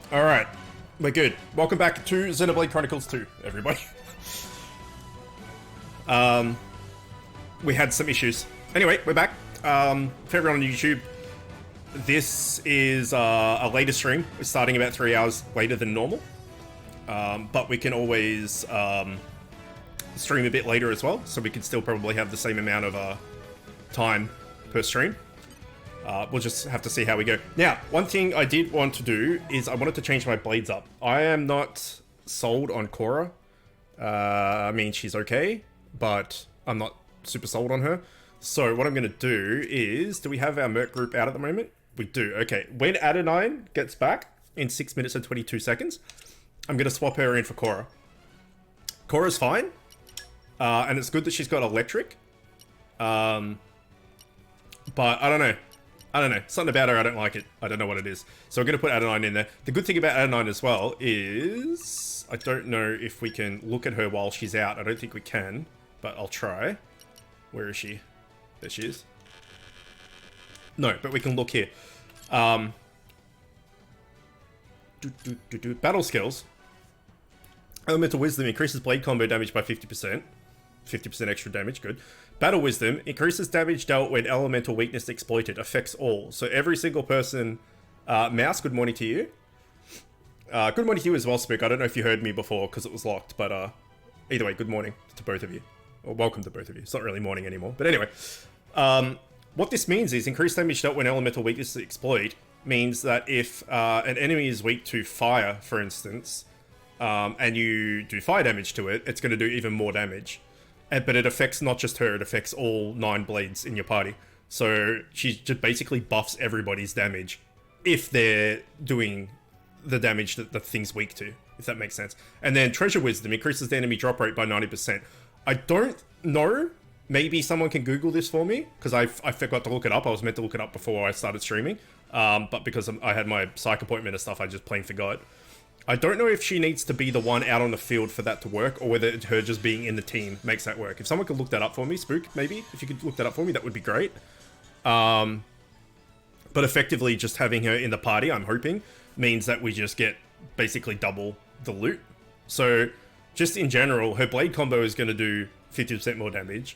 Alright, we're good. Welcome back to Xenoblade Chronicles 2, everybody. We had some issues. Anyway, we're back. For everyone on YouTube, this is a later stream. We're starting about 3 hours later than normal. But we can always stream a bit later as well, so we can still probably have the same amount of time per stream. We'll just have to see how we go. Now, one thing I did want to do is I wanted to change my blades up. I am not sold on Cora. I mean, she's okay, but I'm not super sold on her. So what I'm going to do is, do we have our Merc group out at the moment? We do. Okay, when Adenine gets back in 6 minutes and 22 seconds, I'm going to swap her in for Cora. Cora's fine, and it's good that she's got electric. But I don't know. Something about her, I don't like it. I don't know what it is. So we're going to put Adenine in there. The good thing about Adenine as well is, I don't know if we can look at her while she's out. I don't think we can, but I'll try. Where is she? There she is. No, but we can look here. Battle skills. Elemental Wisdom increases blade combo damage by 50%. 50% extra damage, good. Battle Wisdom increases damage dealt when elemental weakness exploited. Affects all. So every single person... Mouse, good morning to you. Good morning to you as well, Spook. I don't know if you heard me before because it was locked, but either way, good morning to both of you. Or welcome to both of you. It's not really morning anymore. But anyway, what this means is increased damage dealt when elemental weakness exploit means that if an enemy is weak to fire, for instance, and you do fire damage to it, it's going to do even more damage. But it affects not just her, it affects all 9 blades in your party. So she just basically buffs everybody's damage if they're doing the damage that the thing's weak to, if that makes sense. And then Treasure Wisdom increases the enemy drop rate by 90%. I don't know. Maybe someone can Google this for me, because I forgot to look it up. I was meant to look it up before I started streaming. But because I had my psych appointment and stuff, I just plain forgot. I don't know if she needs to be the one out on the field for that to work, or whether her just being in the team makes that work. If someone could look that up for me, Spook, maybe, if you could look that up for me, that would be great. But effectively, just having her in the party, I'm hoping, means that we just get basically double the loot. So, just in general, her blade combo is going to do 50% more damage.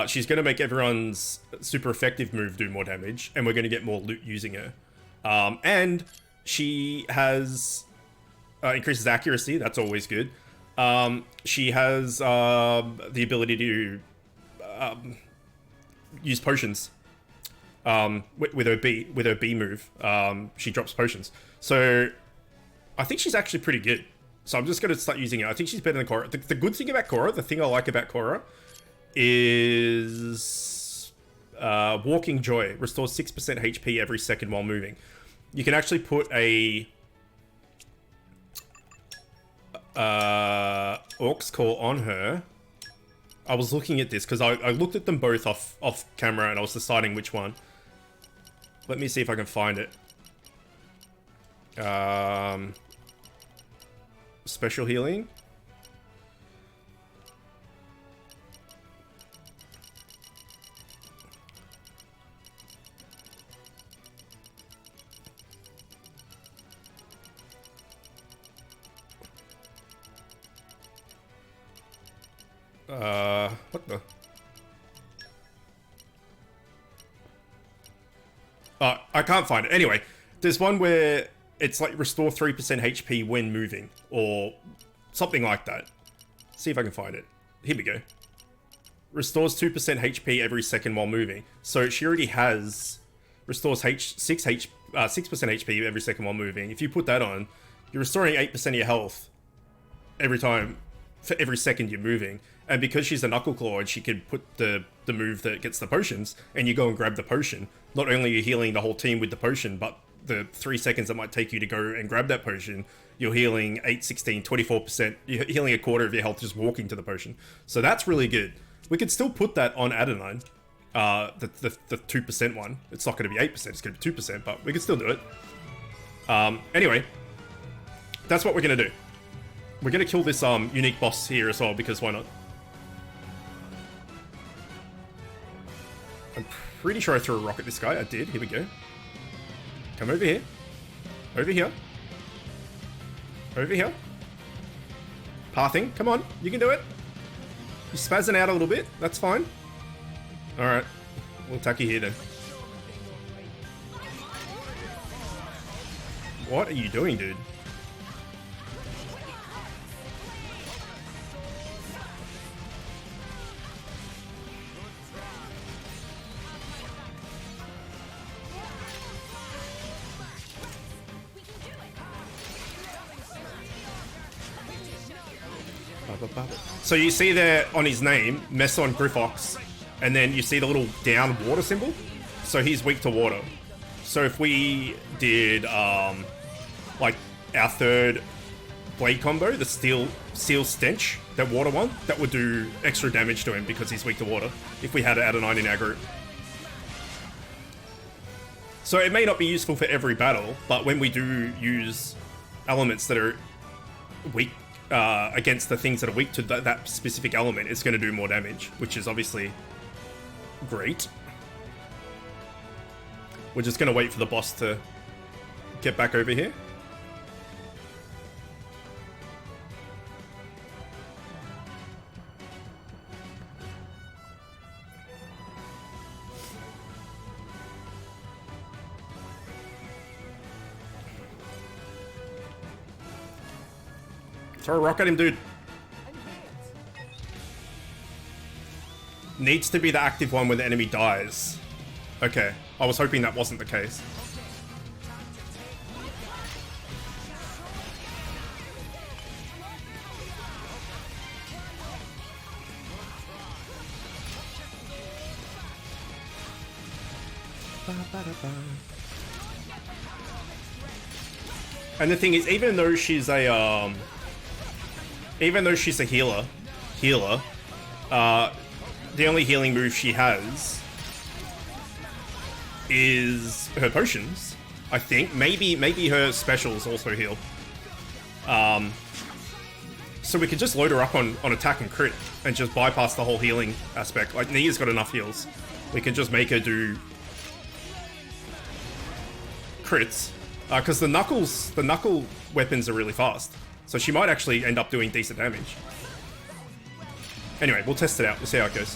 She's going to make everyone's super effective move do more damage, and we're going to get more loot using her. And she has... increases accuracy, that's always good. She has the ability to use potions with her B move. She drops potions. So I think she's actually pretty good. So I'm just going to start using her. I think she's better than Cora. The good thing about Cora, the thing I like about Cora, is Walking Joy. Restores 6% HP every second while moving. You can actually put a... Orcs Call on her. I was looking at this because I looked at them both off camera and I was deciding which one. Let me see if I can find it. Special healing. What the? I can't find it. Anyway, there's one where it's like restore 3% HP when moving, or something like that. See if I can find it. Here we go. Restores 2% HP every second while moving. So she already has restores 6% HP every second while moving. If you put that on, you're restoring 8% of your health every time, for every second you're moving. And because she's a Knuckle Claw and she can put the move that gets the potions, and you go and grab the potion, not only are you healing the whole team with the potion, but the 3 seconds it might take you to go and grab that potion, you're healing 8, 16, 24%. You're healing a quarter of your health just walking to the potion. So that's really good. We could still put that on Adenine, the 2% one. It's not going to be 8%, it's going to be 2%, but we could still do it. Anyway, that's what we're going to do. We're going to kill this unique boss here as well, because why not? I'm pretty sure I threw a rock at this guy. I did. Here we go. Come over here. Over here. Over here. Pathing. Come on. You can do it. You're spazzing out a little bit. That's fine. Alright. We'll attack you here then. What are you doing, dude? So you see there on his name, Meson Grifox, and then you see the little down water symbol. So he's weak to water. So if we did like our third blade combo, the Seal Stench, that water one, that would do extra damage to him because he's weak to water, if we had it out of 9 in our group. So it may not be useful for every battle, but when we do use elements that are weak against the things that are weak to that specific element, it's going to do more damage, which is obviously great. We're just going to wait for the boss to get back over here. Throw a rock at him, dude. Needs to be the active one when the enemy dies. Okay, I was hoping that wasn't the case. And the thing is, even though she's a healer, the only healing move she has is her potions, I think. Maybe her specials also heal. So we could just load her up on attack and crit and just bypass the whole healing aspect. Like, Nia's got enough heals. We can just make her do crits. Because the knuckle weapons are really fast. So she might actually end up doing decent damage. Anyway, we'll test it out. We'll see how it goes.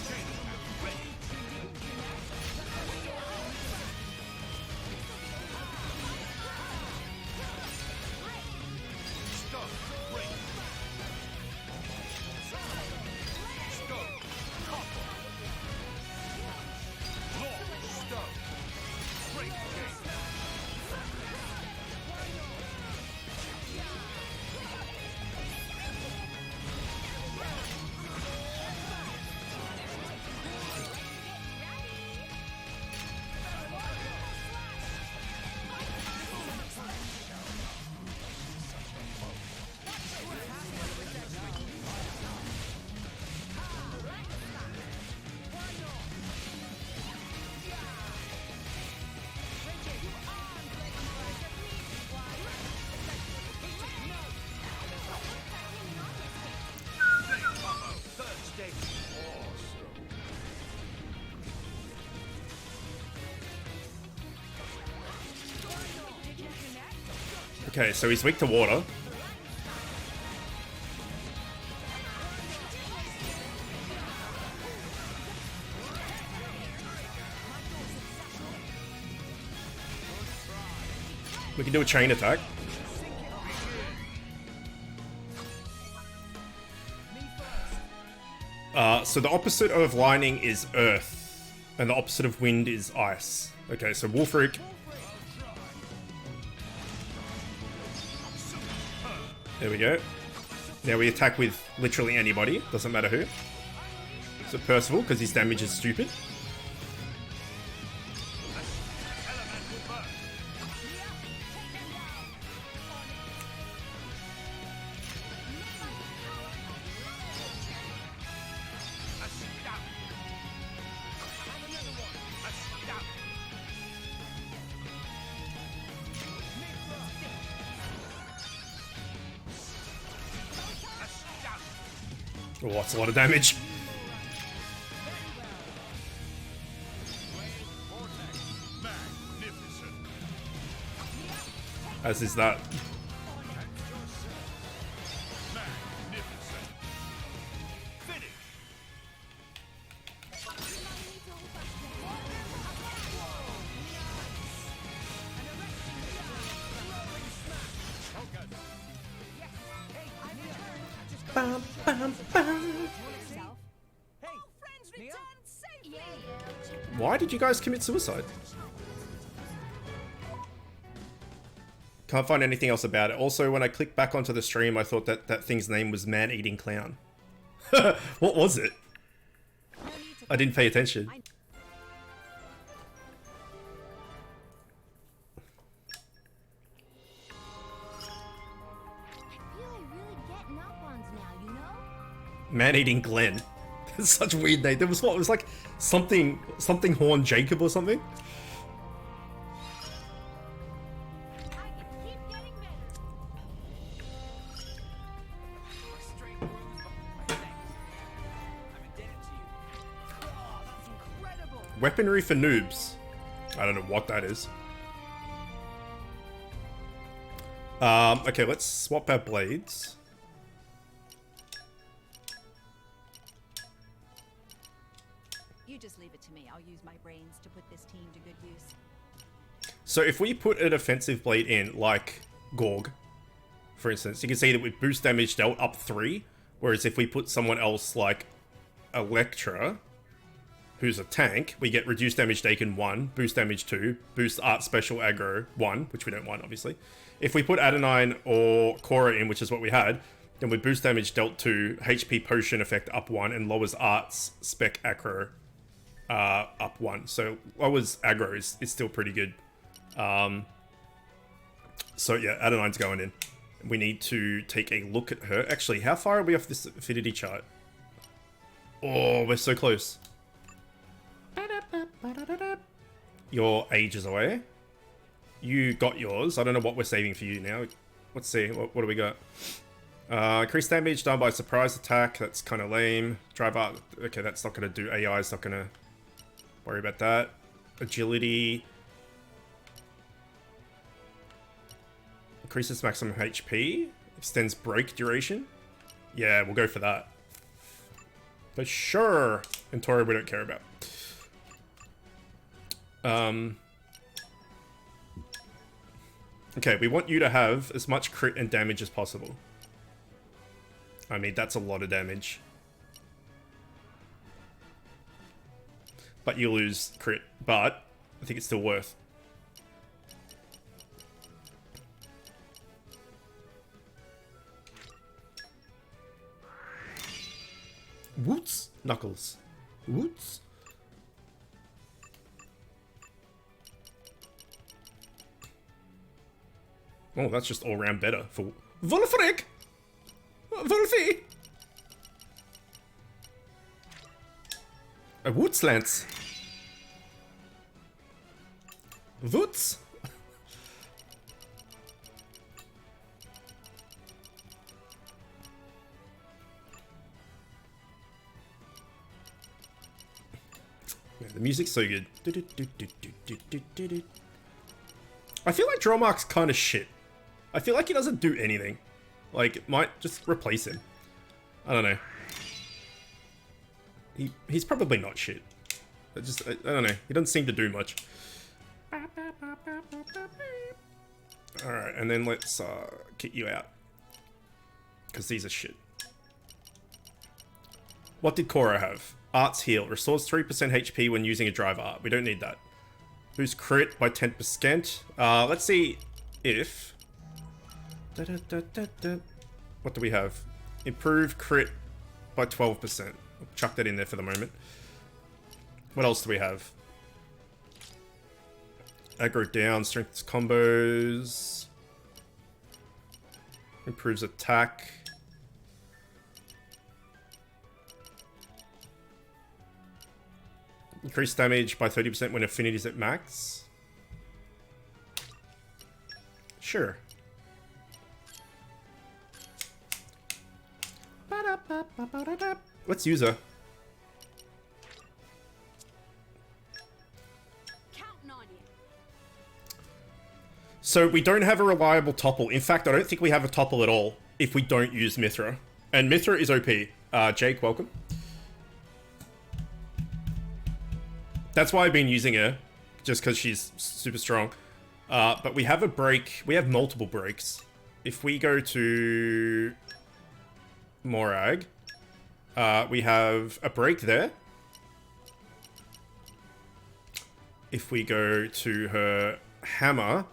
Okay, so he's weak to water. We can do a chain attack. So the opposite of lightning is earth, and the opposite of wind is ice. Okay, so Wolfric. There we go. Now we attack with literally anybody, doesn't matter who. So Percival, because his damage is stupid. Oh, that's a lot of damage. As is that. Why did you guys commit suicide? Can't find anything else about it. Also, when I clicked back onto the stream, I thought that that thing's name was Man-Eating Clown. What was it? I didn't pay attention. Man-Eating Glenn. That's such a weird name. There was what? It was like something Horn Jacob or something? Weaponry for noobs. I don't know what that is. Okay, let's swap our blades. You just leave it to me. I'll use my brains to put this team to good use. So if we put an offensive blade in, like Gorg, for instance, you can see that we boost damage dealt up 3, whereas if we put someone else like Electra, who's a tank, we get reduced damage taken 1, boost damage 2, boost art special aggro 1, which we don't want, obviously. If we put Adenine or Korra in, which is what we had, then we boost damage dealt 2, HP potion effect up 1, and lowers arts spec aggro up 1. So lowers aggro is still pretty good. So yeah, Adenine's going in. We need to take a look at her. Actually, how far are we off this affinity chart? Oh, we're so close. You're ages away. You got yours. I don't know what we're saving for you now. Let's see. What do we got? Increased damage done by surprise attack. That's kind of lame. Drive up. Okay, that's not going to do. AI is not going to worry about that. Agility. Increases maximum HP. Extends break duration. Yeah, we'll go for that. For sure. And Tori we don't care about. Okay, we want you to have as much crit and damage as possible. I mean, that's a lot of damage. But you lose crit, but I think it's still worth. Woots, Knuckles. Woots. Oh, that's just all round better for Wolfric! Wolfie! A Wootslance. Woots? Man, the music's so good. I feel like Dromark's kind of shit. I feel like he doesn't do anything. Like, might just replace him. I don't know. He's probably not shit. I don't know. He doesn't seem to do much. Alright, and then let's kick you out. Because these are shit. What did Korra have? Arts heal. Restores 3% HP when using a drive art. We don't need that. Boost crit by 10%. Let's see if... What do we have? Improve crit by 12%. I'll chuck that in there for the moment. What else do we have? Aggro down, strengths combos. Improves attack. Increase damage by 30% when affinity is at max. Sure. Let's use her. So we don't have a reliable topple. In fact, I don't think we have a topple at all if we don't use Mithra. And Mithra is OP. Jake, welcome. That's why I've been using her, just because she's super strong. But we have a break. We have multiple breaks. If we go to Morag, We have a break there. If we go to her hammer,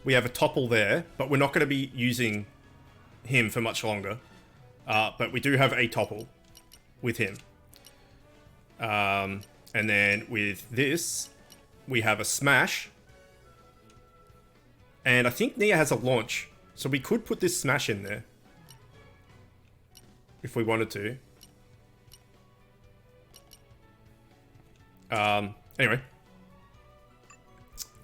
we have a topple there, but we're not going to be using him for much longer. But we do have a topple with him. And then with this, we have a smash. And I think Nia has a launch, so we could put this smash in there. If we wanted to. Anyway.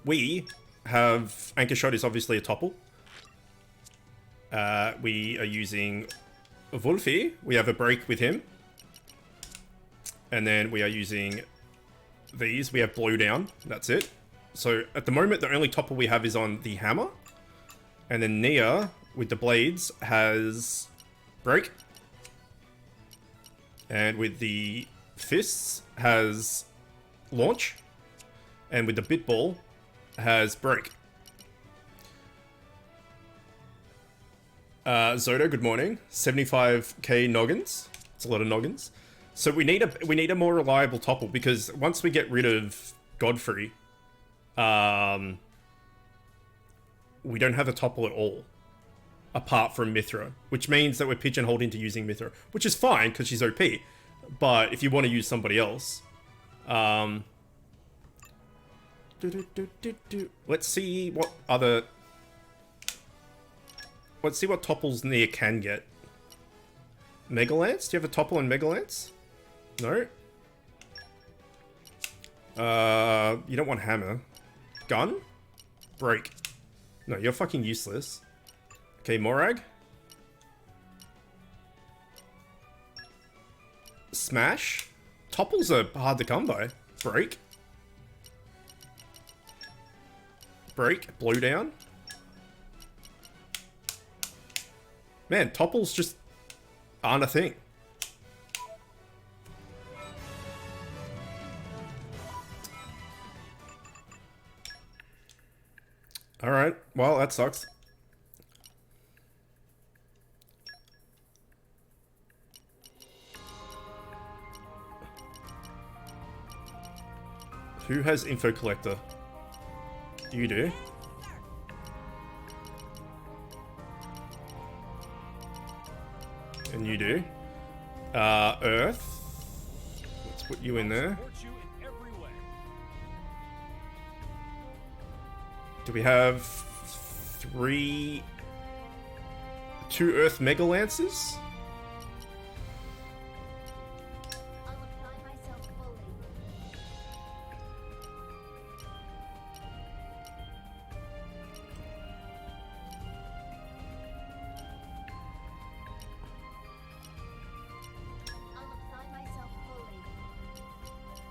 We have... Anchor Shot is obviously a topple. We are using Wolfie. We have a break with him. And then we are using these. We have Blowdown. That's it. So at the moment, the only topple we have is on the hammer. And then Nia, with the blades, has break. And with the fists, has launch. And with the bit ball, has break. Zodo, good morning. 75k noggins. It's a lot of noggins. So we need a more reliable topple, because once we get rid of Godfrey, we don't have a topple at all, apart from Mithra, which means that we're pigeonholed into using Mithra, which is fine because she's OP. But if you want to use somebody else, let's see what other. Let's see what topples Nia can get. Megalance? Do you have a topple in Megalance? No. You don't want hammer. Gun? Break. No, you're fucking useless. Okay, Morag. Smash. Topples are hard to come by. Break. Break. Blowdown. Man, topples just aren't a thing. Alright, well, that sucks. Who has Info Collector? You do. And you do. Earth. Let's put you in there. Do we have two Earth Mega Lances?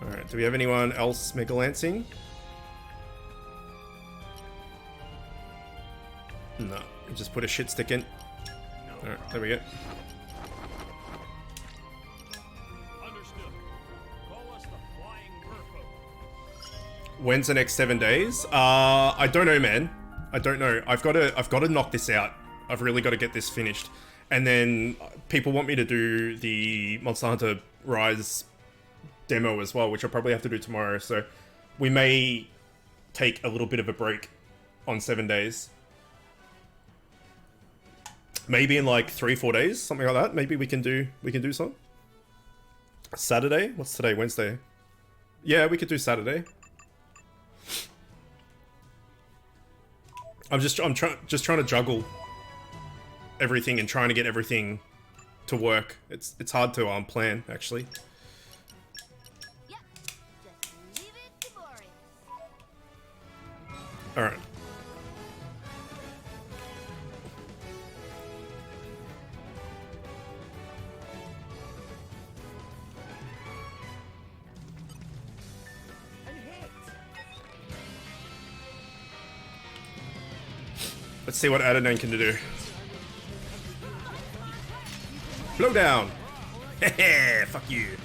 Alright, do we have anyone else Mega Lancing? No, we just put a shit stick in. Alright, there we go. When's the next 7 days? I don't know, man. I don't know. I've got to knock this out. I've really got to get this finished. And then people want me to do the Monster Hunter Rise demo as well, which I'll probably have to do tomorrow. So we may take a little bit of a break on 7 days. Maybe in like 3-4 days, something like that. Maybe we can do some. Saturday? What's today? Wednesday. Yeah, we could do Saturday. I'm trying to juggle everything and trying to get everything to work. It's hard to plan actually. Yep. Just leave it to Boris. All right. Let's see what Adonane can do. Blow down! Hehe, fuck you.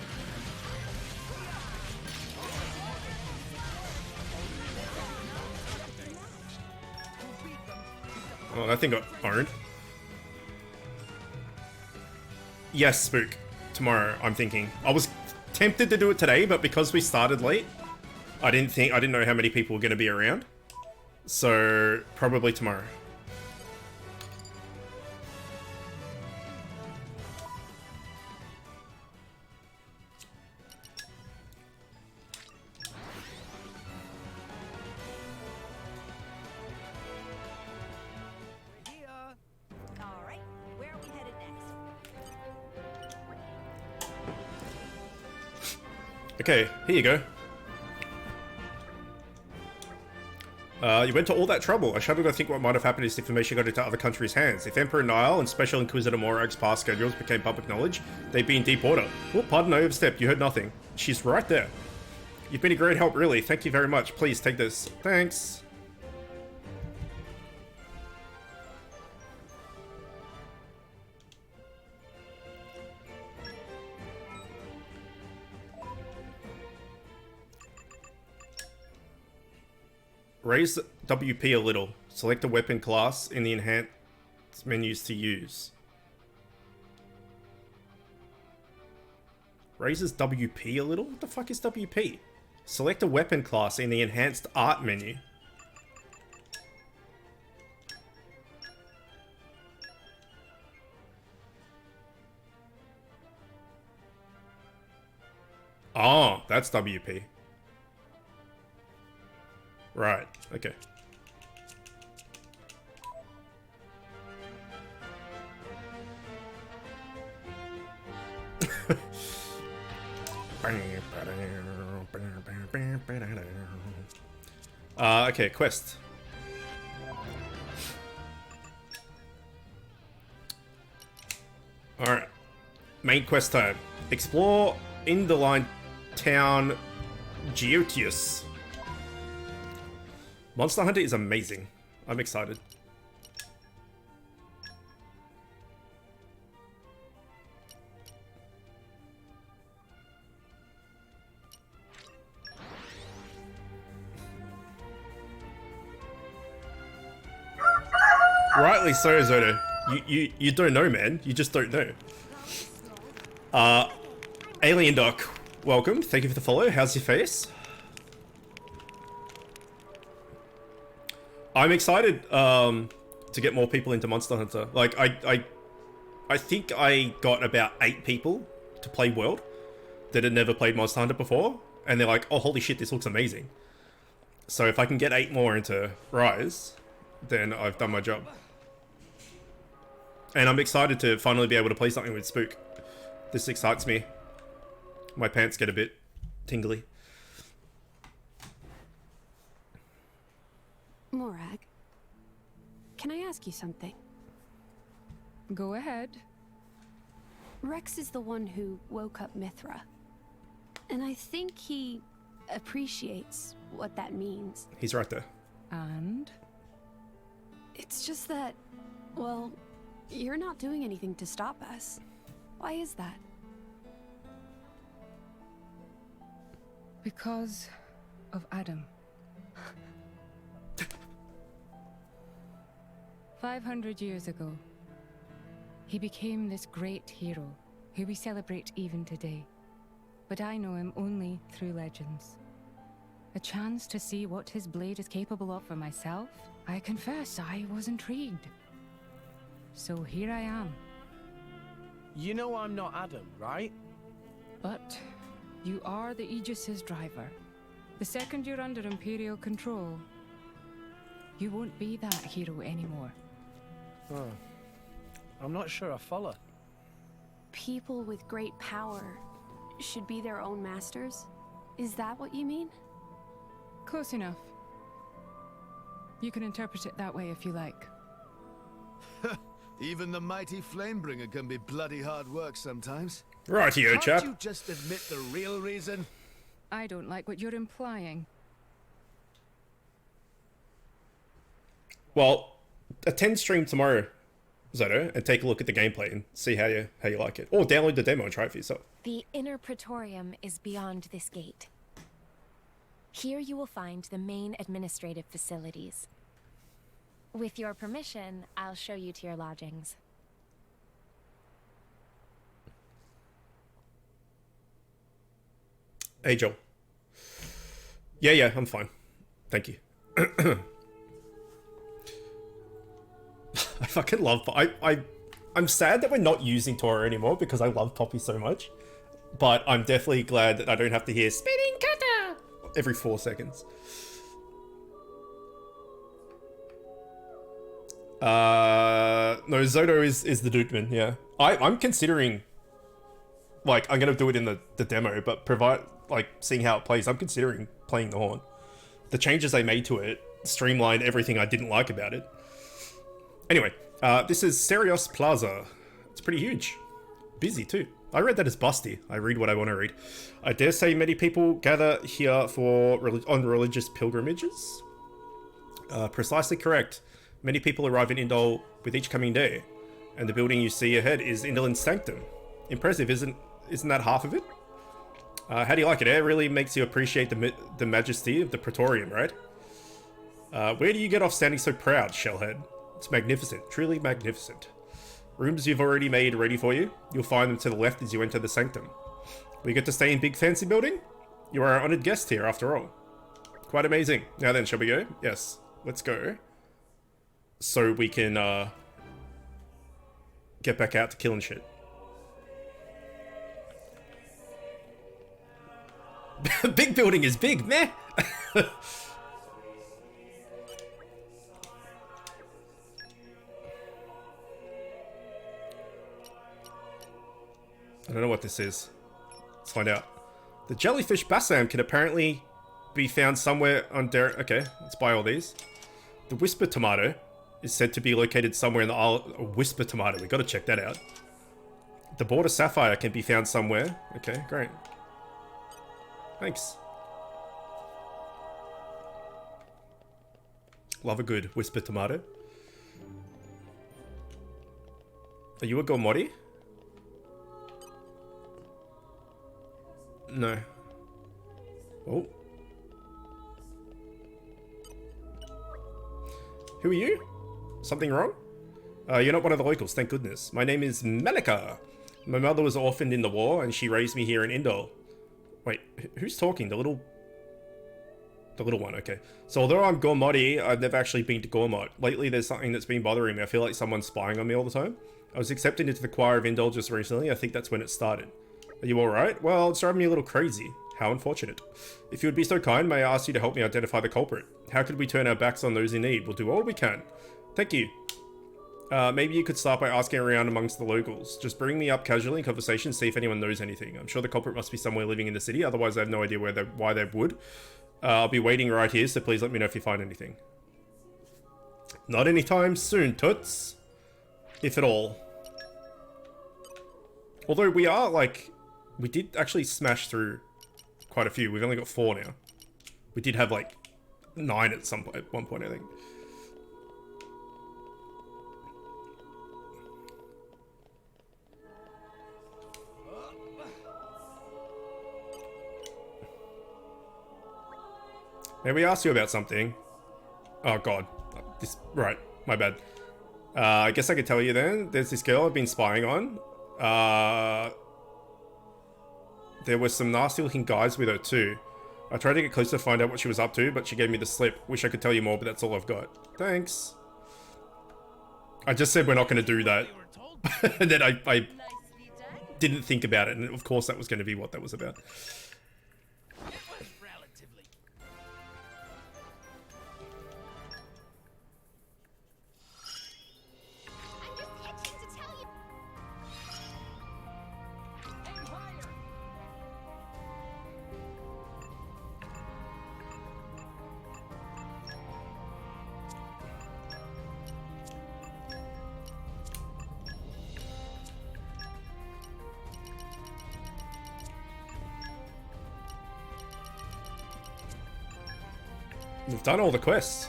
Oh, that thing got owned. Yes, Spook. tomorrow, I'm thinking. I was tempted to do it today, but because we started late, I didn't know how many people were going to be around. So, probably tomorrow. All right, where are we headed next? Okay, here you go. You went to all that trouble. I shudder to think what might have happened if information got into other countries' hands. If Emperor Nile and Special Inquisitor Morag's past schedules became public knowledge, they'd be in deep water. Oh, pardon, I overstepped. You heard nothing. She's right there. You've been a great help, really. Thank you very much. Please, take this. Thanks. Raise WP a little. Select a weapon class in the enhanced menus to use. Raises WP a little? What the fuck is WP? Select a weapon class in the enhanced art menu. Oh, that's WP. Right, okay. Okay, quest. Alright. Main quest time. Explore Inderline Town Geotius. Monster Hunter is amazing. I'm excited. Rightly so, Zoto. You don't know, man. You just don't know. Alien Doc, welcome. Thank you for the follow. How's your face? I'm excited to get more people into Monster Hunter. Like, I think I got about 8 people to play World that had never played Monster Hunter before, and they're like, oh, holy shit, this looks amazing. So if I can get 8 more into Rise, then I've done my job. And I'm excited to finally be able to play something with Spook. This excites me. My pants get a bit tingly. Morag, can I ask you something? Go ahead. Rex is the one who woke up Mithra. And I think he appreciates what that means. He's right there. And? It's just that, well, you're not doing anything to stop us. Why is that? Because of Adam. 500 years ago, he became this great hero, who we celebrate even today. But I know him only through legends. A chance to see what his blade is capable of for myself, I confess I was intrigued. So here I am. You know I'm not Adam, right? But you are the Aegis's driver. The second you're under Imperial control, you won't be that hero anymore. Oh. I'm not sure I follow. People with great power should be their own masters? Is that what you mean? Close enough. You can interpret it that way if you like. Even the mighty Flamebringer can be bloody hard work sometimes. Rightio, chap. Can't you just admit the real reason? I don't like what you're implying. Well, attend stream tomorrow, Zoto, and take a look at the gameplay and see how you like it. Or download the demo and try it for yourself. The inner praetorium is beyond this gate. Here you will find the main administrative facilities. With your permission, I'll show you to your lodgings. Hey, Joel. Yeah, I'm fine. Thank you. I fucking love... I'm sad that we're not using Tora anymore because I love Poppy so much. But I'm definitely glad that I don't have to hear spinning cutter every 4 seconds. No, Zoto is the dudeman, yeah. I'm considering... Like, I'm gonna do it in the demo, but seeing how it plays, I'm considering playing the horn. The changes they made to it streamlined everything I didn't like about it. Anyway, this is Serios Plaza. It's pretty huge. Busy too. I read that as busty. I read what I want to read. I dare say many people gather here on religious pilgrimages. Precisely correct. Many people arrive in Indol with each coming day, and the building you see ahead is Indolin's sanctum. Impressive, isn't that half of it? How do you like it? It really makes you appreciate the majesty of the Praetorium, right? Where do you get off standing so proud, Shellhead? It's magnificent, truly magnificent. Rooms you've already made ready for you. You'll find them to the left as you enter the sanctum. We get to stay in big fancy building? You are our honoured guest here, after all. Quite amazing. Now then, shall we go? Yes, let's go. So we can get back out to killing shit. Big building is big, meh? I don't know what this is. Let's find out. The jellyfish Bassam can apparently be found somewhere on Derek. Okay, let's buy all these. The Whisper Tomato is said to be located somewhere in the Isle. Whisper Tomato, we gotta check that out. The Border Sapphire can be found somewhere. Okay, great. Thanks. Love a good Whisper Tomato. Are you a Gormodi? No. Oh. Who are you? Something wrong? You're not one of the locals, thank goodness. My name is Melika. My mother was orphaned in the war, and she raised me here in Indol. Wait, who's talking? The little one, okay. So although I'm Gormodi, I've never actually been to Gormod. Lately, there's something that's been bothering me. I feel like someone's spying on me all the time. I was accepted into the choir of Indol just recently. I think that's when it started. Are you alright? Well, it's driving me a little crazy. How unfortunate. If you would be so kind, may I ask you to help me identify the culprit? How could we turn our backs on those in need? We'll do all we can. Thank you. Maybe you could start by asking around amongst the locals. Just bring me up casually in conversation, see if anyone knows anything. I'm sure the culprit must be somewhere living in the city, otherwise I have no idea why they would. I'll be waiting right here, so please let me know if you find anything. Not anytime soon, toots. If at all. Although we are, we did actually smash through quite a few. We've only got 4 now. We did have, 9 at one point, I think. May we ask you about something? Oh god. Right, my bad. I guess I could tell you then. There's this girl I've been spying on. There were some nasty looking guys with her too. I tried to get closer to find out what she was up to, but she gave me the slip. Wish I could tell you more, but that's all I've got. Thanks. I just said we're not going to do that. And then I didn't think about it, and of course that was going to be what that was about. We've done all the quests.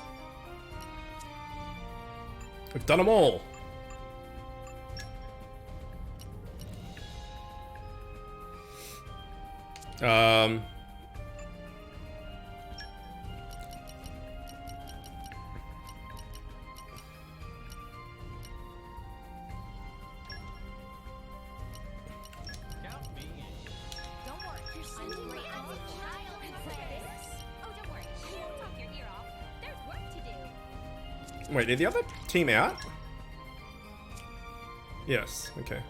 We've done them all. Wait, did the other team out? Yes, okay.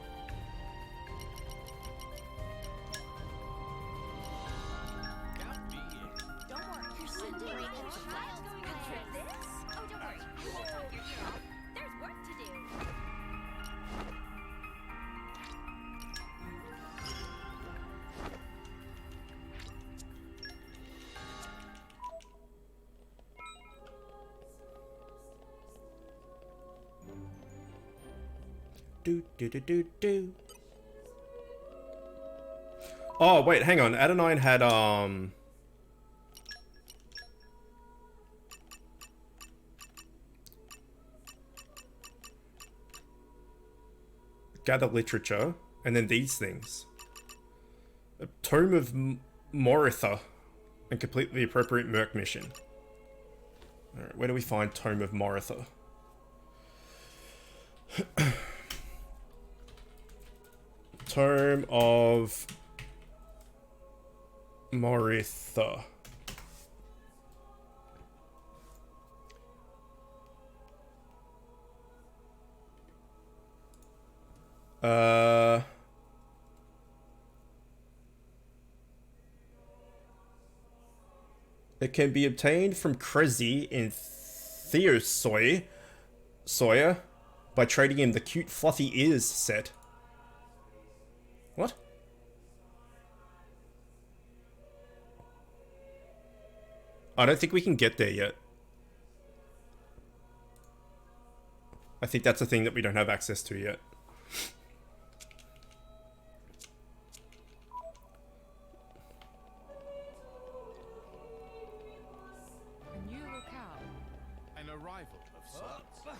Do. Oh, wait, hang on. Adenine had, gather literature, and then these things. A Tome of Moritha, and complete the appropriate Merc mission. Alright, where do we find Tome of Moritha? Tome of Moritha. It can be obtained from Krezi in Theosoy Sawyer by trading him the cute fluffy ears set. What? I don't think we can get there yet. I think that's a thing that we don't have access to yet. A new locale. An arrival of sorts.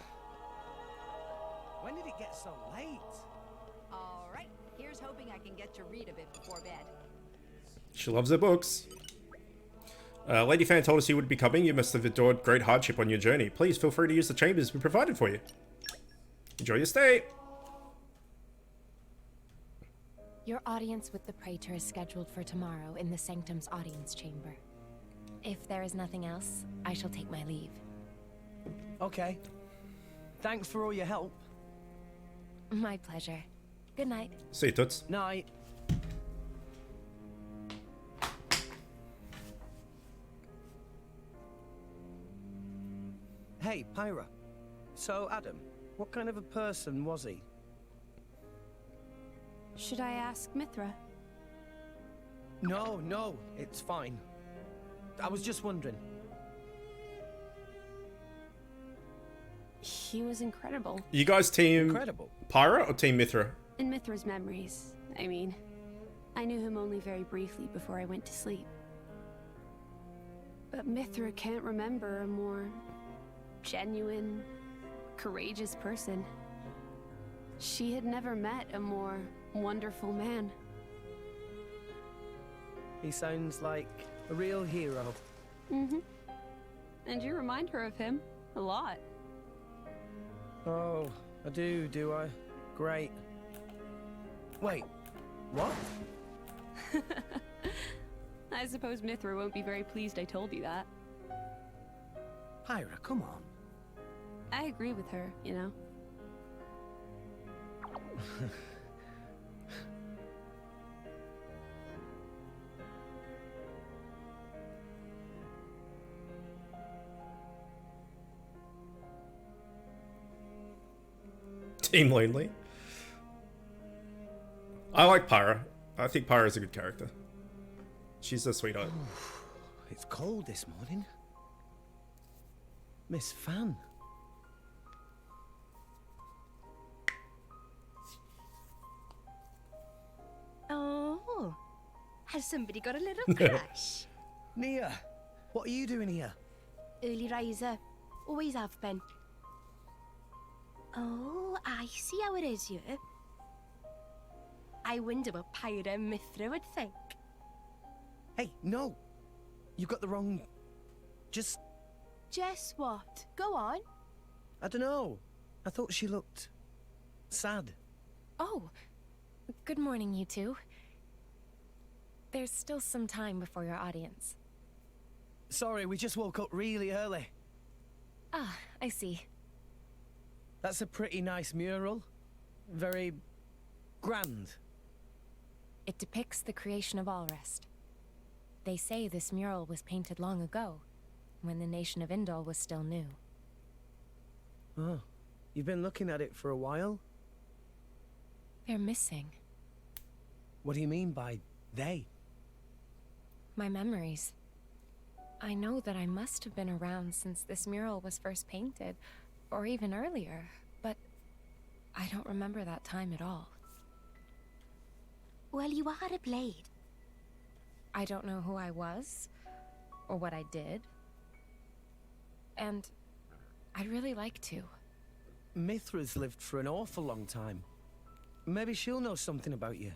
When did it get so late? All right, here's hoping I can get to read a bit before bed. She loves her books. Lady Fan told us you would be coming. You must have endured great hardship on your journey. Please feel free to use the chambers we provided for you. Enjoy your stay. Your audience with the Praetor is scheduled for tomorrow in the Sanctum's audience chamber. If there is nothing else, I shall take my leave. Okay. Thanks for all your help. My pleasure. Good night. See you, Toots. Night. Hey, Pyra. So, Adam, what kind of a person was he? Should I ask Mithra? No, it's fine. I was just wondering. He was incredible. You guys team Incredible. Pyra or team Mithra? In Mithra's memories, I mean. I knew him only very briefly before I went to sleep. But Mithra can't remember a more genuine, courageous person. She had never met a more wonderful man. He sounds like a real hero. Mm-hmm. And you remind her of him a lot. Oh, I do I? Great. Wait, what? I suppose Mithra won't be very pleased I told you that. Pyra, come on. I agree with her, you know. Team Lonely. I like Pyra. I think Pyra's a good character. She's a sweetheart. It's cold this morning. Miss Fan. Oh, has somebody got a little crush? Nia, what are you doing here? Early riser, always have been. Oh, I see how it is, you. I wonder what Pyra and Mithra would think. Hey, no. You got the wrong... Just... Just what? Go on. I don't know. I thought she looked... sad. Oh, good morning, you two. There's still some time before your audience. Sorry, we just woke up really early. Ah, I see. That's a pretty nice mural. Very grand. It depicts the creation of Alrest. They say this mural was painted long ago, when the nation of Indol was still new. Oh, you've been looking at it for a while? They're missing. What do you mean by they? My memories. I know that I must have been around since this mural was first painted, or even earlier, but I don't remember that time at all. Well, you are a blade. I don't know who I was, or what I did. And I'd really like to. Mithra's lived for an awful long time. Maybe she'll know something about you.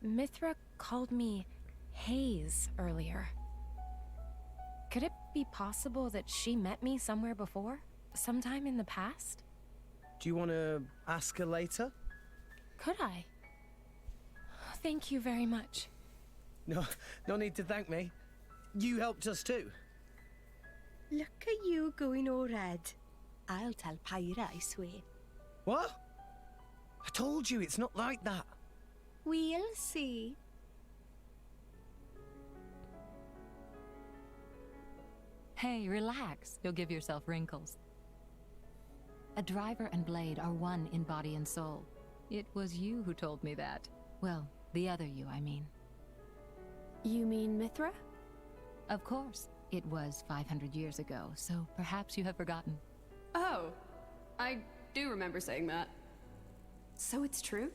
Mithra called me Haze earlier. Could it be possible that she met me somewhere before? Sometime in the past? Do you want to ask her later? Could I? Thank you very much. No need to thank me. You helped us too. Look at you going all red. I'll tell Pyra, I swear. What? I told you it's not like that. We'll see. Hey, relax. You'll give yourself wrinkles. A driver and blade are one in body and soul. It was you who told me that. Well, the other you, I mean. You mean Mithra? Of course. It was 500 years ago, so perhaps you have forgotten. Oh, I do remember saying that. So it's true?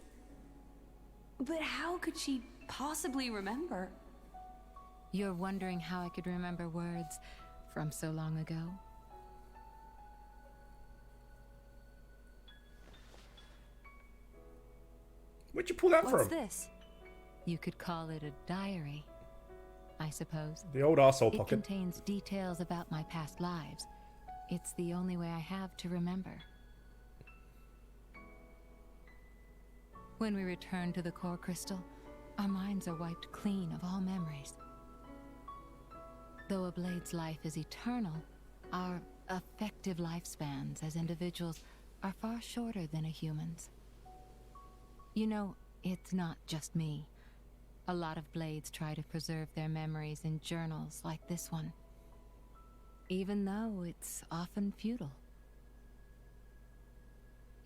But how could she possibly remember? You're wondering how I could remember words from so long ago? Where'd you pull that What's from? this? You could call it a diary, I suppose. The old arsehole It pocket. contains details about my past lives. It's the only way I have to remember. When we return to the core crystal, our minds are wiped clean of all memories. Though a blade's life is eternal, our effective lifespans as individuals are far shorter than a human's. You know, it's not just me. A lot of blades try to preserve their memories in journals like this one, even though it's often futile.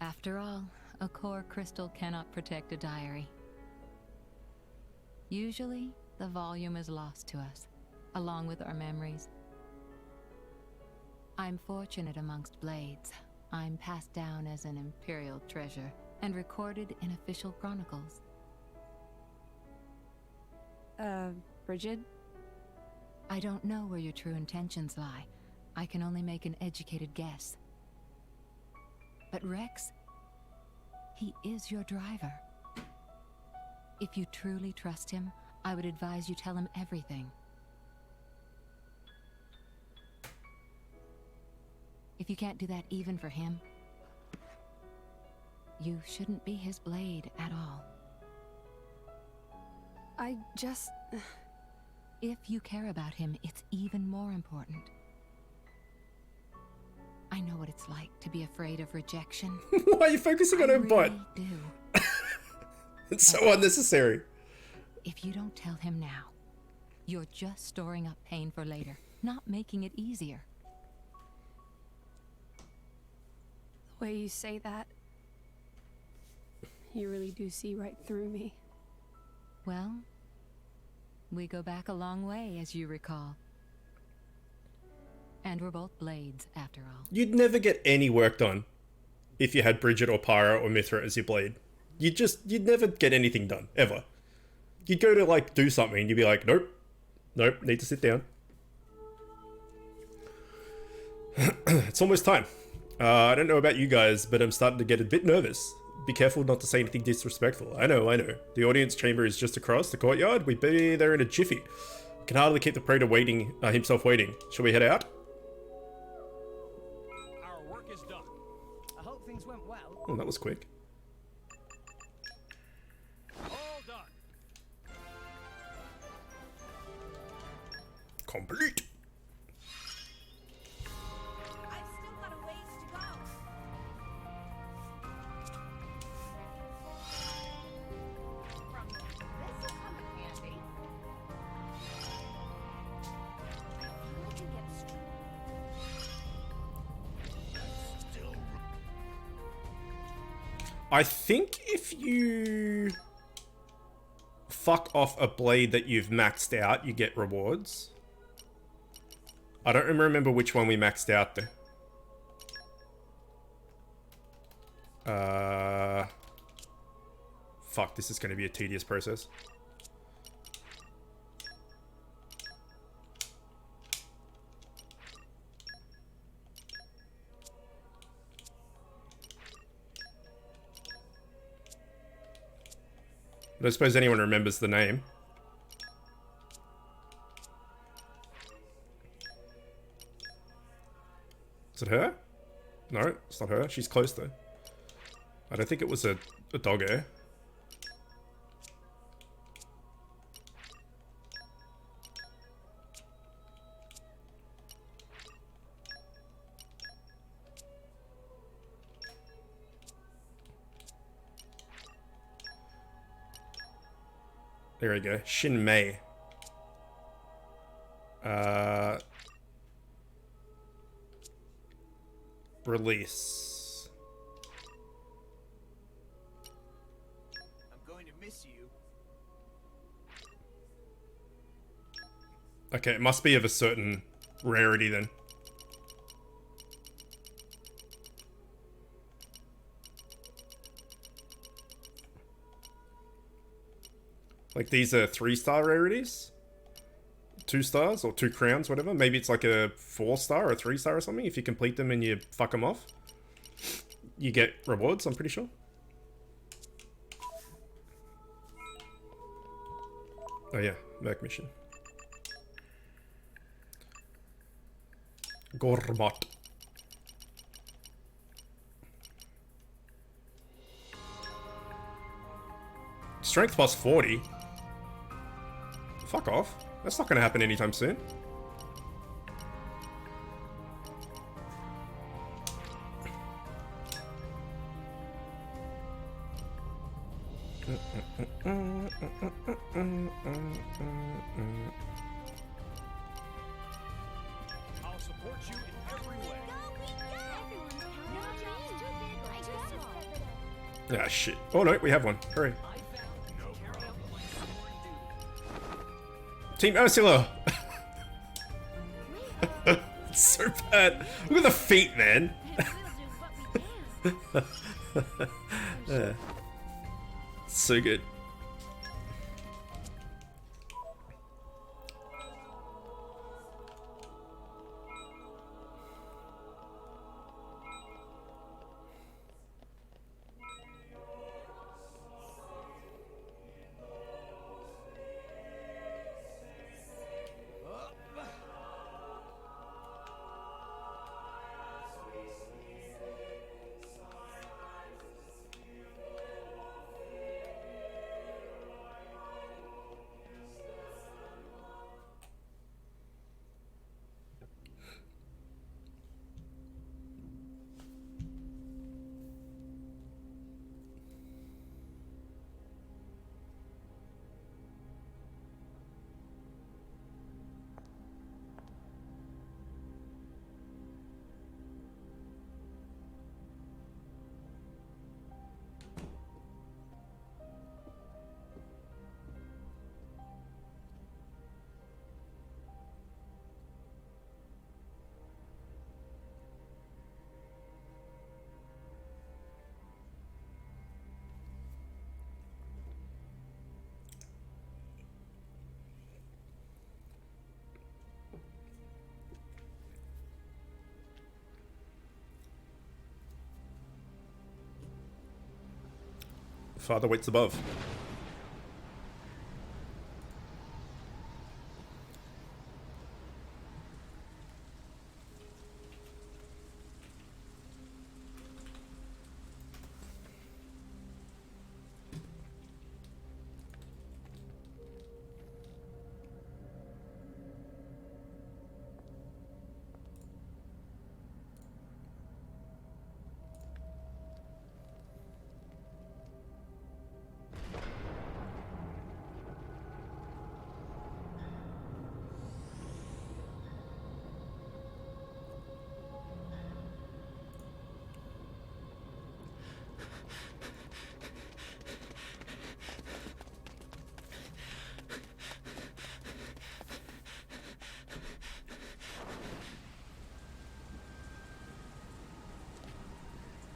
After all, a core crystal cannot protect a diary. Usually, the volume is lost to us, along with our memories. I'm fortunate amongst blades. I'm passed down as an imperial treasure and recorded in official chronicles. Bridget? I don't know where your true intentions lie. I can only make an educated guess. But Rex, he is your driver. If you truly trust him, I would advise you tell him everything. If you can't do that even for him, you shouldn't be his blade at all. I just... If you care about him, it's even more important. I know what it's like to be afraid of rejection. Why are you focusing on her butt? I really do. It's so unnecessary. If you don't tell him now, you're just storing up pain for later, not making it easier. The way you say that, you really do see right through me. Well, we go back a long way, as you recall. And we're both blades, after all. You'd never get any work done if you had Bridget or Pyra or Mithra as your blade. You'd never get anything done, ever. You'd go to, like, do something, and you'd be like, nope, need to sit down. It's almost time. I don't know about you guys, but I'm starting to get a bit nervous. Be careful not to say anything disrespectful. I know. The audience chamber is just across the courtyard. We'd be there in a jiffy. Can hardly keep the praetor himself waiting. Shall we head out? Our work is done. I hope things went well. Oh, that was quick. All done. Complete. I've still got a ways to go. I think if you fuck off a blade that you've maxed out, you get rewards. I don't remember which one we maxed out though. Fuck, this is going to be a tedious process. I don't suppose anyone remembers the name. Is it her? No, it's not her. She's close though. I don't think it was a doggo. There we go. Shin Mei. Release. I'm going to miss you. Okay, it must be of a certain rarity then. Like these are 3-star rarities? 2 stars or 2 crowns, whatever. Maybe it's like a 4-star or a 3-star or something. If you complete them and you fuck them off, you get rewards, I'm pretty sure. Oh yeah, Merc mission. Gorbot. Strength plus 40. Fuck off. That's not gonna happen anytime soon. I'll support you in every way. Ah, shit. Oh no, we have one. Hurry. Team Ursula! It's so bad. Look at the feet, man. Yeah. So good. Father waits above.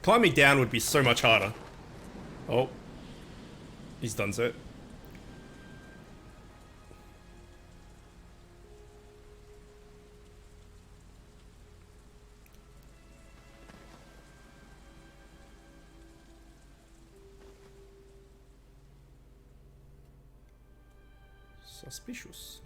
Climbing down would be so much harder. Oh. He's done so. Suspicious.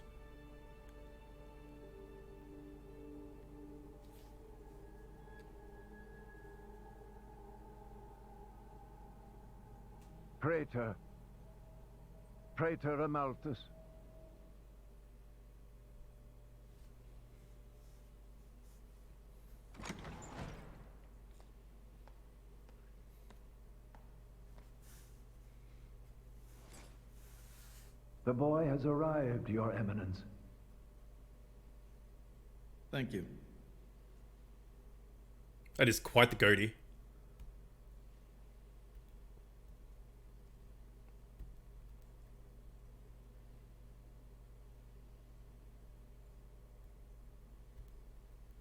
Praetor. Praetor Amalthus. The boy has arrived, Your Eminence. Thank you. That is quite the goatee.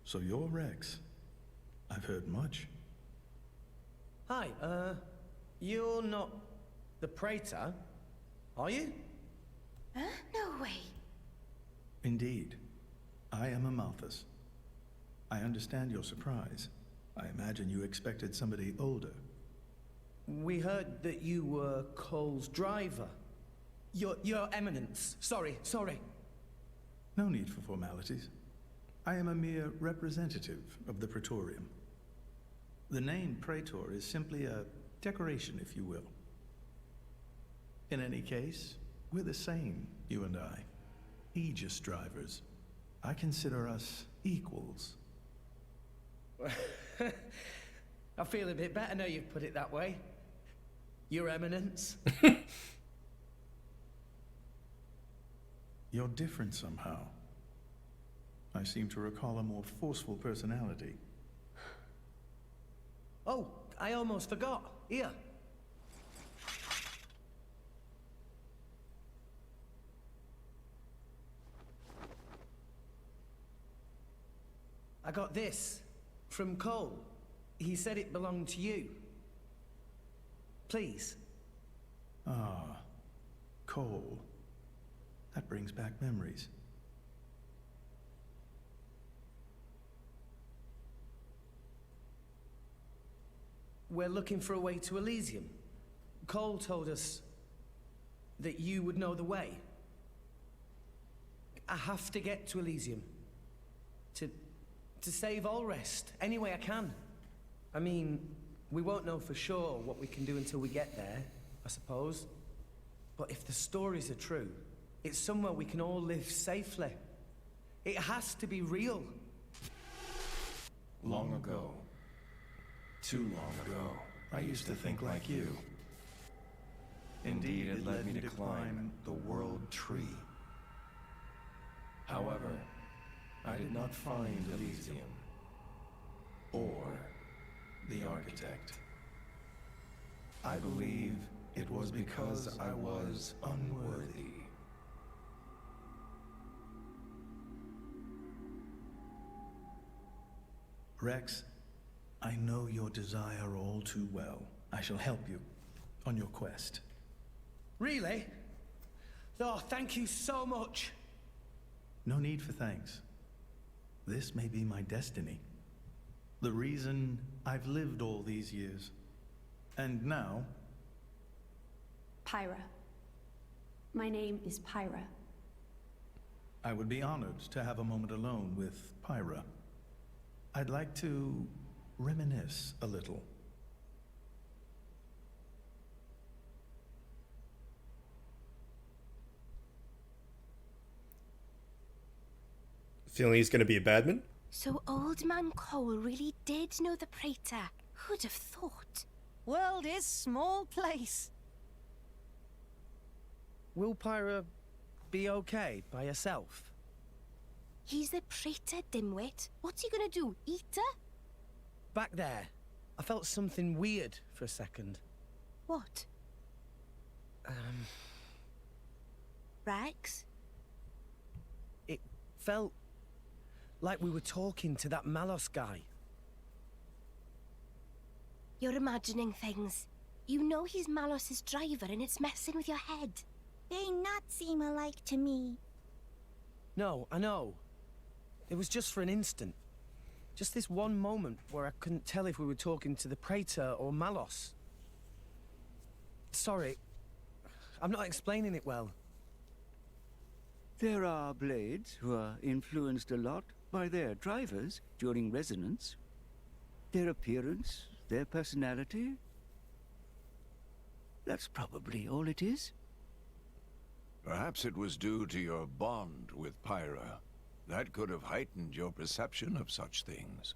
So you're Rex. I've heard much. Hi, you're not the Praetor, are you? Huh? No way. Indeed. I am Amalthus. I understand your surprise. I imagine you expected somebody older. We heard that you were Cole's driver. Your Eminence. Sorry. No need for formalities. I am a mere representative of the Praetorium. The name Praetor is simply a decoration, if you will. In any case, we're the same, you and I. Aegis drivers. I consider us equals. I feel a bit better now you've put it that way. Your Eminence. You're different somehow. I seem to recall a more forceful personality. Oh, I almost forgot. Here. I got this from Cole. He said it belonged to you. Please. Ah, Cole. That brings back memories. We're looking for a way to Elysium. Cole told us that you would know the way. I have to get to Elysium. To save Allrest, any way I can. I mean, we won't know for sure what we can do until we get there, I suppose. But if the stories are true, it's somewhere we can all live safely. It has to be real. Long ago. Too long ago, I used to think like you. Indeed, it led me to climb the World Tree. However, I did not find Elysium. Or the Architect. I believe it was because I was unworthy. Rex, I know your desire all too well. I shall help you on your quest. Really? Oh, thank you so much. No need for thanks. This may be my destiny. The reason I've lived all these years. And now... Pyra. My name is Pyra. I would be honored to have a moment alone with Pyra. I'd like to reminisce a little. Feeling he's going to be a badman? So Old Man Cole really did know the Praetor. Who'd have thought? World is small place. Will Pyra be okay by herself? He's the Praetor, dimwit. What's he gonna do, eat her? Back there, I felt something weird for a second. What? Rex? It felt like we were talking to that Malos guy. You're imagining things. You know he's Malos's driver and it's messing with your head. They not seem alike to me. No, I know. It was just for an instant. Just this one moment where I couldn't tell if we were talking to the Praetor or Malos. Sorry, I'm not explaining it well. There are blades who are influenced a lot by their drivers during resonance. Their appearance, their personality. That's probably all it is. Perhaps it was due to your bond with Pyra. That could have heightened your perception of such things.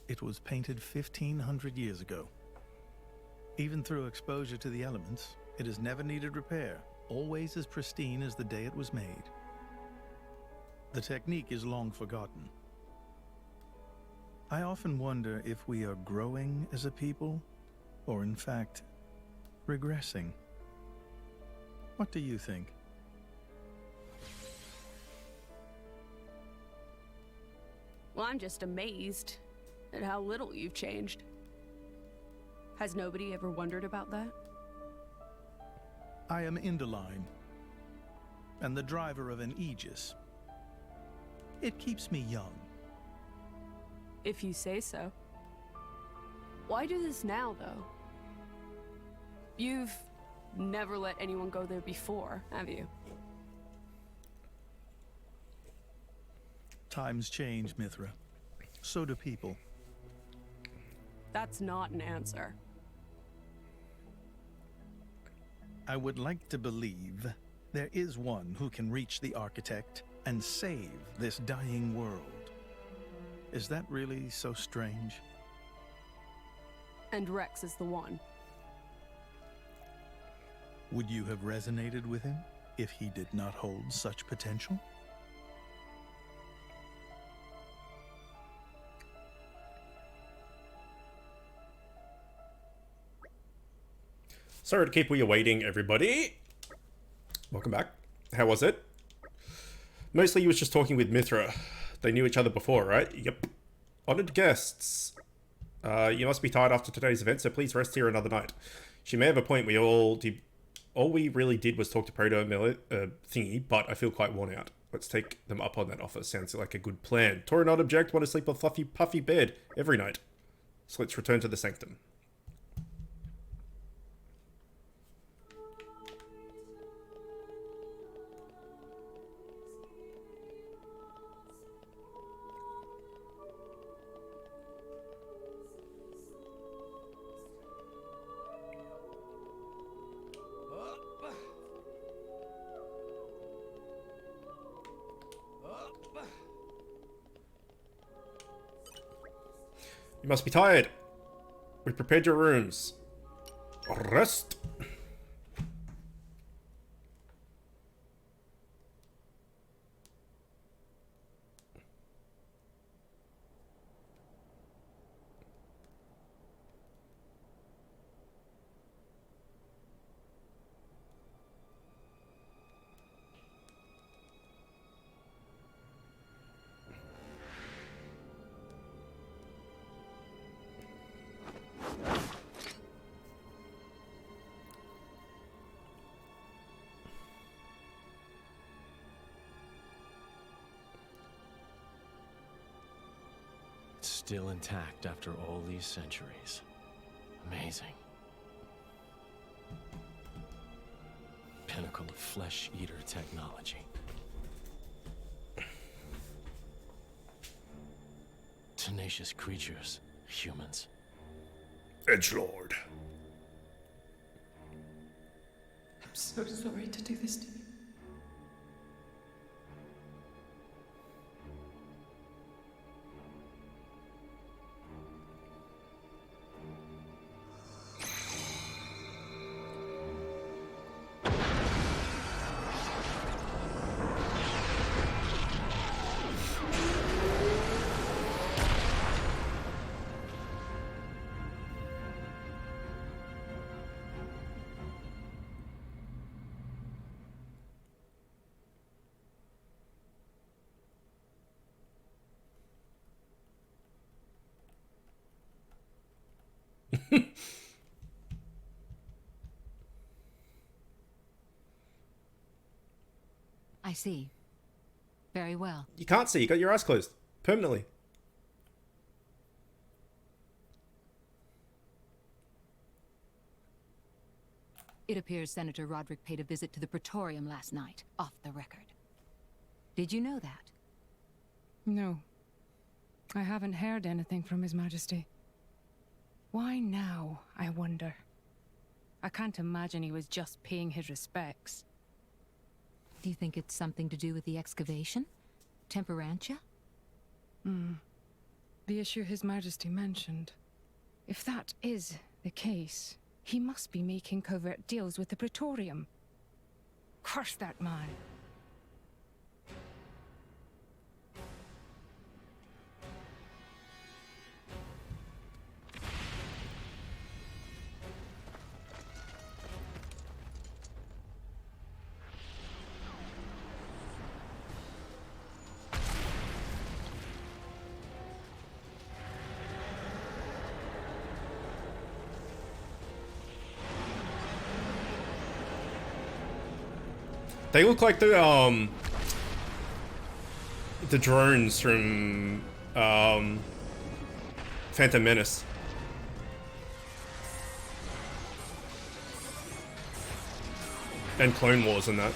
It was painted 1,500 years ago. Even through exposure to the elements, it has never needed repair, always as pristine as the day it was made. The technique is long forgotten. I often wonder if we are growing as a people, or in fact, regressing. What do you think? Well, I'm just amazed at how little you've changed. Has nobody ever wondered about that? I am Indoline, and the driver of an Aegis. It keeps me young. If you say so. Why do this now, though? You've never let anyone go there before, have you? Times change, Mithra. So do people. That's not an answer. I would like to believe there is one who can reach the Architect and save this dying world. Is that really so strange? And Rex is the one. Would you have resonated with him if he did not hold such potential? Sorry to keep you waiting, everybody. Welcome back. How was it? Mostly you was just talking with Mithra. They knew each other before, right? Yep. Honored guests. You must be tired after today's event, so please rest here another night. She may have a point. All we really did was talk to Praetor thingy, but I feel quite worn out. Let's take them up on that offer. Sounds like a good plan. Tora not object. Want to sleep on a fluffy, puffy bed every night. So let's return to the sanctum. You must be tired. We prepared your rooms. Rest. Still intact after all these centuries. Amazing. Pinnacle of flesh-eater technology. Tenacious creatures, humans. Edgelord. I'm so sorry to do this to you. I see. Very well. You can't see. You got your eyes closed. Permanently. It appears Senator Roderick paid a visit to the Praetorium last night, off the record. Did you know that? No. I haven't heard anything from His Majesty. Why now, I wonder? I can't imagine he was just paying his respects. Do you think it's something to do with the excavation? Temperantia? The issue His Majesty mentioned. If that is the case, he must be making covert deals with the Praetorium. Curse that man. They look like the drones from Phantom Menace. And Clone Wars and that.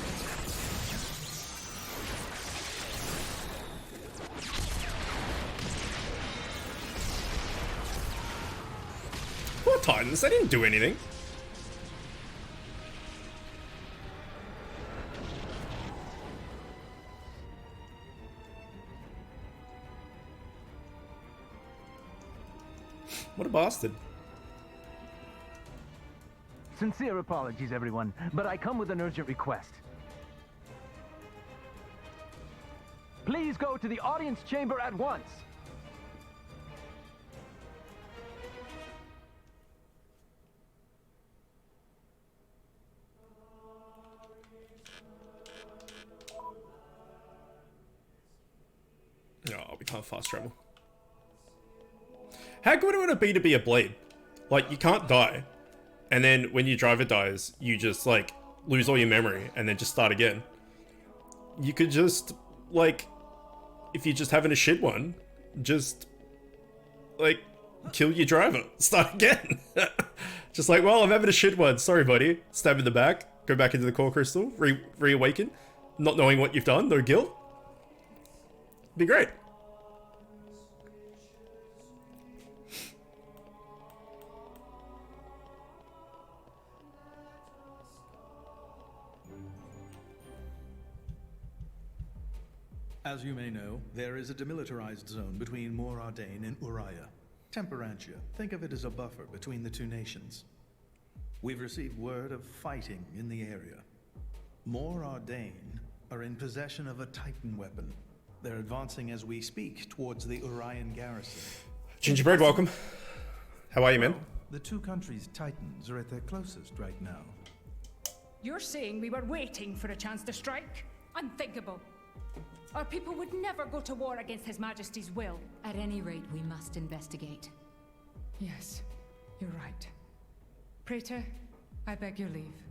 What Titans? They didn't do anything. What a bastard. Sincere apologies, everyone, but I come with an urgent request. Please go to the audience chamber at once. Oh, we can't fast travel. How good would it be to be a blade? Like, you can't die. And then when your driver dies, you just, like, lose all your memory and then just start again. You could just, like, if you're just having a shit one, just, like, kill your driver. Start again. Just like, well, I'm having a shit one. Sorry, buddy. Stab in the back. Go back into the core crystal. Reawaken. Not knowing what you've done. No guilt. Be great. As you may know, there is a demilitarized zone between Mor Ardain and Uriah. Temperantia. Think of it as a buffer between the two nations. We've received word of fighting in the area. Mor Ardain are in possession of a Titan weapon. They're advancing as we speak towards the Urian garrison. Gingerbread, welcome. How are you, man? The two countries' Titans are at their closest right now. You're saying we were waiting for a chance to strike? Unthinkable. Our people would never go to war against His Majesty's will. At any rate, we must investigate. Yes, you're right. Praetor, I beg your leave.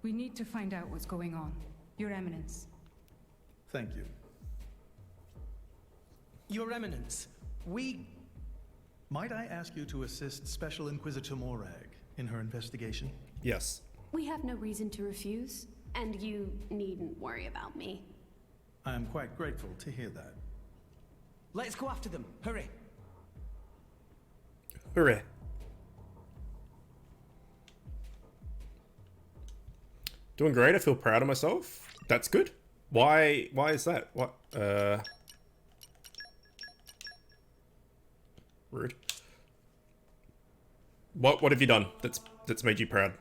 We need to find out what's going on. Your Eminence. Thank you. Your Eminence, Might I ask you to assist Special Inquisitor Morag in her investigation? Yes. We have no reason to refuse, and you needn't worry about me. I am quite grateful to hear that. Let's go after them. Hurry. Hooray. Doing great. I feel proud of myself. That's good. Why is that? What? Rude. What have you done that's made you proud?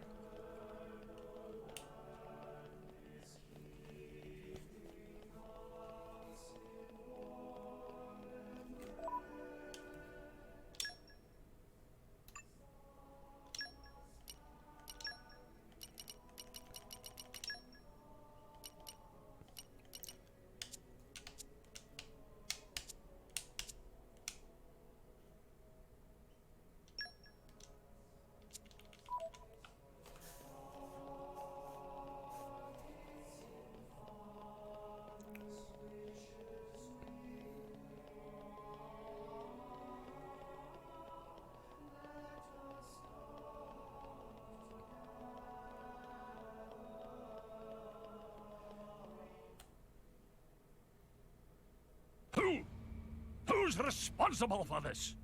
is responsible for this?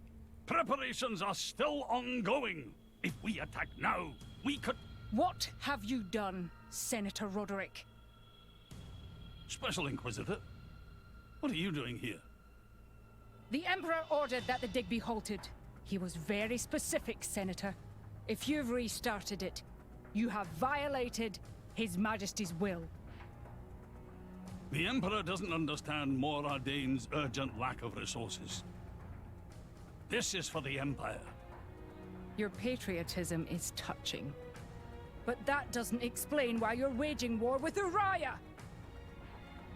Preparations are still ongoing. If we attack now, we could... What have you done, Senator Roderick? Special Inquisitor, what are you doing here? The Emperor ordered that the dig be halted. He was very specific, Senator. If you've restarted it, you have violated His Majesty's will. The Emperor doesn't understand Mor Ardane's urgent lack of resources. This is for the Empire. Your patriotism is touching. But that doesn't explain why you're waging war with Uriah!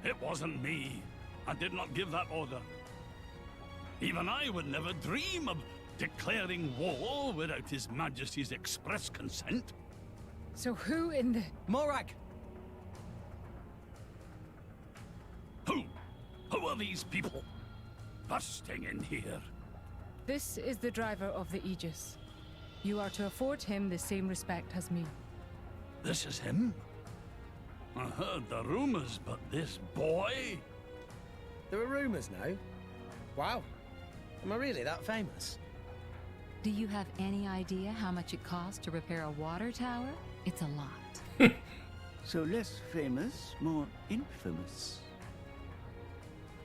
It wasn't me. I did not give that order. Even I would never dream of declaring war without His Majesty's express consent. So who in the... Morag! Who are these people busting in here? This is the driver of the Aegis. You are to afford him the same respect as me. This is him? I heard the rumors, but this boy? There are rumors now? Wow. Am I really that famous? Do you have any idea how much it costs to repair a water tower? It's a lot. So less famous, more infamous.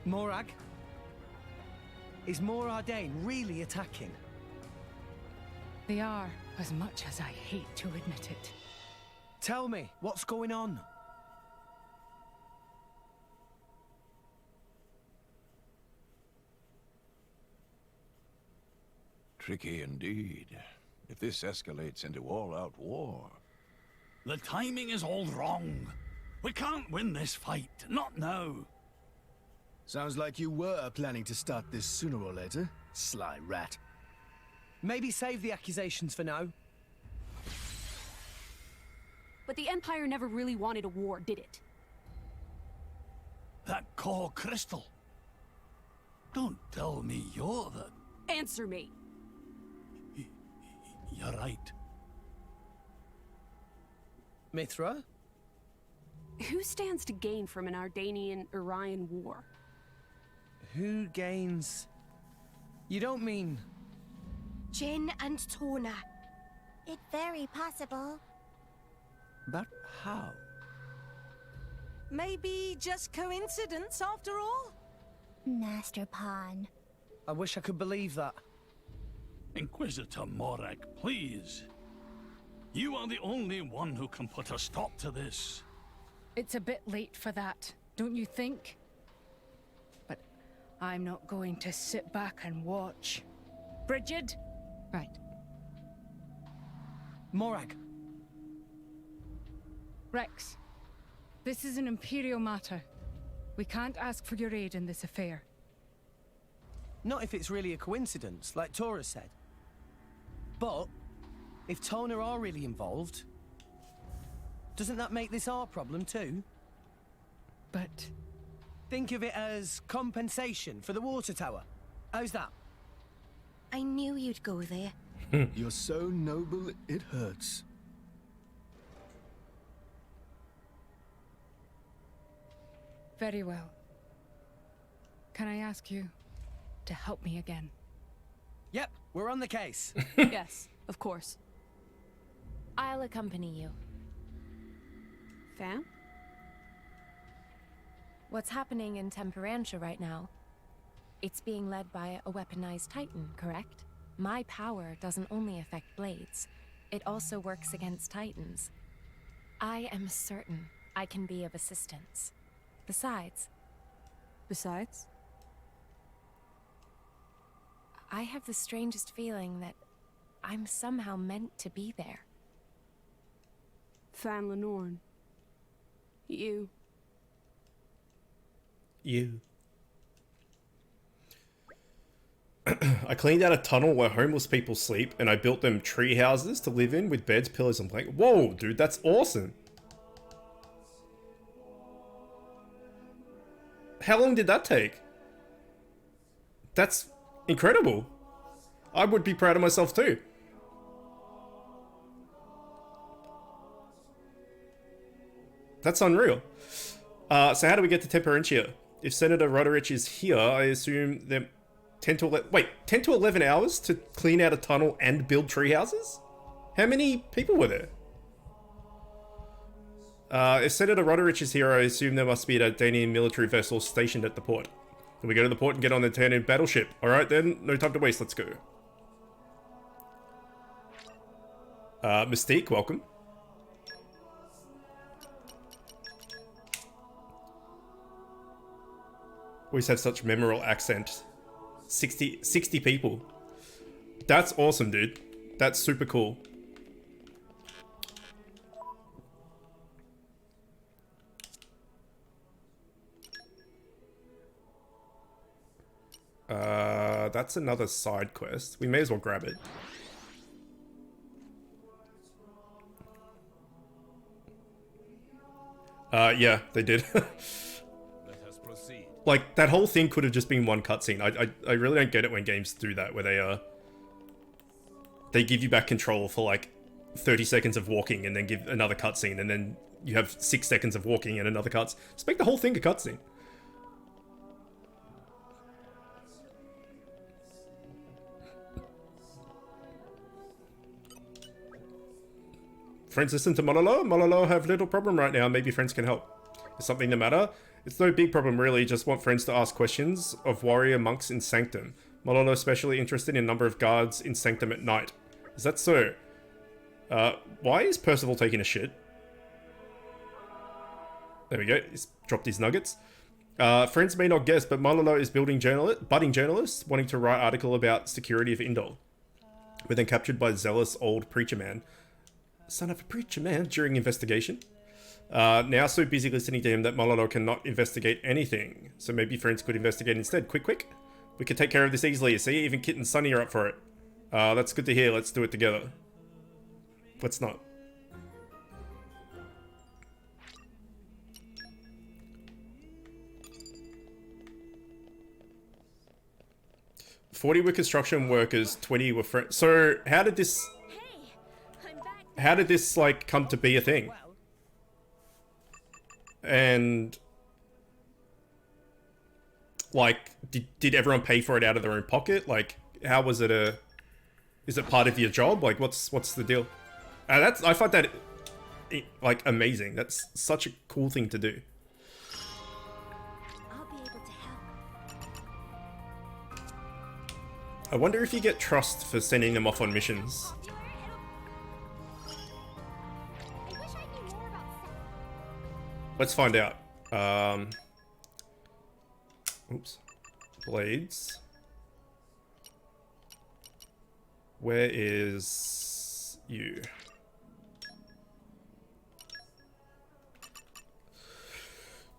Morag? Is Mor Ardane really attacking? They are, as much as I hate to admit it. Tell me, what's going on? Tricky indeed. If this escalates into all-out war... The timing is all wrong. We can't win this fight. Not now. Sounds like you were planning to start this sooner or later, sly rat. Maybe save the accusations for now. But the Empire never really wanted a war, did it? That core crystal. Don't tell me you're the... Answer me! You're right. Mithra? Who stands to gain from an Ardanian-Orion war? Who gains... You don't mean... Jin and Tona. It's very possible. But how? Maybe just coincidence after all? Master Pawn. I wish I could believe that. Inquisitor Morag, please. You are the only one who can put a stop to this. It's a bit late for that, don't you think? But I'm not going to sit back and watch. Brigid? Right. Morag. Rex. This is an Imperial matter. We can't ask for your aid in this affair. Not if it's really a coincidence, like Tora said. But, if Tona are really involved, doesn't that make this our problem too? But... Think of it as compensation for the water tower. How's that? I knew you'd go there. You're so noble, it hurts. Very well. Can I ask you to help me again? Yep, we're on the case. Yes, of course. I'll accompany you. Fam? What's happening in Temperantia right now? It's being led by a weaponized Titan, correct? My power doesn't only affect blades, it also works against Titans. I am certain I can be of assistance. Besides? I have the strangest feeling that I'm somehow meant to be there. Fan Lenorn. You. I cleaned out a tunnel where homeless people sleep, and I built them tree houses to live in with beds, pillows, and blankets. Whoa, dude, that's awesome. How long did that take? That's incredible. I would be proud of myself too. That's unreal. So how do we get to Temperantia? If Senator Roderick is here, I assume that 10 to 11... Wait, 10 to 11 hours to clean out a tunnel and build tree houses? How many people were there? If Senator Roderick is here, I assume there must be a Danian military vessel stationed at the port. Can we go to the port and get on the Danian battleship? Alright then, no time to waste, let's go. Mystique, welcome. Always have such memorable accent. 60 people. That's awesome, dude. That's super cool. That's another side quest. We may as well grab it. Yeah, they did. Like, that whole thing could have just been one cutscene. I really don't get it when games do that, where they give you back control for like 30 seconds of walking and then give another cutscene, and then you have 6 seconds of walking and another cutscene. Just make the whole thing a cutscene. Friends listen to Mololo. Mololo have little problem right now. Maybe friends can help. Is something the matter? It's no big problem really. Just want friends to ask questions of warrior monks in Sanctum. Mololo especially interested in number of guards in Sanctum at night. Is that so? Why is Percival taking a shit? There we go. He's dropped his nuggets. Friends may not guess, but Mololo is budding journalist, wanting to write article about security of Indol. We're then captured by zealous old preacher man. Son of a preacher man during investigation. Now so busy listening to him that Mololo cannot investigate anything. So maybe friends could investigate instead. Quick. We could take care of this easily. See, even Kit and Sunny are up for it. That's good to hear. Let's do it together. Let's not. "40 were construction workers, 20 were friends." So how did this... How did this, like, come to be a thing? And... like, did everyone pay for it out of their own pocket? Like, how was it a... Is it part of your job? Like, what's the deal? I find that, like, amazing. That's such a cool thing to do. I'll be able to help. I wonder if you get trust for sending them off on missions. Let's find out. Oops. Blades. Where is you?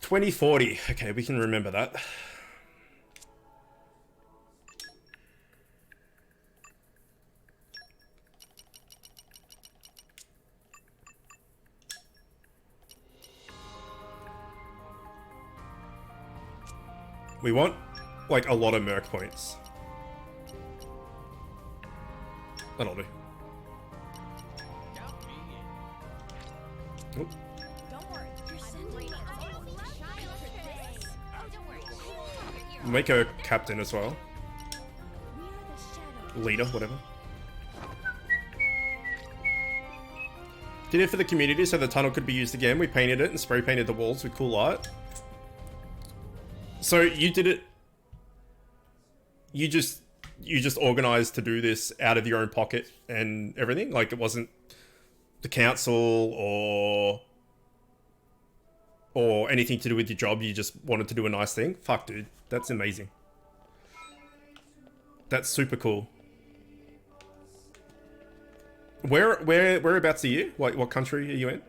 $20.40. Okay, we can remember that. We want, like, a lot of merc points. That'll do. Oop. Make her captain as well. Leader, whatever. Did it for the community so the tunnel could be used again. We painted it and spray painted the walls with cool art. So you did it. You just organized to do this out of your own pocket and everything. Like, it wasn't the council or anything to do with your job. You just wanted to do a nice thing. Fuck, dude, that's amazing. That's super cool. Whereabouts are you? What country are you in?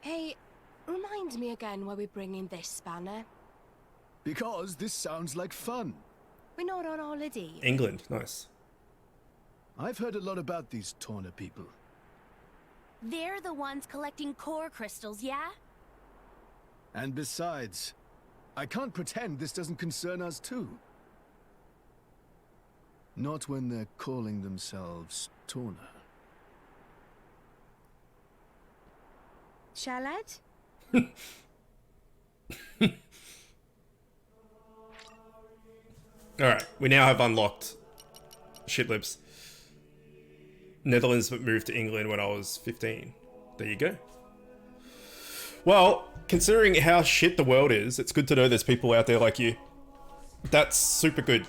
Hey, remind me again why we're bringing this spanner. Because this sounds like fun. We're not on holiday. England, nice. I've heard a lot about these Torna people. They're the ones collecting core crystals, yeah? And besides, I can't pretend this doesn't concern us too. Not when they're calling themselves Torna. Shalad? Alright, we now have unlocked Shitlips. Netherlands, but moved to England when I was 15. There you go. Well, considering how shit the world is, it's good to know there's people out there like you. That's super good.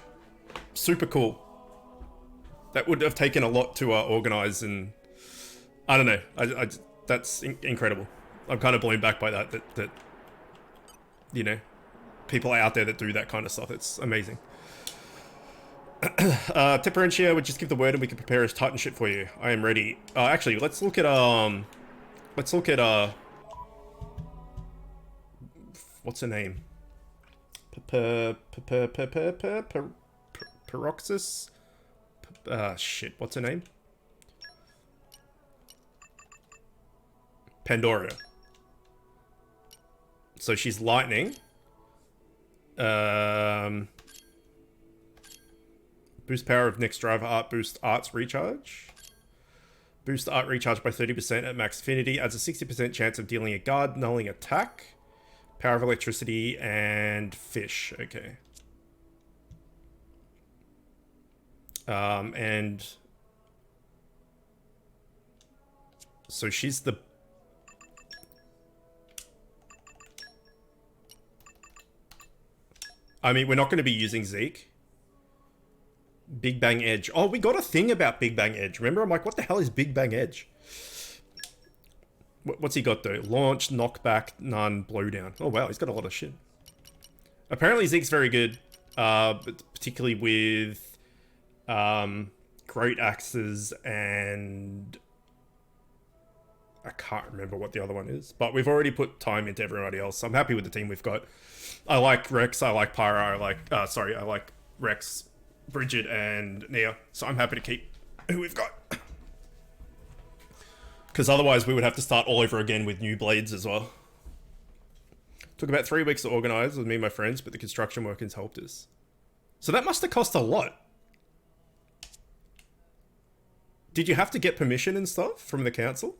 Super cool. That would have taken a lot to organize, and I don't know. That's incredible. I'm kind of blown back by that you know, people out there that do that kind of stuff. It's amazing. Temperentia would just give the word and we can prepare his Titan shit for you. I am ready. Actually, let's look at what's her name? Peroxis? Shit, what's her name? Pandora. So she's lightning. Boost power of next driver art, boost arts recharge. Boost art recharge by 30% at max affinity. Adds a 60% chance of dealing a guard, nulling attack. Power of electricity and fish. Okay. And so she's the I mean, we're not going to be using Zeke. Big Bang Edge. Oh, we got a thing about Big Bang Edge. Remember? I'm like, what the hell is Big Bang Edge? What's he got though? Launch, knockback, none, blowdown. Oh wow, he's got a lot of shit. Apparently Zeke's very good, particularly with great axes and I can't remember what the other one is. But we've already put time into everybody else. So I'm happy with the team we've got. I like Rex, I like Pyra, I like Rex, Bridget, and Nia. So I'm happy to keep who we've got. Because otherwise we would have to start all over again with new blades as well. Took about 3 weeks to organise with me and my friends, but the construction workers helped us. So that must have cost a lot. Did you have to get permission and stuff from the council?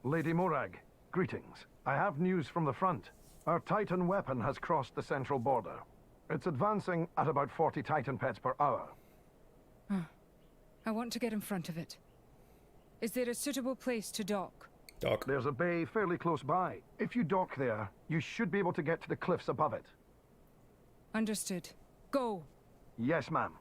Lady Morag, greetings. I have news from the front. Our Titan weapon has crossed the central border. It's advancing at about 40 Titan pets per hour. I want to get in front of it. Is there a suitable place to dock? Dock. There's a bay fairly close by. If you dock there, you should be able to get to the cliffs above it. Understood. Go. Yes, ma'am.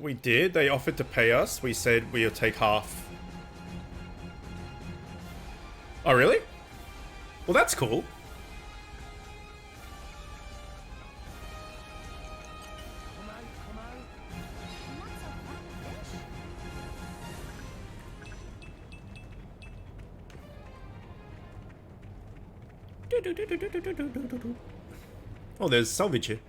We did. They offered to pay us. We said we'll take half. Oh, really? Well, that's cool. Oh, there's salvage here.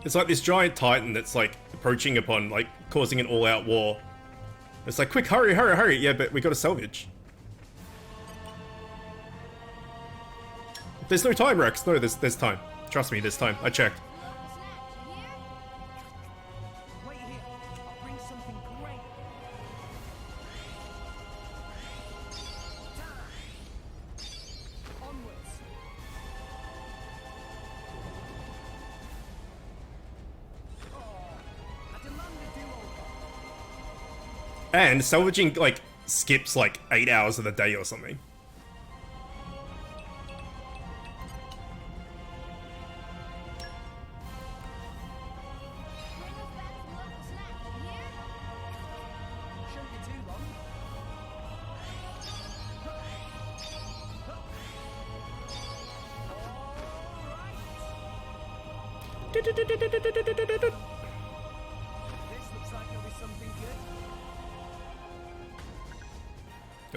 It's like this giant titan that's like approaching upon, like causing an all-out war. It's like, quick, hurry, hurry, hurry! Yeah, but we got to salvage. There's no time, Rex. No, there's time. Trust me, there's time. I checked. And salvaging, like, skips, like, 8 hours of the day or something.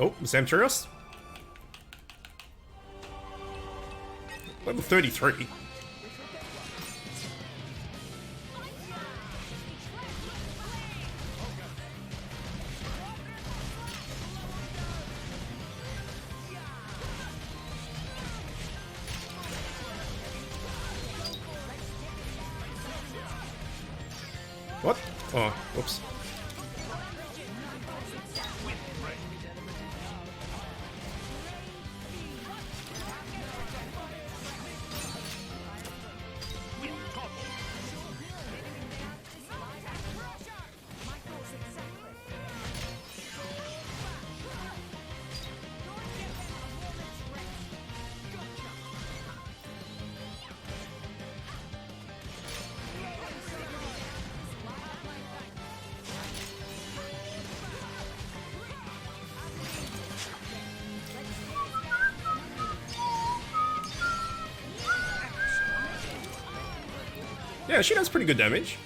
Oh, Samtrios. Level 33. What? Oh, whoops. Yeah, she does pretty good damage.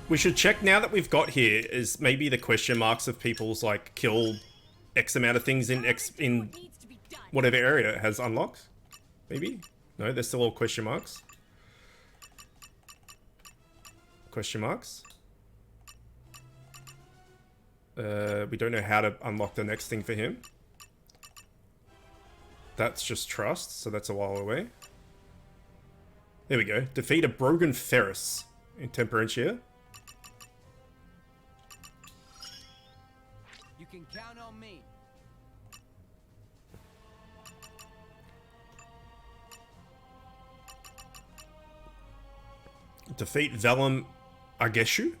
We should check now that we've got here is maybe the question marks of people's like kill X amount of things in whatever area it has unlocked. Maybe? No, they're still all question marks. Question marks. We don't know how to unlock the next thing for him. That's just trust, so that's a while away. There we go. Defeat a Brogan Ferris in Temperentia. You can count on me. Defeat Vellum Ageshu.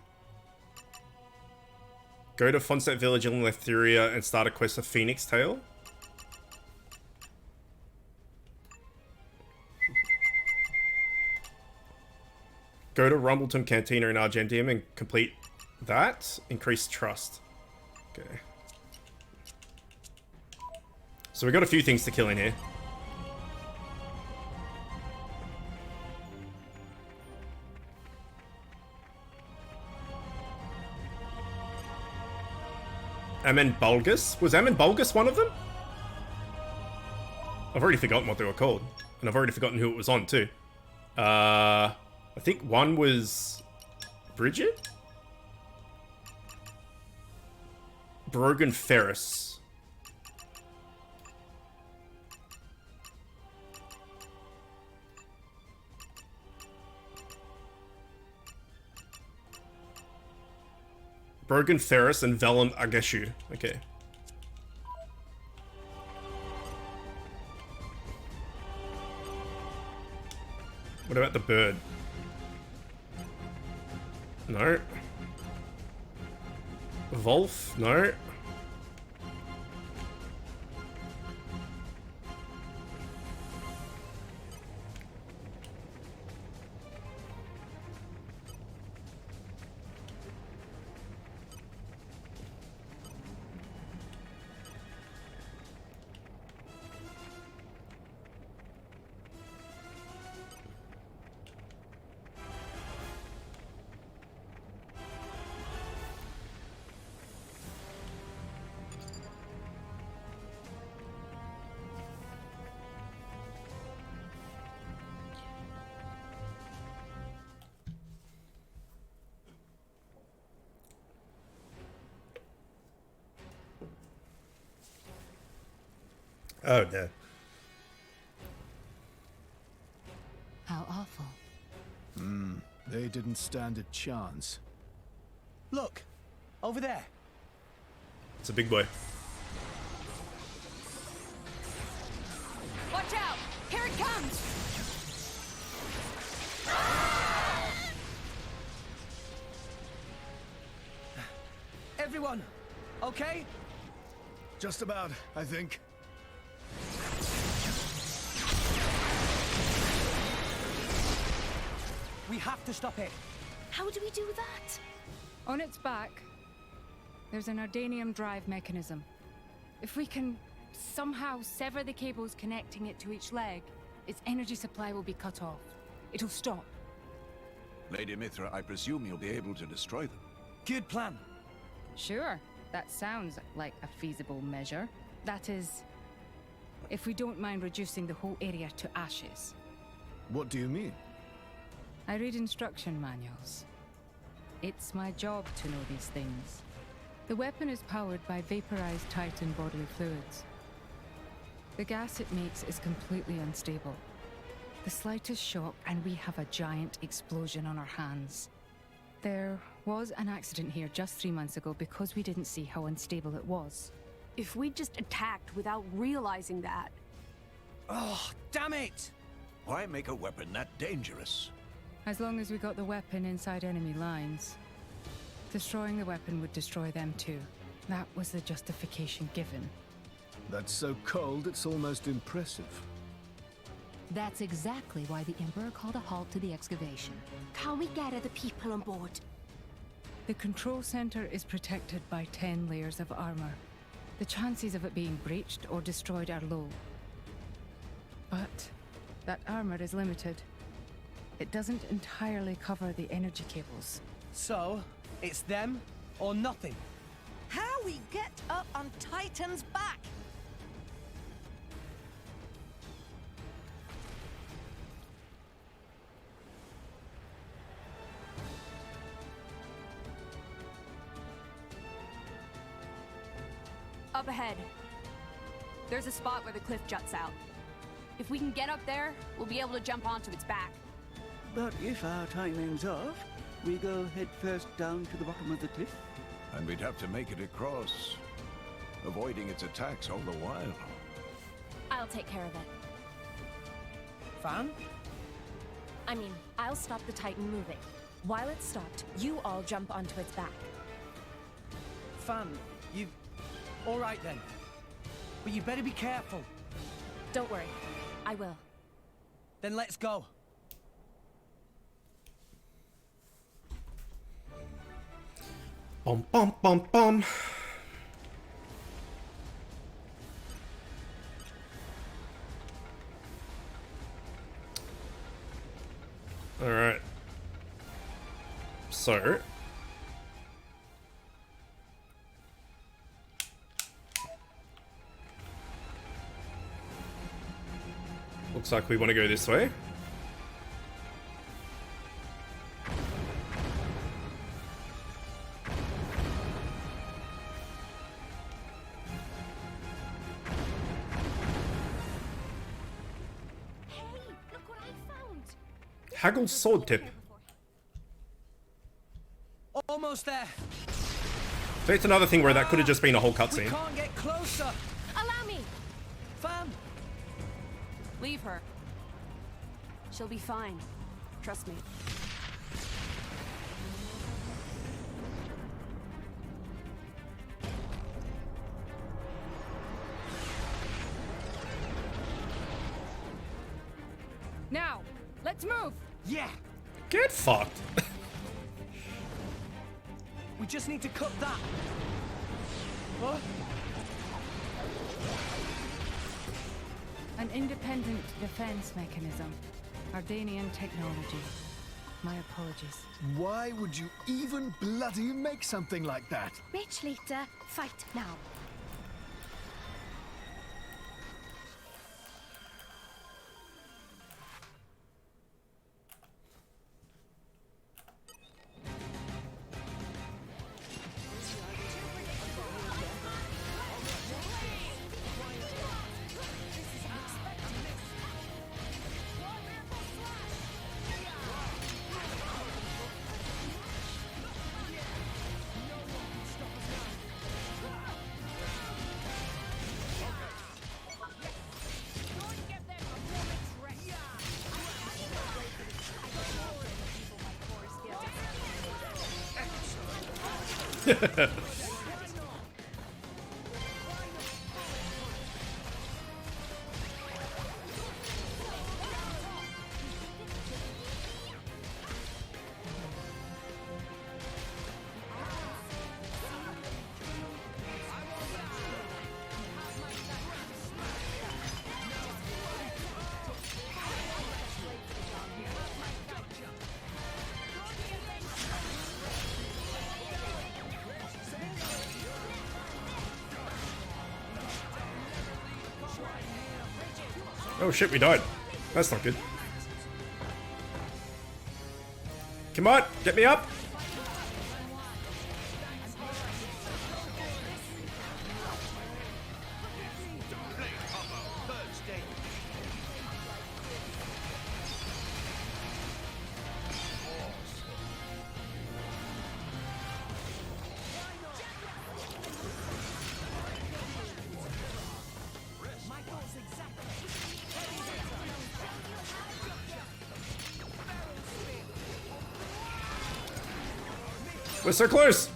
Go to Fonset Village in Letheria and start a quest of Phoenix Tail. Go to Rumbleton Cantina in Argentium and complete that. Increase trust. Okay. So we got a few things to kill in here. Amen Bulgus? Was Amen Bulgus one of them? I've already forgotten what they were called. And I've already forgotten who it was on too. I think one was Bridget? Brogan Ferris. Brogan Ferris and Vellum Ageshu. Okay. What about the bird? No. Wolf? No. Oh, no. How awful. They didn't stand a chance. Look! Over there! It's a big boy. Watch out! Here it comes! Everyone, okay? Just about, I think. We have to stop it. How do we do that? On its back, there's an Ardanium drive mechanism. If we can somehow sever the cables connecting it to each leg, its energy supply will be cut off. It'll stop. Lady Mithra, I presume you'll be able to destroy them. Good plan. Sure, that sounds like a feasible measure. That is, if we don't mind reducing the whole area to ashes. What do you mean? I read instruction manuals. It's my job to know these things. The weapon is powered by vaporized Titan bodily fluids. The gas it makes is completely unstable. The slightest shock and we have a giant explosion on our hands. There was an accident here just 3 months ago because we didn't see how unstable it was. If we just attacked without realizing that... Oh, damn it! Why make a weapon that dangerous? As long as we got the weapon inside enemy lines. Destroying the weapon would destroy them too. That was the justification given. That's so cold, it's almost impressive. That's exactly why the Emperor called a halt to the excavation. Can we get other people on board? The control center is protected by 10 layers of armor. The chances of it being breached or destroyed are low. But that armor is limited. It doesn't entirely cover the energy cables. So, it's them or nothing. How we get up on Titan's back? Up ahead. There's a spot where the cliff juts out. If we can get up there, we'll be able to jump onto its back. But if our timing's off, we go head first down to the bottom of the cliff. And we'd have to make it across, avoiding its attacks all the while. I'll take care of it. Fan? I mean, I'll stop the Titan moving. While it's stopped, you all jump onto its back. Fan, you... All right then. But you better be careful. Don't worry. I will. Then let's go. Bum bum bum bum. All right. So looks like we want to go this way. Haggle's sword tip. Almost there. So it's another thing where that could have just been a whole We cutscene. can't get closer. Allow me! Fan! Leave her. She'll be fine. Trust me. Now, let's move! Yeah! Get fucked. We just need to cut that. What? An independent defense mechanism. Ardanian technology. My apologies. Why would you even bloody make something like that? Rich later, fight now. Oh shit, we died. That's not good. Come on, get me up. We're so close!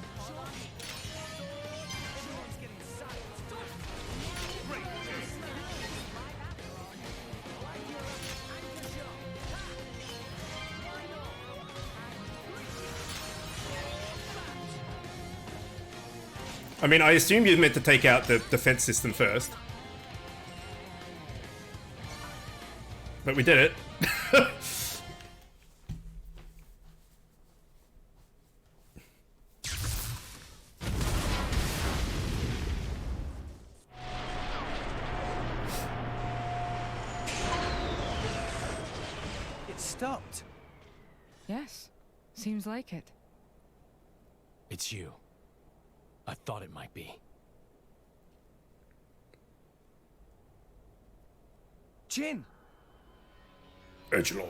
I mean, I assume you meant to take out the defense system first. But we did it. Stopped. Yes, seems like it. It's you. I thought it might be. Jin! Edgelord.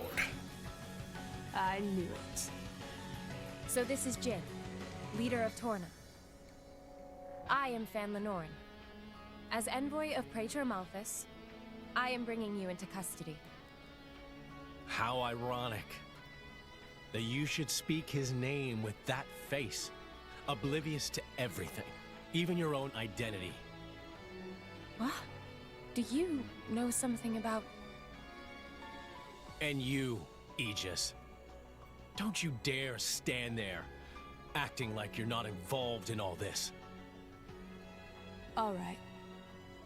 I knew it. So this is Jin, leader of Torna. I am Fan Lenoren. As envoy of Praetor Malthus, I am bringing you into custody. How ironic that you should speak his name with that face, oblivious to everything, even your own identity. What? Do you know something about... And you, Aegis. Don't you dare stand there, acting like you're not involved in all this. All right.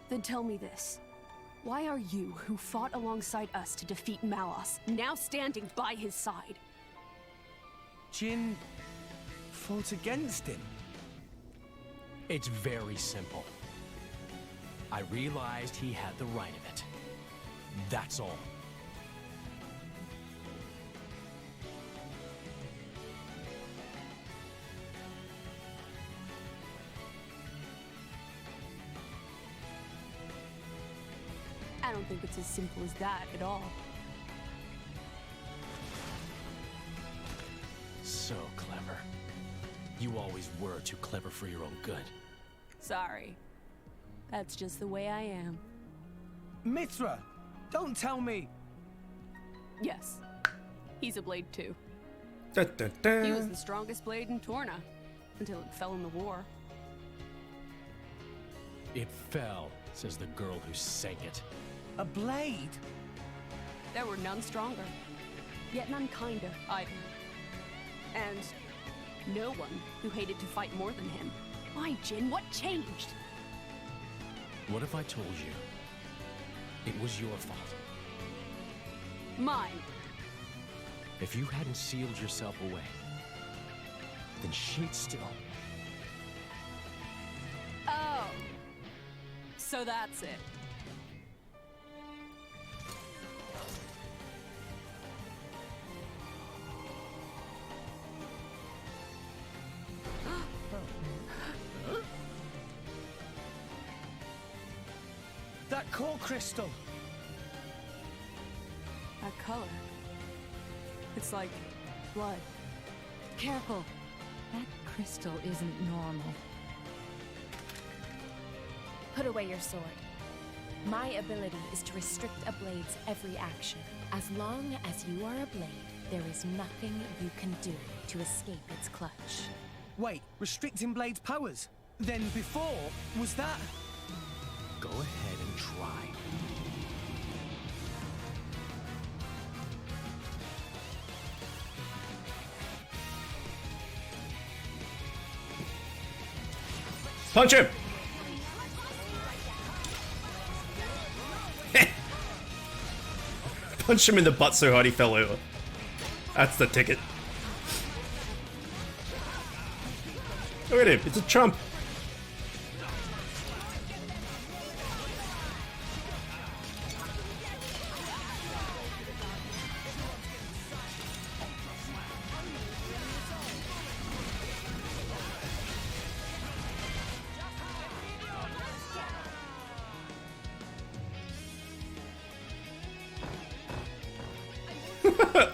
Then tell me this. Why are you, who fought alongside us to defeat Malos, now standing by his side? Jin fought against him. It's very simple. I realized he had the right of it. That's all. I don't think it's as simple as that at all. So clever. You always were too clever for your own good. Sorry. That's just the way I am. Mithra! Don't tell me! Yes. He's a blade too. Da, da, da. He was the strongest blade in Torna, until it fell in the war. It fell, says the girl who sank it. A blade? There were none stronger, yet none kinder either. And no one who hated to fight more than him. Why, Jin? What changed? What if I told you it was your fault? Mine. If you hadn't sealed yourself away, then she'd still... Oh. So that's it. That core crystal! That color. It's like blood. Careful. That crystal isn't normal. Put away your sword. My ability is to restrict a blade's every action. As long as you are a blade, there is nothing you can do to escape its clutch. Wait, restricting Blade's powers? Then before, was that... Go ahead and try. Punch him! Punch him in the butt so hard he fell over. That's the ticket. Look at him, it's a chump.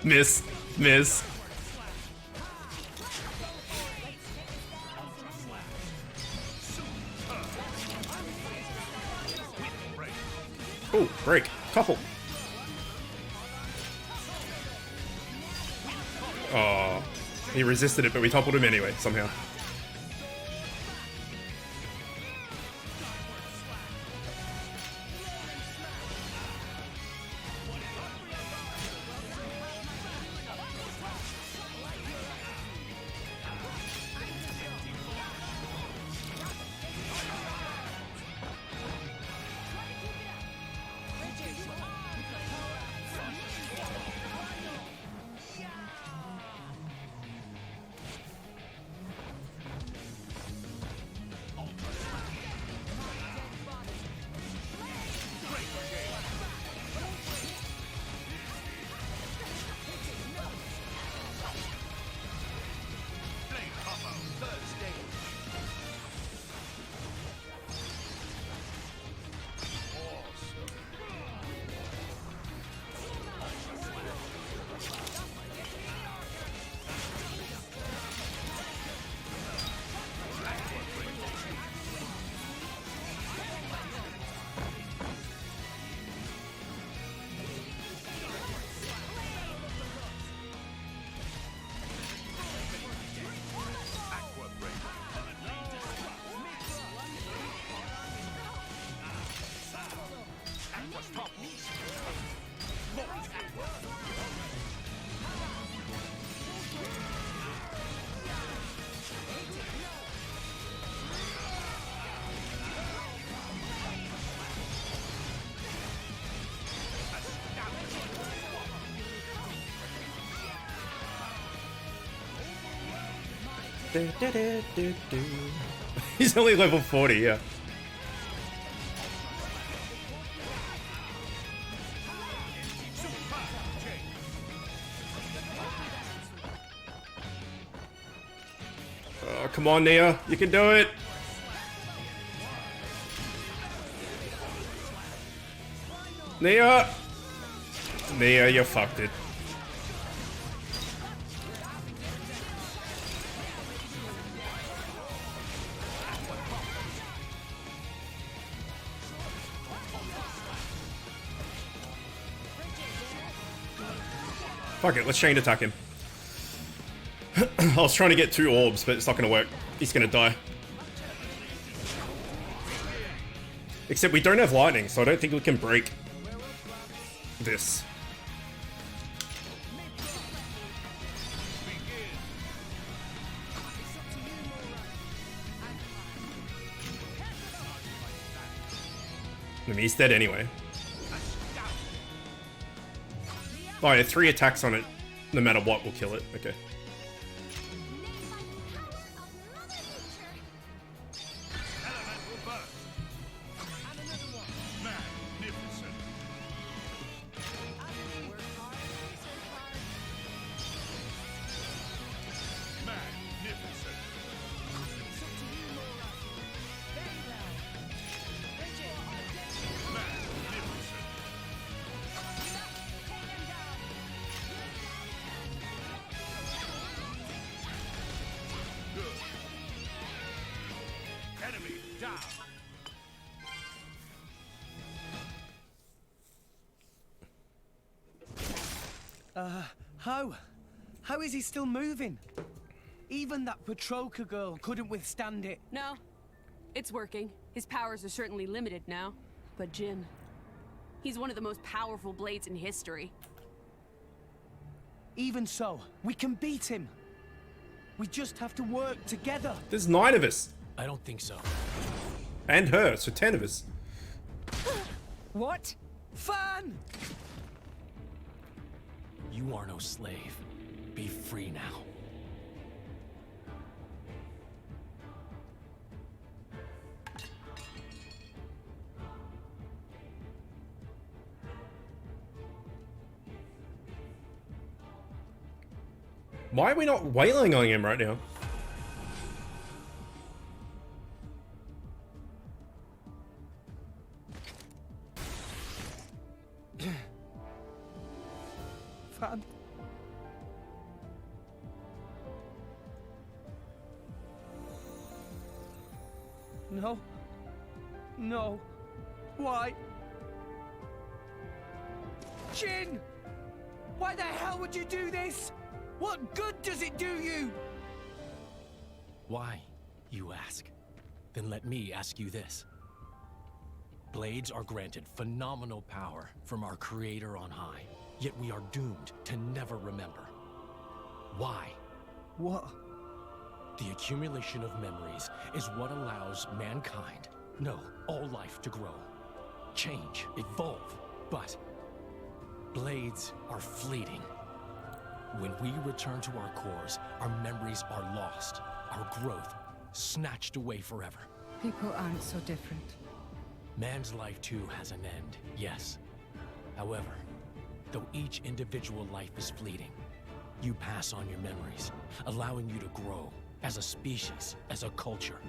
Miss. Miss. Oh, break. Couple. Oh, he resisted it, but we toppled him anyway, somehow. He's only level 40, yeah. Oh, come on, Nia. You can do it. Nia! Nia, you fucked it. Fuck it, let's chain attack him. I was trying to get 2 orbs, but it's not gonna work. He's gonna die. Except we don't have lightning, so I don't think we can break this. I mean, he's dead anyway. Oh yeah, 3 attacks on it, no matter what, will kill it. Okay. How? How is he still moving? Even that Petroka girl couldn't withstand it. No, it's working. His powers are certainly limited now. But Jin, he's one of the most powerful blades in history. Even so, we can beat him. We just have to work together. There's 9 of us. I don't think so. And her, so 10 of us. What? Fan! You are no slave. Be free now. Why are we not wailing on him right now? Fan. No. No. Why? Jin! Why the hell would you do this? What good does it do you? Why, you ask? Then let me ask you this. Blades are granted phenomenal power from our creator on high, yet we are doomed to never remember. Why? What? The accumulation of memories is what allows mankind, no, all life to grow, change, evolve. But blades are fleeting. When we return to our cores, our memories are lost, our growth snatched away forever. People aren't so different. Man's life too has an end, yes. However, though each individual life is fleeting, you pass on your memories, allowing you to grow as a species, as a culture.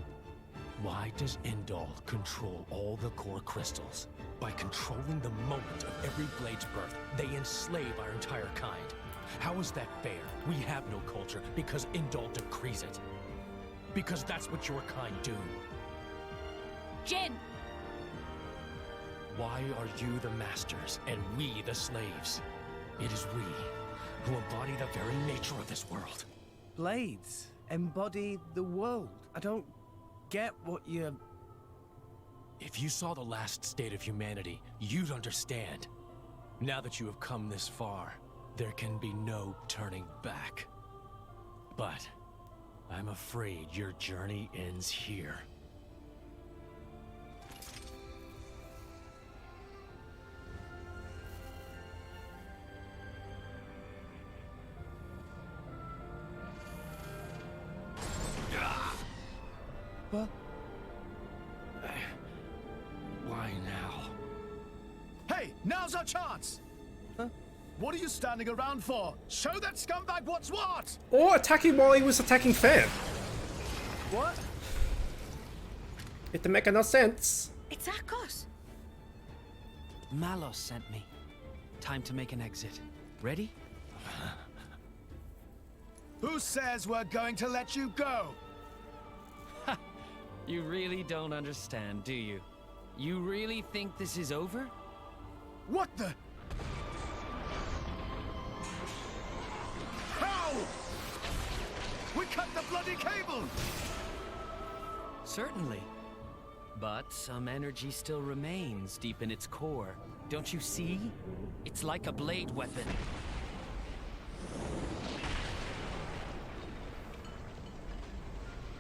Why does Indol control all the core crystals? By controlling the moment of every blade's birth, they enslave our entire kind. How is that fair? We have no culture because Indol decrees it. Because that's what your kind do. Jin! Why are you the masters and we the slaves? It is we who embody the very nature of this world. Blades embody the world. I don't get what you're... If you saw the last state of humanity, you'd understand. Now that you have come this far, there can be no turning back. But I'm afraid your journey ends here. What? Why now? Hey, now's our chance! Huh? What are you standing around for? Show that scumbag what's what! Or attacking while he was attacking Fan. What? It didn't make no sense. It's Akos. Malos sent me. Time to make an exit. Ready? Who says we're going to let you go? You really don't understand, do you? You really think this is over? What the? How? We cut the bloody cable! Certainly. But some energy still remains deep in its core. Don't you see? It's like a blade weapon.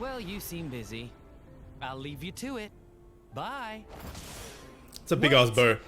Well, you seem busy. I'll leave you to it. Bye. It's a big ass bow.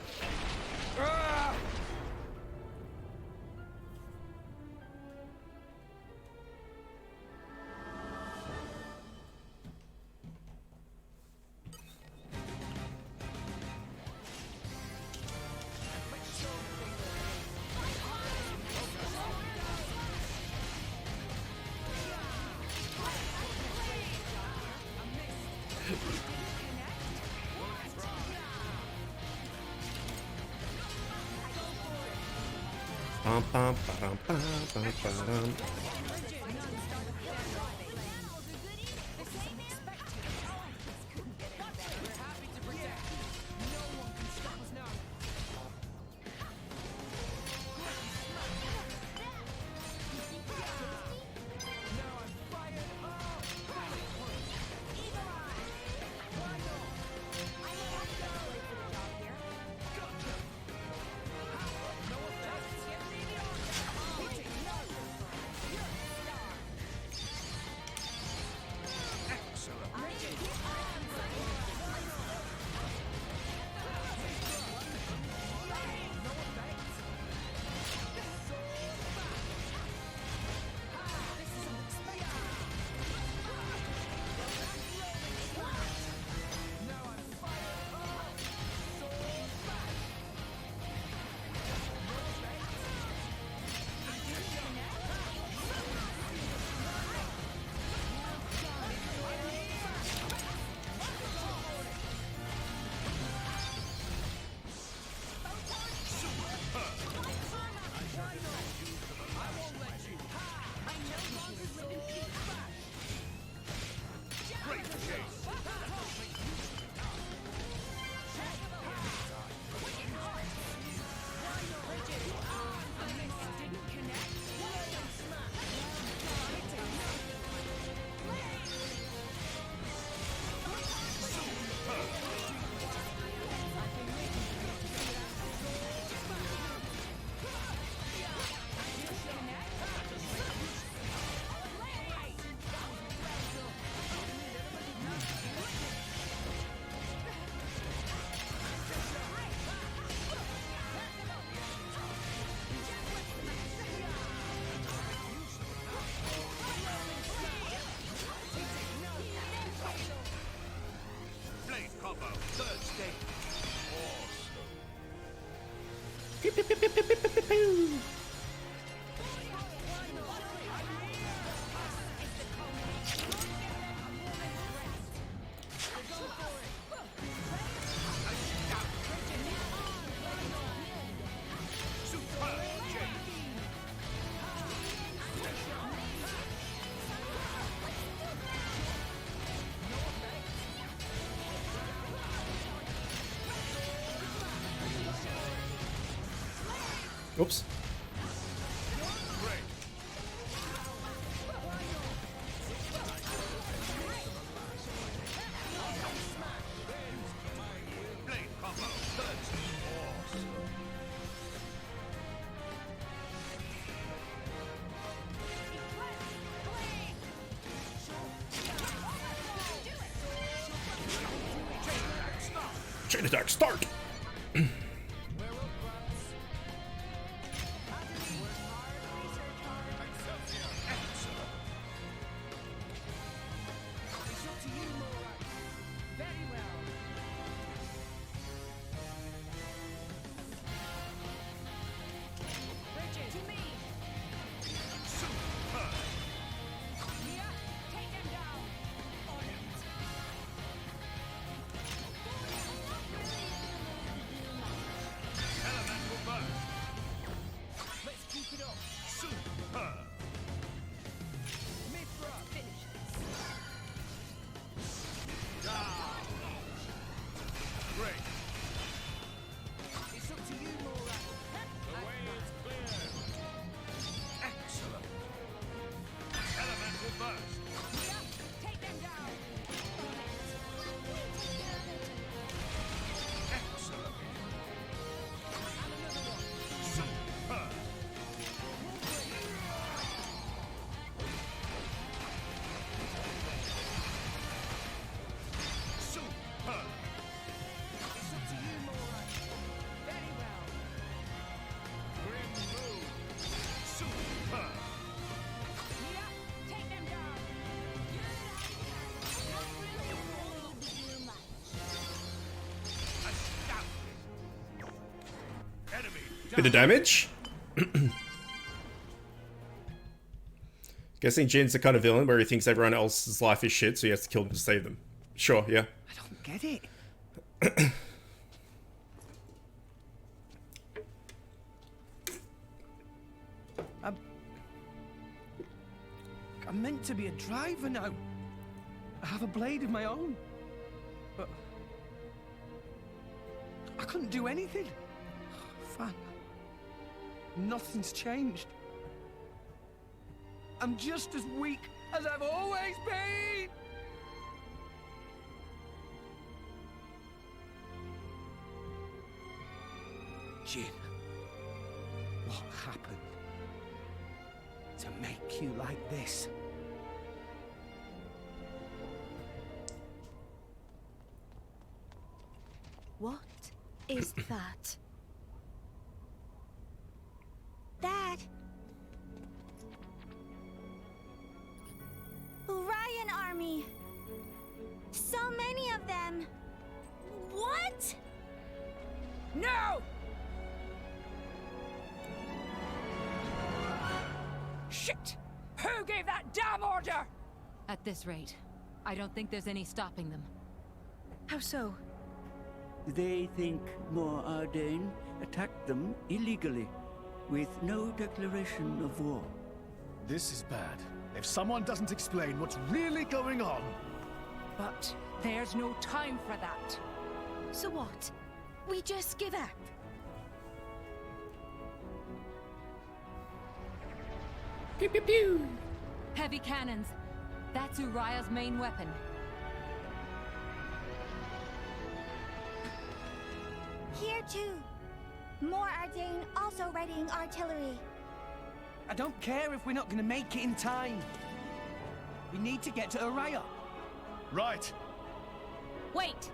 Bum, bum, ba-dum, ba-dum, ba-dum. Oops. Chain attack, start! Bit of damage. Guessing Jin's the kind of villain where he thinks everyone else's life is shit, so he has to kill them to save them. Sure, yeah. I don't get it. I'm meant to be a driver now. I have a blade of my own. But I couldn't do anything. Fine. Nothing's changed. I'm just as weak as I've always been! Jin, what happened to make you like this? What is that? Dad! Orion army! So many of them! What? No! Shit! Who gave that damn order? At this rate, I don't think there's any stopping them. How so? They think more Ardain attacked them illegally, with no declaration of war. This is bad. If someone doesn't explain what's really going on... But there's no time for that. So what? We just give up? Pew pew pew! Heavy cannons. That's Uriah's main weapon. Here too. More Ardain also readying artillery. I don't care if we're not gonna make it in time. We need to get to Uriah. Right. Wait!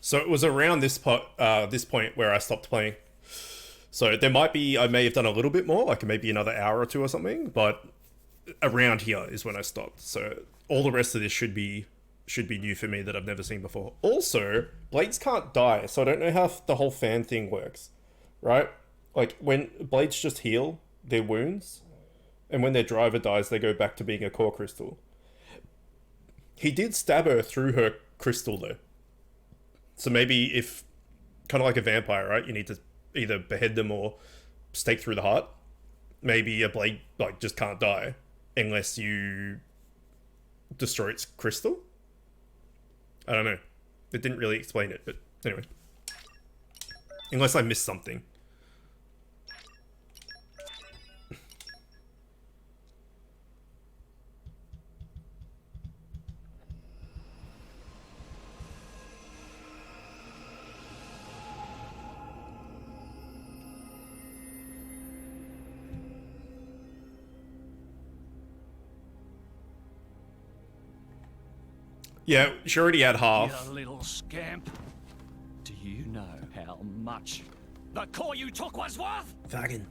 So it was around this point where I stopped playing. So there might be, I may have done a little bit more, like maybe another hour or two or something, but around here is when I stopped. So all the rest of this should be new for me that I've never seen before. Also, blades can't die, so I don't know how the whole fan thing works, right? Like when blades just heal their wounds, and when their driver dies, they go back to being a core crystal. He did stab her through her crystal though. So maybe if, kind of like a vampire, right? You need to either behead them or stake through the heart. Maybe a blade like just can't die unless you destroy its crystal. I don't know. It didn't really explain it, but anyway. Unless I missed something. Yeah, she already had half. You little scamp. Do you know how much the core you took was worth? Fucking.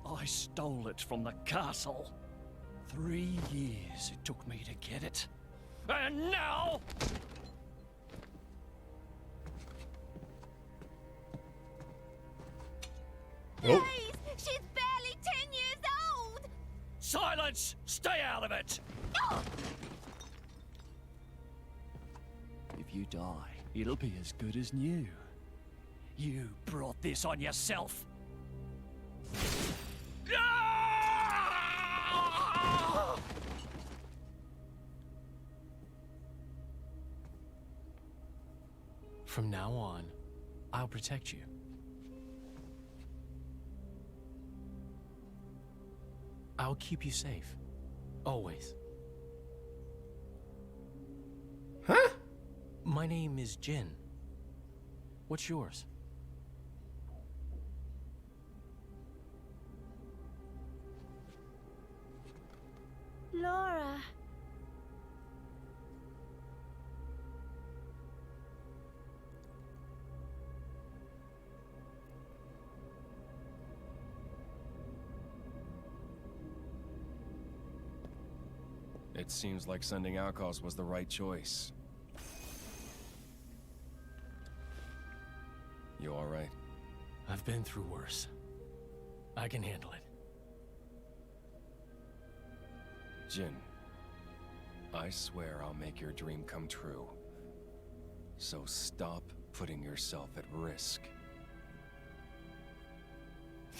I stole it from the castle. 3 years it took me to get it. And now... Oh. Please, she's barely 10 years old! Silence! Stay out of it! If you die, it'll be as good as new. You brought this on yourself. From now on, I'll protect you. I'll keep you safe. Always. Huh? My name is Jin. What's yours? Laura. It seems like sending Outcasts was the right choice. You alright? I've been through worse. I can handle it. Jin, I swear I'll make your dream come true. So stop putting yourself at risk.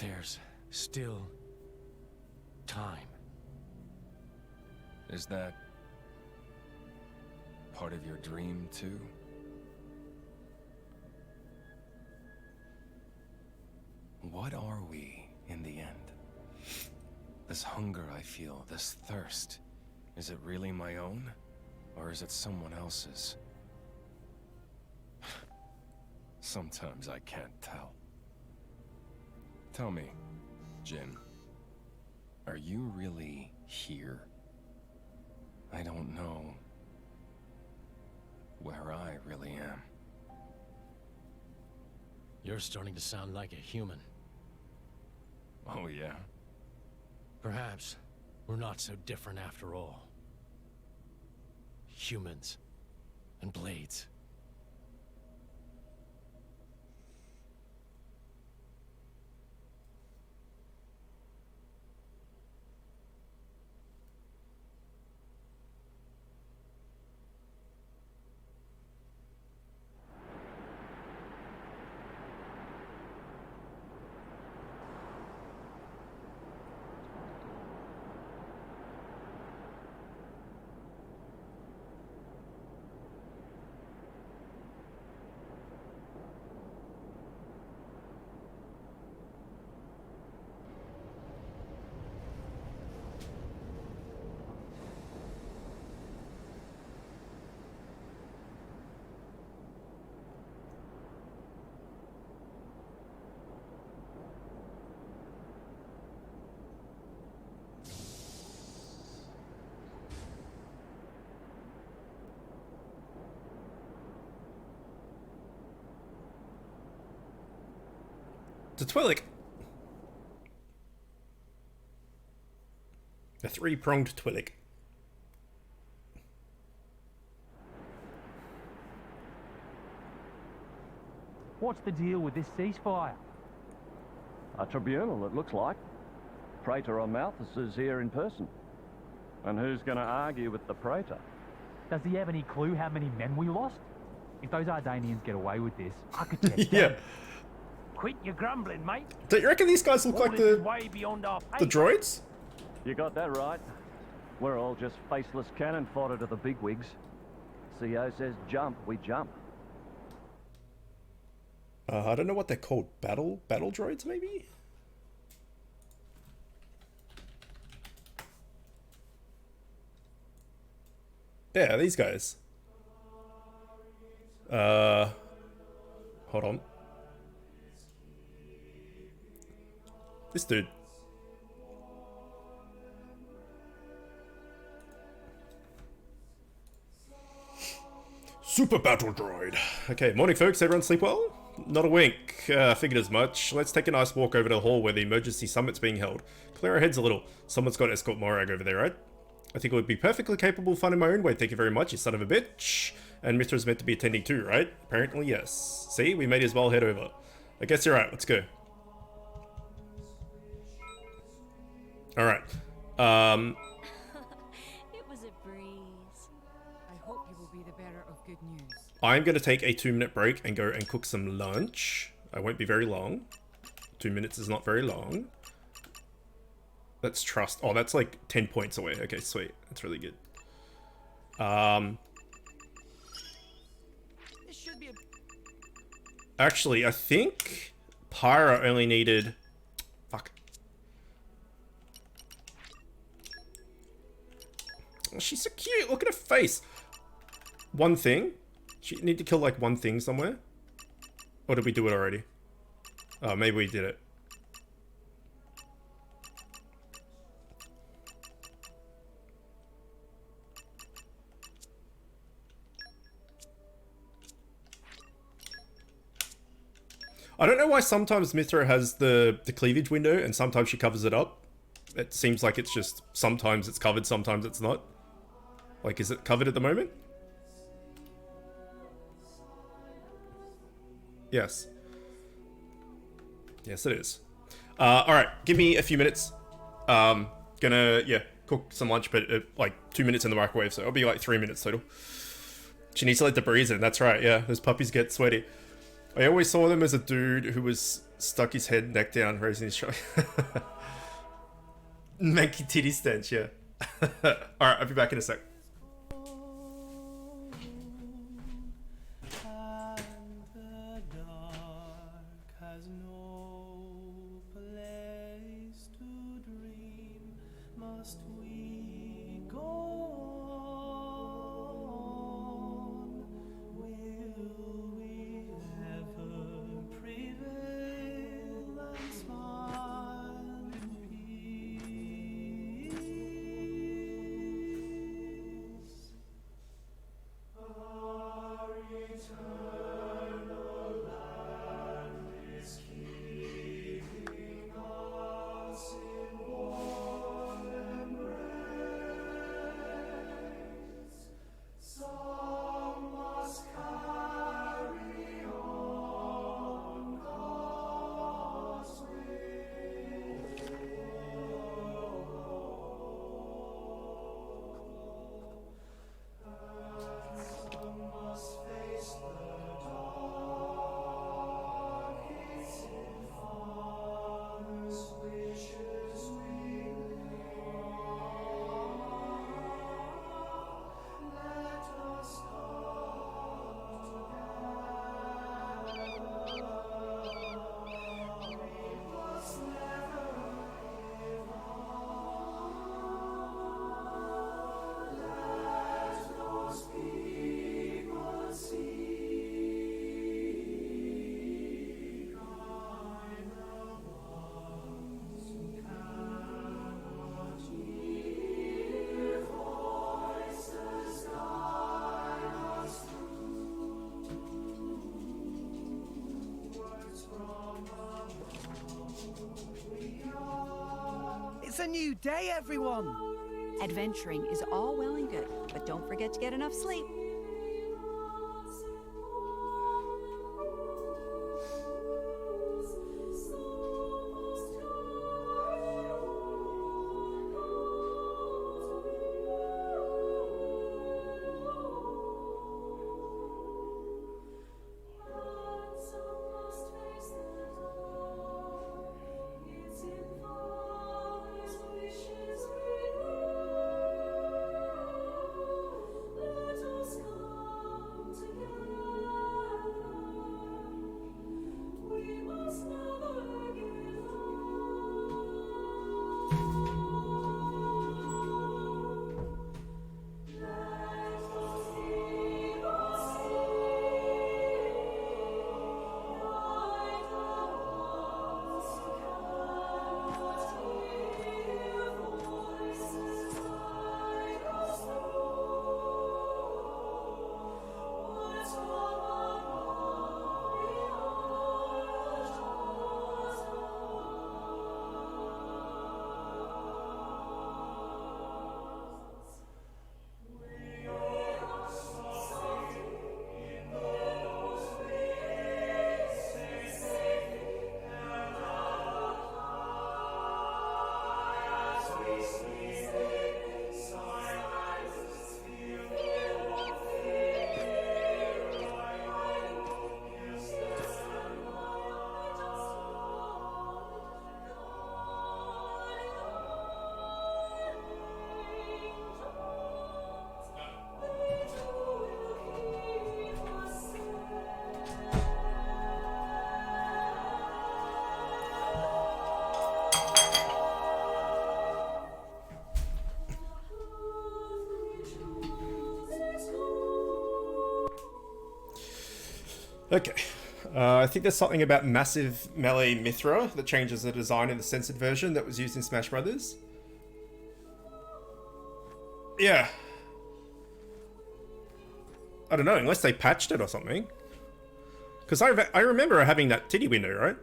There's still time. Is that part of your dream, too? What are we, in the end? This hunger I feel, this thirst, is it really my own? Or is it someone else's? Sometimes I can't tell. Tell me, Jin, are you really here? I don't know where I really am. You're starting to sound like a human. Oh, yeah? Perhaps we're not so different after all. Humans and blades. It's a Twi'lek. A three-pronged Twi'lek. What's the deal with this ceasefire? A tribunal, it looks like. Praetor on Malthus is here in person. And who's going to argue with the Praetor? Does he have any clue how many men we lost? If those Ardanians get away with this, I could check Yeah. them. Quit your grumbling, mate. Don't you reckon these guys look All like this is the way beyond our the pay. droids? You got that right. We're all just faceless cannon fodder to the bigwigs. CO says jump, we jump. I don't know what they're called. Battle droids, maybe? Yeah, these guys. Hold on. This dude. Super battle droid. Okay, morning folks, everyone sleep well? Not a wink. Figured as much. Let's take a nice walk over to the hall where the emergency summit's being held. Clear our heads a little. Someone's got to escort Morag over there, right? I think it would be perfectly capable of finding my own way, thank you very much, you son of a bitch. And Mithra's meant to be attending too, right? Apparently, yes. See, we may as well head over. I guess you're right, let's go. Alright. It was a breeze. I hope you will be the bearer of good news. I'm going to take a 2-minute break and go and cook some lunch. I won't be very long. 2 minutes is not very long. Let's trust. Oh, that's like 10 points away. Okay, sweet. That's really good. Actually, I think Pyra only needed... Fuck. Oh, she's so cute. Look at her face. One thing. She need to kill like one thing somewhere. Or did we do it already? Oh, maybe we did it. I don't know why sometimes Mithra has the cleavage window and sometimes she covers it up. It seems like it's just sometimes it's covered, sometimes it's not. Like, is it covered at the moment? Yes. Yes, it is. Alright, give me a few minutes. Gonna, yeah, cook some lunch, but like 2 minutes in the microwave, so it'll be like 3 minutes total. She needs to let the breeze in, that's right, yeah. Those puppies get sweaty. I always saw them as a dude who was stuck his head neck down, raising his shoulder. Manky titty stench, yeah. Alright, I'll be back in a sec. It's a new day, everyone! Adventuring is all well and good, but don't forget to get enough sleep. Okay. I think there's something about massive melee Mithra that changes the design in the censored version that was used in Smash Brothers. Yeah. I don't know, unless they patched it or something. Because I remember having that titty window, right?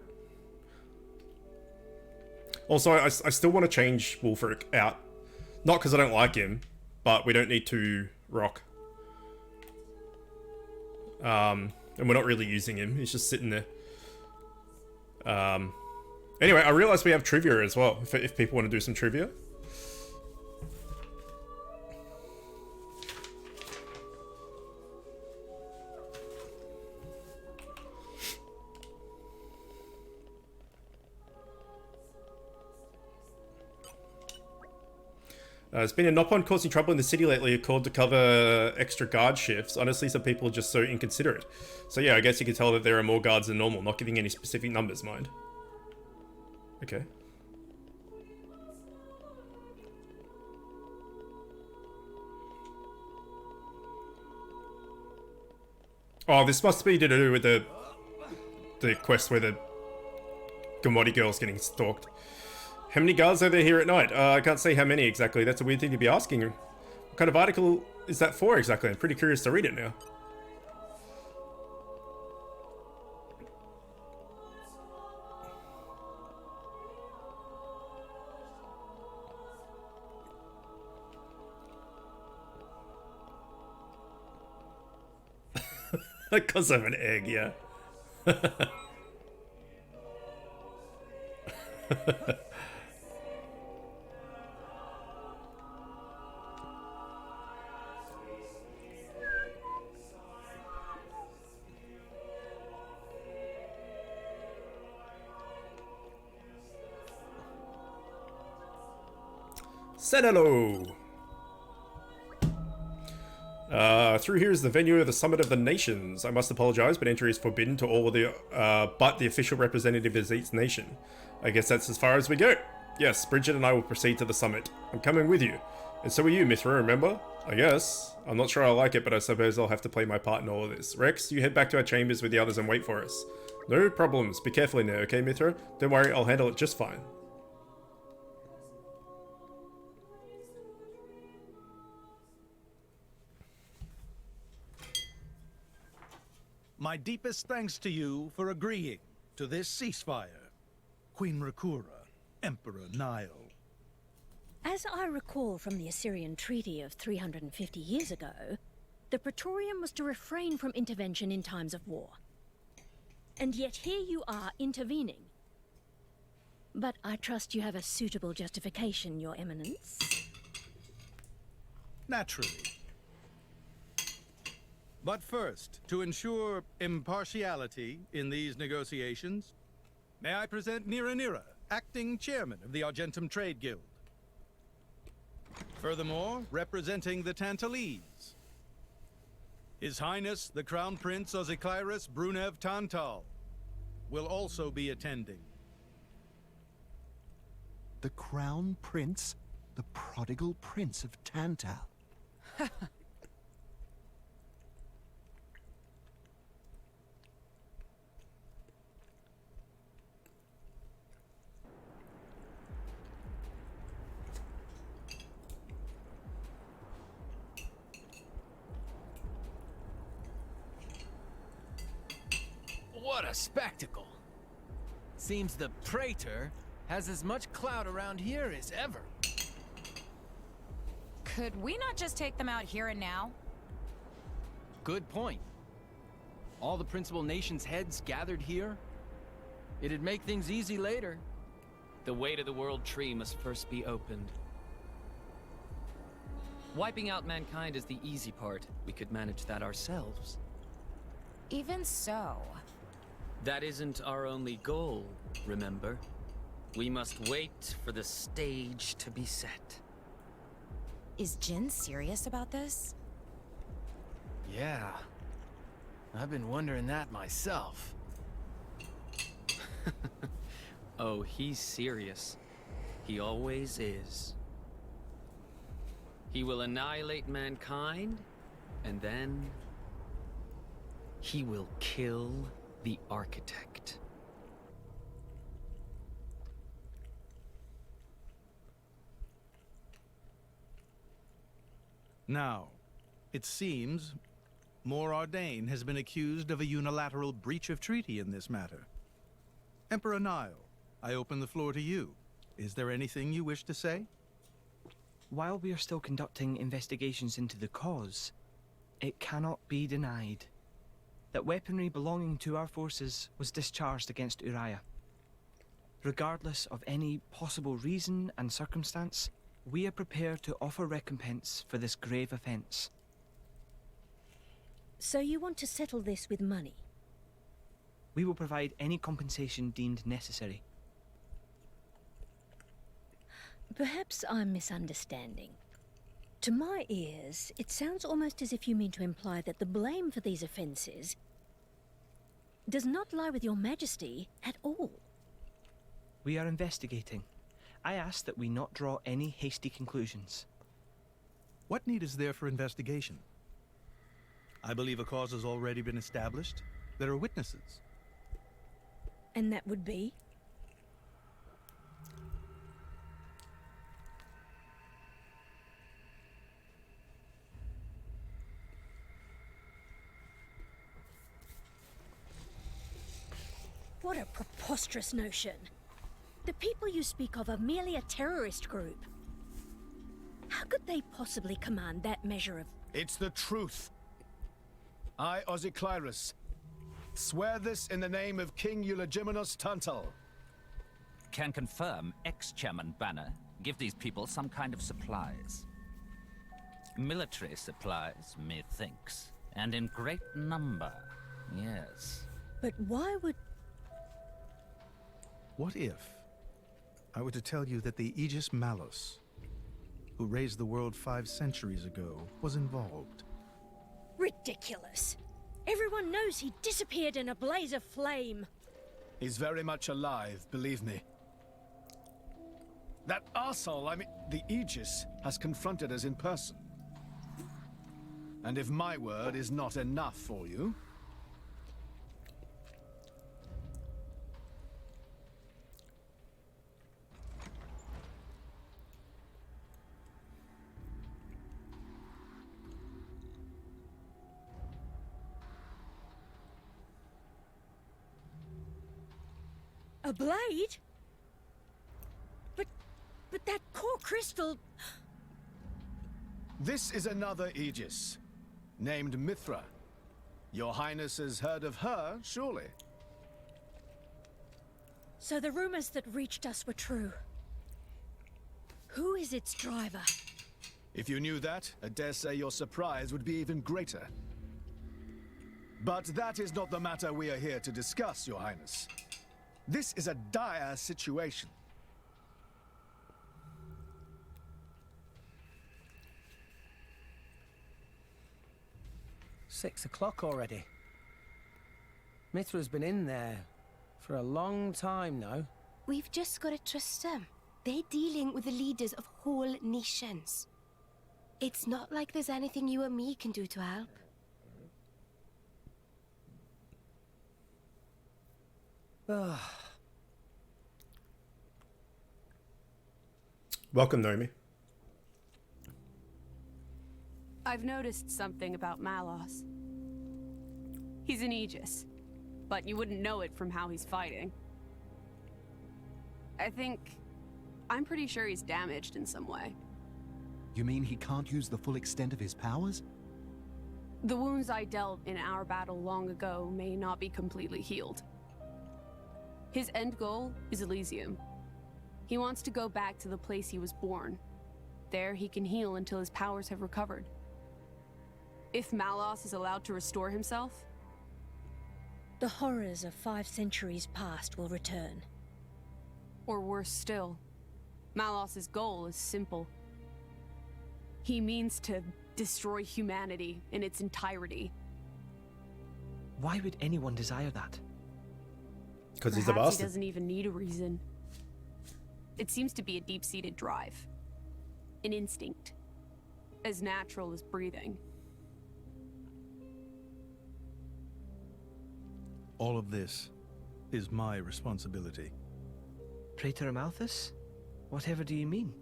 Also, I still want to change Wulfric out. Not because I don't like him, but we don't need to rock. And we're not really using him. He's just sitting there. Anyway, I realized we have trivia as well, if people want to do some trivia. It's been a Nopon causing trouble in the city lately, called to cover extra guard shifts. Honestly, some people are just so inconsiderate. So yeah, I guess you can tell that there are more guards than normal, not giving any specific numbers, mind. Okay. Oh, this must be to do with the quest where the Gamodi girl's getting stalked. How many guards are there here at night? I can't say how many exactly. That's a weird thing to be asking. What kind of article is that for exactly? I'm pretty curious to read it now. Because of an egg, yeah. Senelo! Through here is the venue of the Summit of the Nations. I must apologize, but entry is forbidden to all of the, but the official representative is each nation. I guess that's as far as we go. Yes, Bridget and I will proceed to the summit. I'm coming with you. And so are you, Mithra, remember? I guess. I'm not sure I like it, but I suppose I'll have to play my part in all of this. Rex, you head back to our chambers with the others and wait for us. No problems. Be careful in there, okay, Mithra? Don't worry, I'll handle it just fine. My deepest thanks to you for agreeing to this ceasefire. Queen Rakura, Emperor Nile. As I recall from the Assyrian treaty of 350 years ago, the Praetorium was to refrain from intervention in times of war. And yet here you are intervening. But I trust you have a suitable justification, Your Eminence. Naturally. But first, to ensure impartiality in these negotiations, may I present Nira, acting chairman of the Argentum Trade Guild. Furthermore, representing the Tantalese, His Highness the Crown Prince Ozikairis Brunev Tantal will also be attending. The Crown Prince? The prodigal Prince of Tantal. What a spectacle! Seems the Praetor has as much clout around here as ever. Could we not just take them out here and now? Good point. All the principal nations' heads gathered here? It'd make things easy later. The way to the World Tree must first be opened. Wiping out mankind is the easy part. We could manage that ourselves. Even so. That isn't our only goal, remember? We must wait for the stage to be set. Is Jin serious about this? Yeah. I've been wondering that myself. Oh, he's serious. He always is. He will annihilate mankind, and then he will kill the architect. Now, it seems Mor Ardain has been accused of a unilateral breach of treaty in this matter. Emperor Nile, I open the floor to you. Is there anything you wish to say? While we are still conducting investigations into the cause, it cannot be denied that weaponry belonging to our forces was discharged against Uriah. Regardless of any possible reason and circumstance, we are prepared to offer recompense for this grave offense. So you want to settle this with money? We will provide any compensation deemed necessary. Perhaps I'm misunderstanding. To my ears, it sounds almost as if you mean to imply that the blame for these offences does not lie with your Majesty at all. We are investigating. I ask that we not draw any hasty conclusions. What need is there for investigation? I believe a cause has already been established. There are witnesses. And that would be? What a preposterous notion. The people you speak of are merely a terrorist group. How could they possibly command that measure of... It's the truth. I, Ozikairis, swear this in the name of King Eulogimenos Tantal. Can confirm ex-Chairman Banner give these people some kind of supplies. Military supplies, methinks, and in great number, yes. But why would... What if I were to tell you that the Aegis Malus, who raised the world 5 centuries ago, was involved? Ridiculous. Everyone knows he disappeared in a blaze of flame. He's very much alive, believe me. That arsehole, I mean, the Aegis, has confronted us in person. And if my word is not enough for you... A blade? But But that core crystal... This is another Aegis, named Mithra. Your Highness has heard of her, surely? So the rumors that reached us were true. Who is its driver? If you knew that, I dare say your surprise would be even greater. But that is not the matter we are here to discuss, Your Highness. This is a dire situation. Six o'clock already. Mithra's been in there for a long time now. We've just got to trust them. They're dealing with the leaders of whole nations. It's not like there's anything you or me can do to help. Welcome, Naomi. I've noticed something about Malos. He's an Aegis, but you wouldn't know it from how he's fighting. I'm pretty sure he's damaged in some way. You mean he can't use the full extent of his powers? The wounds I dealt in our battle long ago may not be completely healed. His end goal is Elysium. He wants to go back to the place he was born. There he can heal until his powers have recovered. If Malos is allowed to restore himself, the horrors of 5 centuries past will return. Or worse still, Malos's goal is simple. He means to destroy humanity in its entirety. Why would anyone desire that? Because he's a Perhaps bastard. he doesn't even need a reason. It seems to be a deep-seated drive. An instinct. As natural as breathing. All of this is my responsibility. Praetor Amalthus? Whatever do you mean?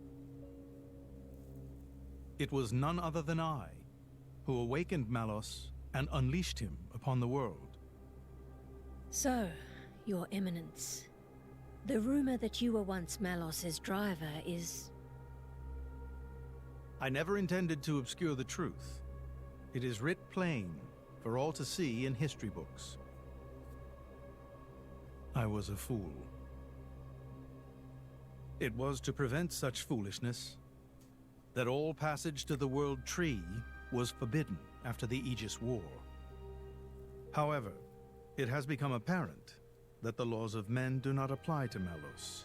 It was none other than I who awakened Malos and unleashed him upon the world. So, Your Eminence, the rumor that you were once Malos's driver is... I never intended to obscure the truth. It is writ plain for all to see in history books. I was a fool. It was to prevent such foolishness that all passage to the World Tree was forbidden after the Aegis War. However, it has become apparent that the laws of men do not apply to Malos.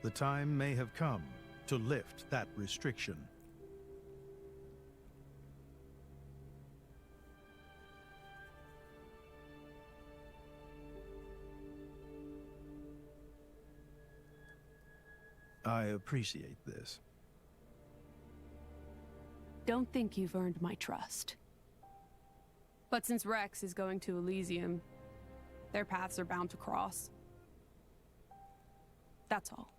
The time may have come to lift that restriction. I appreciate this. Don't think you've earned my trust. But since Rex is going to Elysium, their paths are bound to cross. That's all.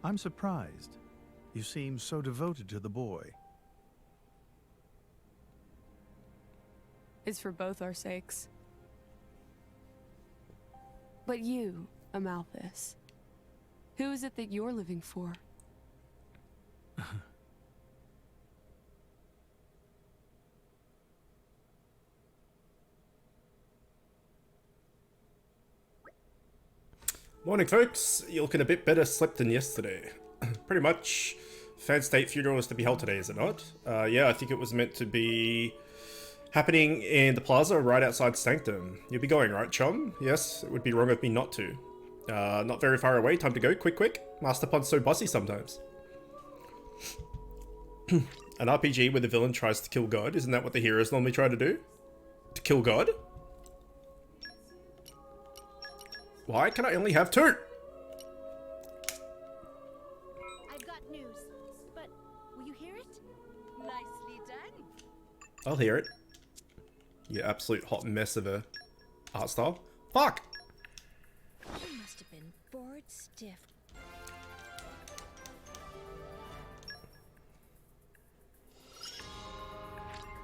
I'm surprised. You seem so devoted to the boy. It's for both our sakes. But you, Amalthus, who is it that you're living for? Morning, folks. You're looking a bit better slept than yesterday. Pretty much. Fan State funeral is to be held today, is it not? Yeah, I think it was meant to be happening in the plaza right outside Sanctum. You'll be going, right, chum? Yes, it would be wrong of me not to. Not very far away. Time to go. Quick, quick. Master Pun's so bossy sometimes. An RPG where the villain tries to kill God. Isn't that what the heroes normally try to do? To kill God? Why can I only have 2? I've got news, but will you hear it? Nicely done. I'll hear it. You absolute hot mess of a art style. Fuck! You must have been bored stiff.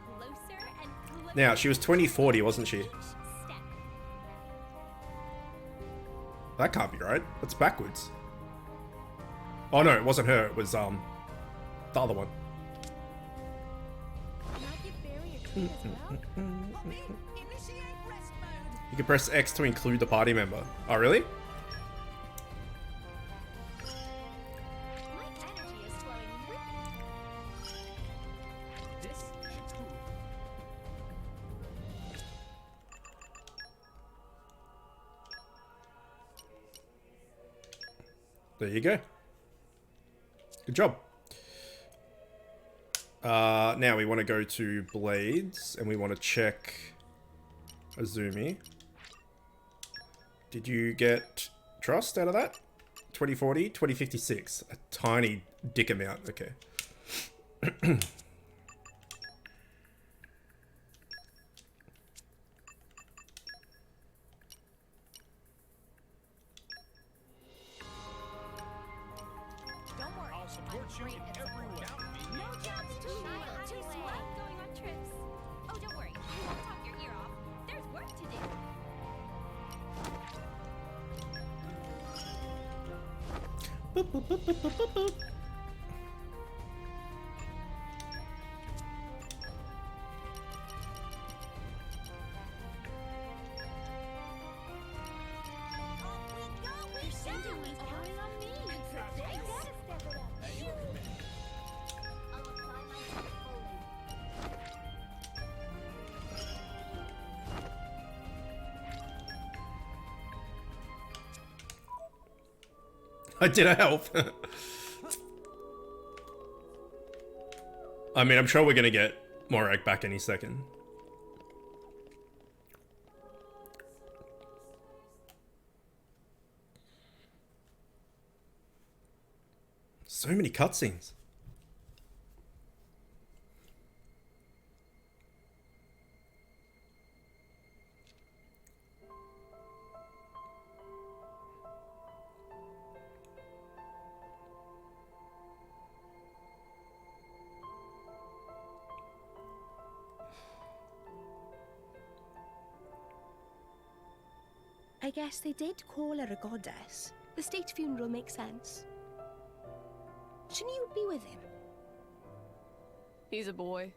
Closer and closer. Now, she was 2040, wasn't she? That can't be right. That's backwards. Oh no, it wasn't her. It was, the other one. You can press X to include the party member. Oh, really? There you go. Good job. Now we want to go to Blades and we want to check Azumi. Did you get Trust out of that? 2040, 2056. A tiny dick amount. Okay. Boop, boop, boop, boop, boop, boop, boop. Did I help? I mean, I'm sure we're gonna get Morak back any second. So many cutscenes. I guess they did call her a goddess. The state funeral makes sense. Shouldn't you be with him? He's a boy.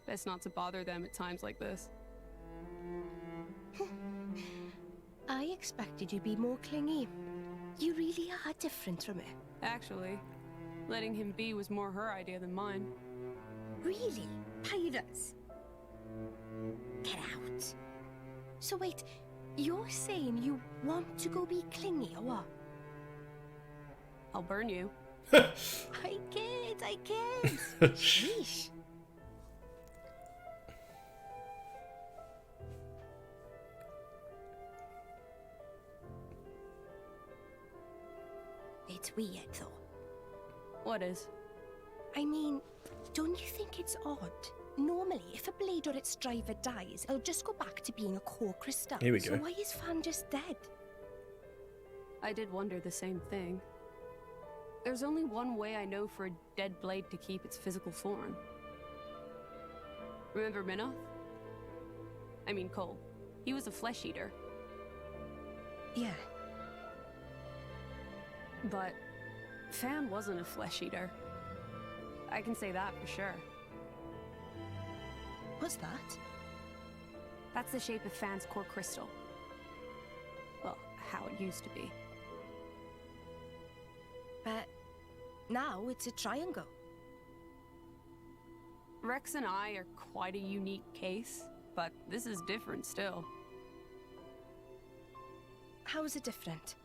Best not to bother them at times like this. I expected you to be more clingy. You really are different from her. Actually, letting him be was more her idea than mine. Really? Pirates? Get out. So wait, you're saying you want to go be clingy or what? I'll burn you. I can't. Sheesh. It's weird though. What is? I mean, don't you think it's odd? Normally, if a blade or its driver dies, it'll just go back to being a core crystal. Here we go. So why is Fan just dead? I did wonder the same thing. There's only one way I know for a dead blade to keep its physical form. Remember Minoth? I mean Cole. He was a flesh eater. Yeah. But Fan wasn't a flesh eater. I can say that for sure. What's that? That's the shape of Fan's core crystal. Well, how it used to be. But now it's a triangle. Rex and I are quite a unique case, but this is different still. How is it different?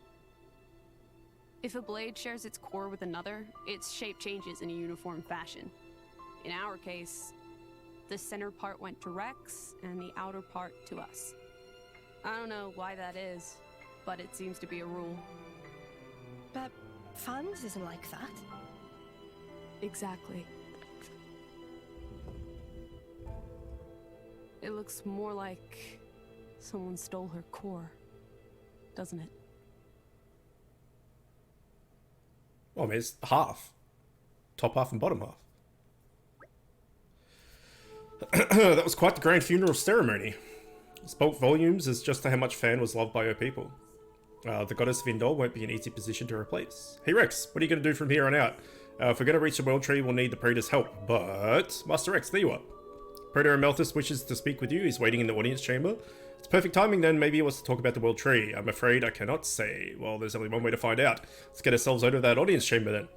If a blade shares its core with another, its shape changes in a uniform fashion. In our case, the center part went to Rex, and the outer part to us. I don't know why that is, but it seems to be a rule. But Fan's isn't like that. Exactly. It looks more like someone stole her core, doesn't it? Well, I mean, it's half. Top half and bottom half. That was quite the grand funeral ceremony. Spoke volumes as just to how much Fan was loved by her people. The goddess Vindor won't be an easy position to replace. Hey Rex, what are you going to do from here on out? If we're going to reach the World Tree, we'll need the Praetor's help. But, Master Rex, there you are. Praetor Amelthus wishes to speak with you. He's waiting in the audience chamber. It's perfect timing then. Maybe he wants to talk about the World Tree. I'm afraid I cannot say. Well, there's only one way to find out. Let's get ourselves out of that audience chamber then.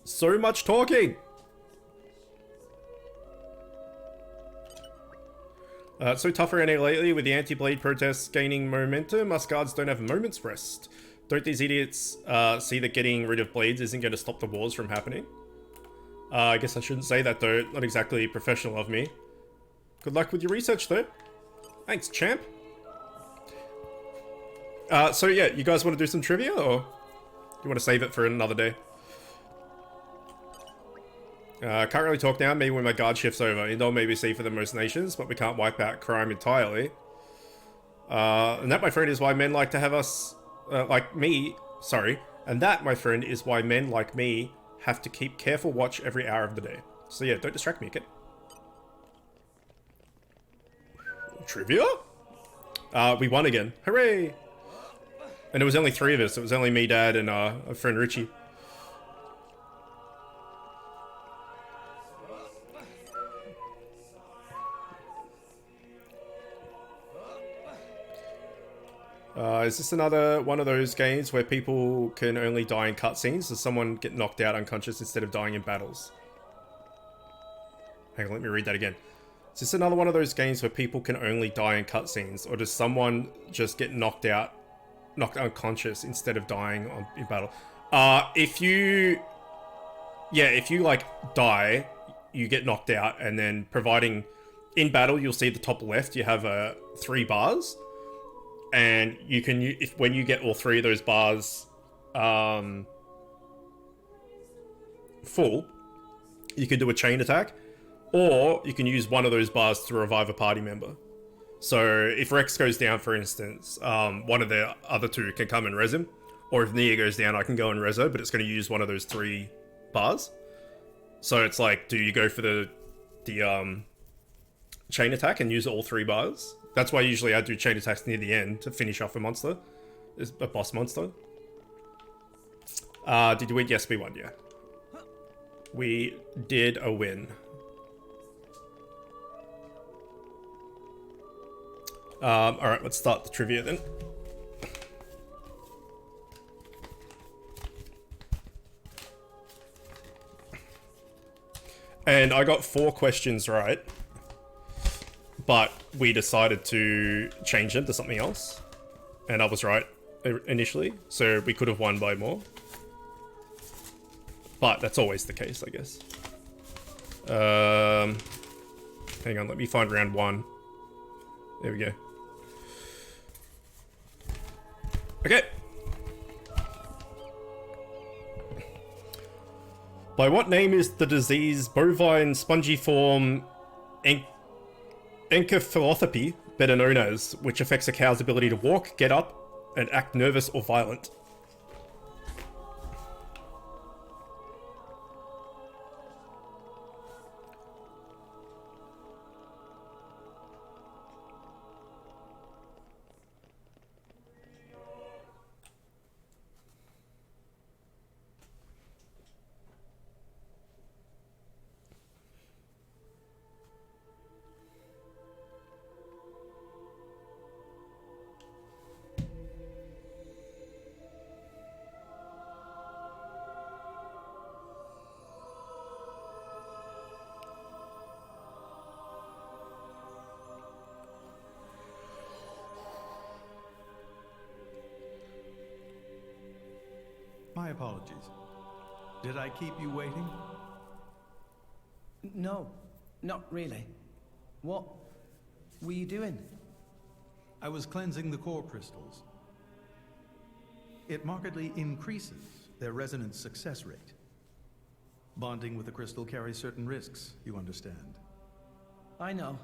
So much talking! So tough around here lately with the anti-blade protests gaining momentum. Us guards don't have a moment's rest. Don't these idiots see that getting rid of blades isn't going to stop the wars from happening? I guess I shouldn't say that though. Not exactly professional of me. Good luck with your research though. Thanks, champ. So yeah, you guys want to do some trivia or you want to save it for another day? Can't really talk now, maybe when my guard shifts over. Indol may be safe for the most nations, but we can't wipe out crime entirely. And that, my friend, is why men like to have us, like me, sorry. And that, my friend, is why men like me have to keep careful watch every hour of the day. So yeah, don't distract me, okay? Trivia? We won again. Hooray! And it was only 3 of us. It was only me, Dad, and our friend Richie. Is this another one of those games where people can only die in cutscenes? Does someone get knocked out unconscious instead of dying in battles? Hang on, let me read that again. Is this another one of those games where people can only die in cutscenes? Or does someone just get knocked unconscious instead of dying in battle? If you like die, you get knocked out, and then providing in battle, you'll see at the top left, you have 3 bars. And you can, when you get all 3 of those bars full, you can do a chain attack, or you can use one of those bars to revive a party member. So if Rex goes down, for instance, one of the other 2 can come and res him, or if Nia goes down, I can go and res her, but it's going to use one of those 3 bars. So it's like, do you go for the chain attack and use all 3 bars? That's why usually I do chain attacks near the end to finish off a monster. A boss monster. Did you win? Yes, we won, yeah. We did a win. Alright, let's start the trivia then. And I got 4 questions right. But we decided to change them to something else. And I was right initially, so we could have won by more. But that's always the case, I guess. Hang on, let me find round 1. There we go. Okay. By what name is the disease bovine spongiform encephalopathy, better known as, which affects a cow's ability to walk, get up, and act nervous or violent? My apologies. Did I keep you waiting? No, not really. What were you doing? I was cleansing the core crystals. It markedly increases their resonance success rate. Bonding with the crystal carries certain risks, you understand. I know.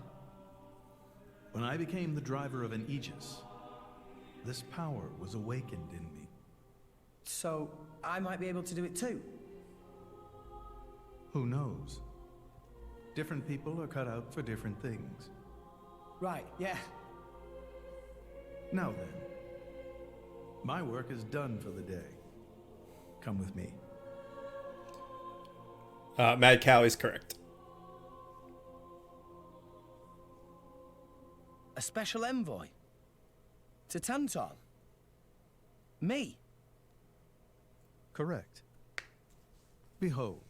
When I became the driver of an Aegis, this power was awakened in me. So, I might be able to do it too? Who knows? Different people are cut out for different things. Right, yeah. Now then, my work is done for the day. Come with me. Mad Cow is correct. A special envoy? To Tantal? Me? Correct. Behold.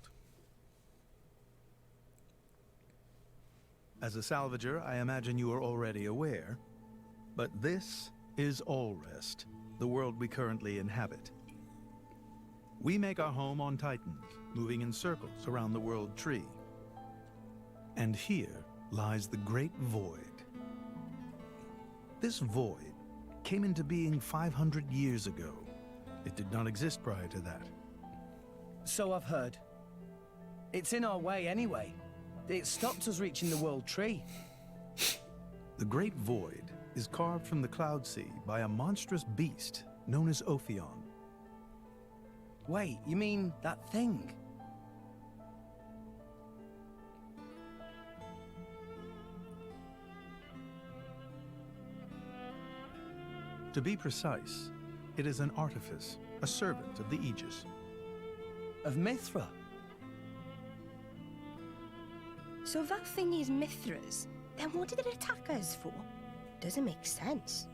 As a salvager, I imagine you are already aware, but this is Allrest, the world we currently inhabit. We make our home on Titans, moving in circles around the world tree. And here lies the Great Void. This void came into being 500 years ago. It did not exist prior to that. So I've heard. It's in our way anyway. It stopped us reaching the world tree. The Great Void is carved from the Cloud Sea by a monstrous beast known as Ophion. Wait, you mean that thing? To be precise, it is an artifice, a servant of the Aegis. Of Mithra? So if that thing is Mithra's, then what did it attack us for? Doesn't make sense.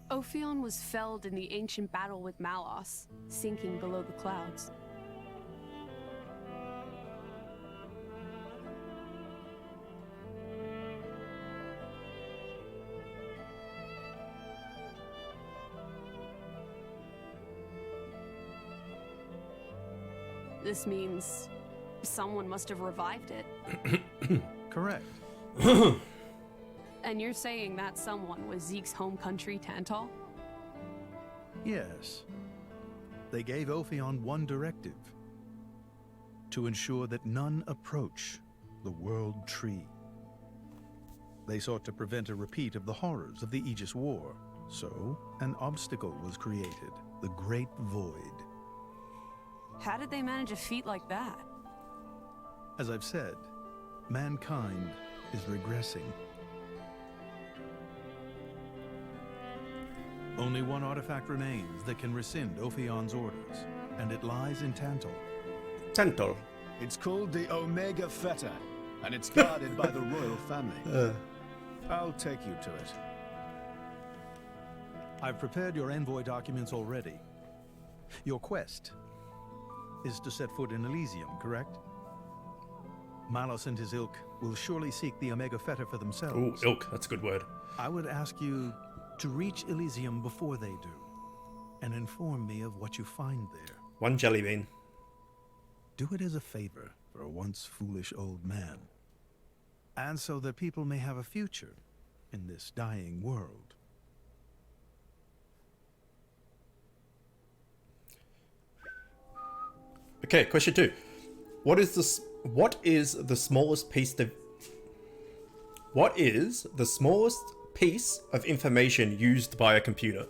Ophion was felled in the ancient battle with Malos, sinking below the clouds. This means someone must have revived it. Correct. And you're saying that someone was Zeke's home country, Tantal? Yes. They gave Ophion one directive: to ensure that none approach the World Tree. They sought to prevent a repeat of the horrors of the Aegis War, so an obstacle was created, the Great Void. How did they manage a feat like that? As I've said, mankind is regressing. Only one artifact remains that can rescind Ophion's orders, and it lies in Tantal. Tantal. It's called the Omega Feta, and it's guarded by the royal family. I'll take you to it. I've prepared your envoy documents already. Your quest is to set foot in Elysium, correct? Malos and his ilk will surely seek the Omega Feta for themselves. Ooh, ilk, that's a good word. I would ask you to reach Elysium before they do, and inform me of what you find there. One jelly bean. Do it as a favor for a once foolish old man, and so that people may have a future in this dying world. Okay, question 2. What is the smallest piece of information used by a computer?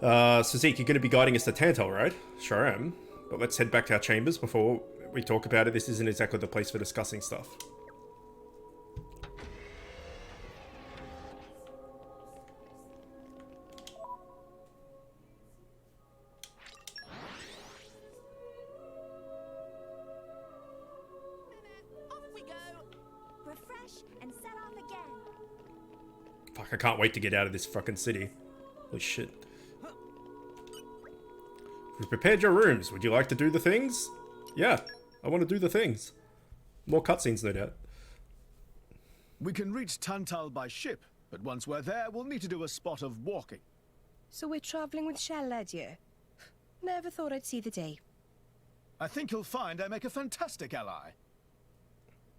So Zeke, you're going to be guiding us to Tantal, right? Sure am. But let's head back to our chambers before we talk about it. This isn't exactly the place for discussing stuff. Fuck, I can't wait to get out of this fucking city. Holy shit. We've prepared your rooms. Would you like to do the things? Yeah, I want to do the things. More cutscenes, no doubt. We can reach Tantal by ship, but once we're there, we'll need to do a spot of walking. So we're traveling with Shell, you? Never thought I'd see the day. I think you'll find I make a fantastic ally.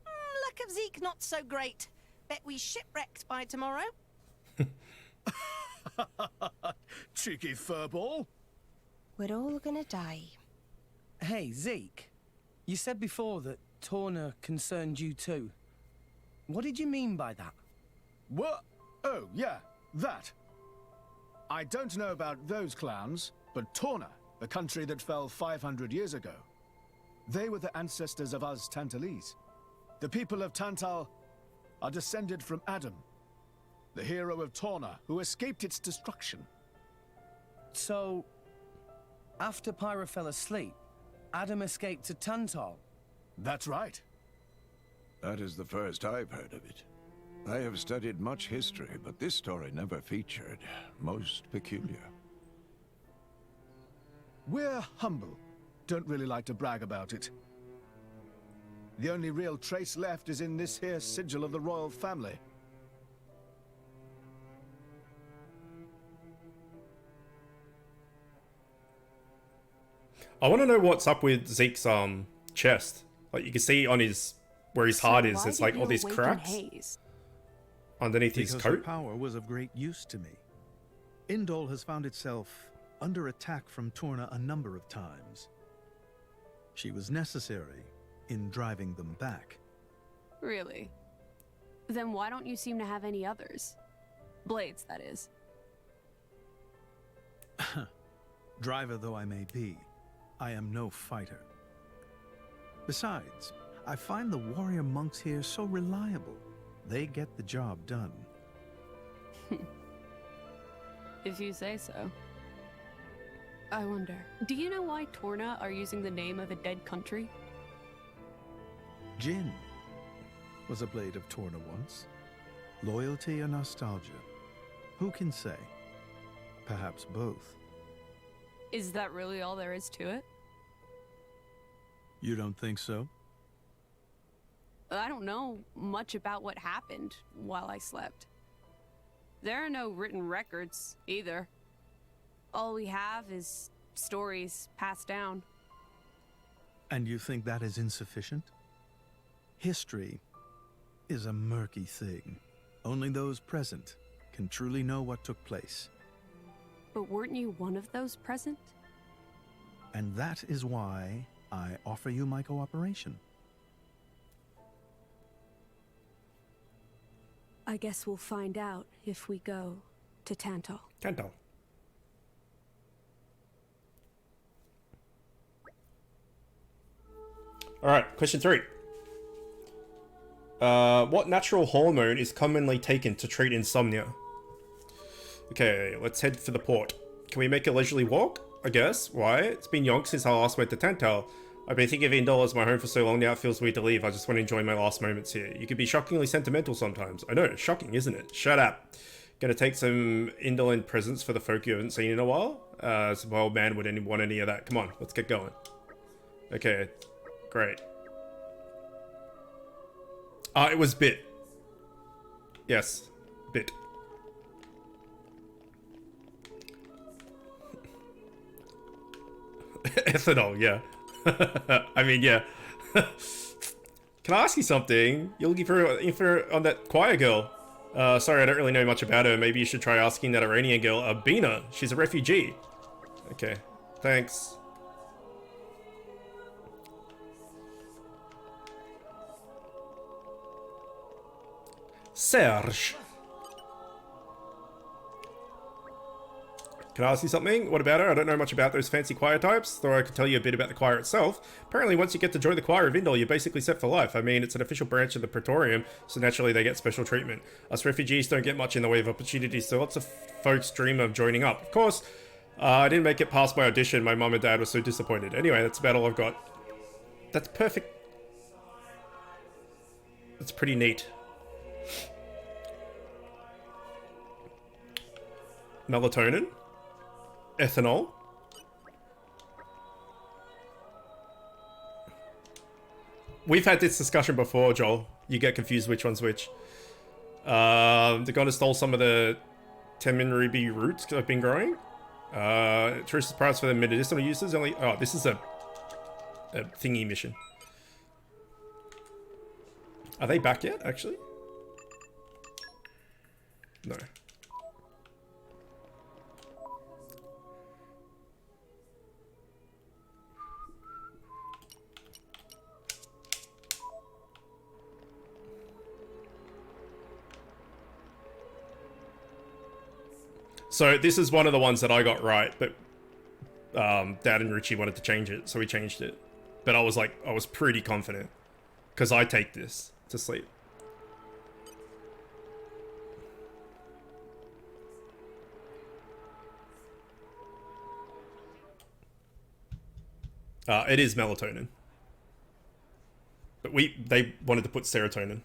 Luck of Zeke not so great. Bet we shipwrecked by tomorrow. Cheeky furball. We're all gonna die. Hey, Zeke. You said before that Torna concerned you too. What did you mean by that? What? Oh, yeah, that. I don't know about those clowns, but Torna, the country that fell 500 years ago, they were the ancestors of us Tantalese. The people of Tantal are descended from Adam, the hero of Torna, who escaped its destruction. So, after Pyra fell asleep, Adam escaped to Tantal? That's right. That is the first I've heard of it. I have studied much history, but this story never featured. Most peculiar. We're humble. Don't really like to brag about it. The only real trace left is in this here sigil of the royal family. I want to know what's up with Zeke's chest. Like you can see on his where his heart is, it's like all these cracks underneath his Because coat. her power was of great use to me. Indol has found itself under attack from Torna a number of times. She was necessary in driving them back. Really? Then why don't you seem to have any others? Blades, that is. Driver though I may be, I am no fighter. Besides, I find the warrior monks here so reliable. They get the job done. If you say so. I wonder, do you know why Torna are using the name of a dead country? Jin was a blade of Torna once. Loyalty or nostalgia? Who can say? Perhaps both. Is that really all there is to it? You don't think so? I don't know much about what happened while I slept. There are no written records, either. All we have is stories passed down. And you think that is insufficient? History is a murky thing. Only those present can truly know what took place. But weren't you one of those present? And that is why I offer you my cooperation. I guess we'll find out if we go to Tantal. Tantal. Alright, question 3. What natural hormone is commonly taken to treat insomnia? Okay, let's head for the port. Can we make a leisurely walk? I guess. Why? It's been yonks since I last went to Tantal. I've been thinking of Indol as my home for so long now it feels weird to leave. I just want to enjoy my last moments here. You can be shockingly sentimental sometimes. I know, shocking, isn't it? Shut up. Gonna take some indolent presents for the folk you haven't seen in a while. So my old man wouldn't want any of that. Come on, let's get going. Okay, great. It was Bit. Yes, Bit. Ethanol, yeah. I mean, yeah. Can I ask you something? You're looking for on that choir girl. Sorry, I don't really know much about her. Maybe you should try asking that Iranian girl, Bina. She's a refugee. Okay, thanks. Serge. Can I ask you something? What about her? I don't know much about those fancy choir types, though I could tell you a bit about the choir itself. Apparently, once you get to join the choir of Indol, you're basically set for life. I mean, it's an official branch of the Praetorium, so naturally they get special treatment. Us refugees don't get much in the way of opportunities, so lots of folks dream of joining up. Of course, I didn't make it past my audition. My mum and dad were so disappointed. Anyway, that's about all I've got. That's perfect. That's pretty neat. Melatonin. Ethanol. We've had this discussion before, Joel. You get confused which one's which. The goddess stole some of the Temin ruby roots I've been growing. Tourist price for the medicinal uses only. Oh, this is a thingy mission. Are they back yet, actually? No. So this is one of the ones that I got right, but Dad and Richie wanted to change it, so we changed it. But I was pretty confident. Because I take this to sleep. It is melatonin. But they wanted to put serotonin.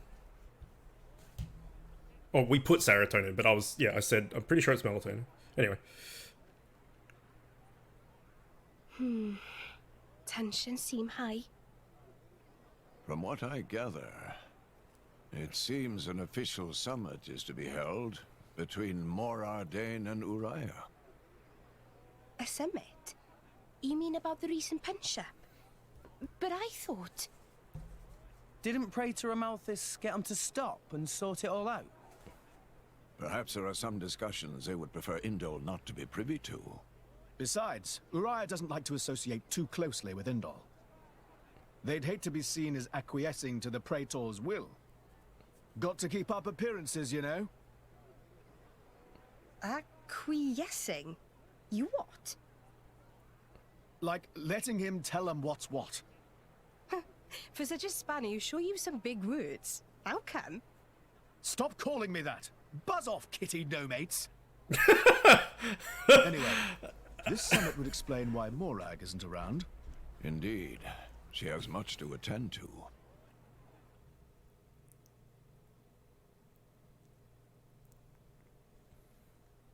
Or we put serotonin, but I said, I'm pretty sure it's melatonin. Anyway. Tensions seem high. From what I gather, it seems an official summit is to be held between Morardain and Uriah. A summit? You mean about the recent punch-up? But I thought... Didn't Praetor Amalthus get him to stop and sort it all out? Perhaps there are some discussions they would prefer Indol not to be privy to. Besides, Uriah doesn't like to associate too closely with Indol. They'd hate to be seen as acquiescing to the Praetor's will. Got to keep up appearances, you know? Acquiescing? You what? Like, letting him tell them what's what. For such a spanner, you sure use some big words. How come? Stop calling me that! Buzz off, kitty no-mates! Anyway, this summit would explain why Morag isn't around. Indeed. She has much to attend to.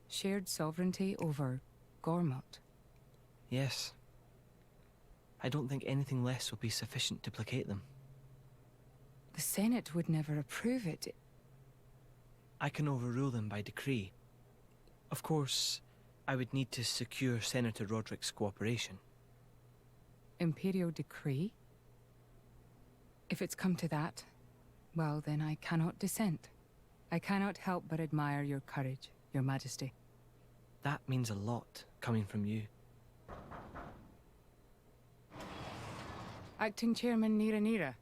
Shared sovereignty over Gormott. Yes. I don't think anything less will be sufficient to placate them. The Senate would never approve it. I can overrule them by decree. Of course, I would need to secure Senator Roderick's cooperation. Imperial decree? If it's come to that, well then I cannot dissent. I cannot help but admire your courage, your majesty. That means a lot, coming from you. Acting Chairman Nira.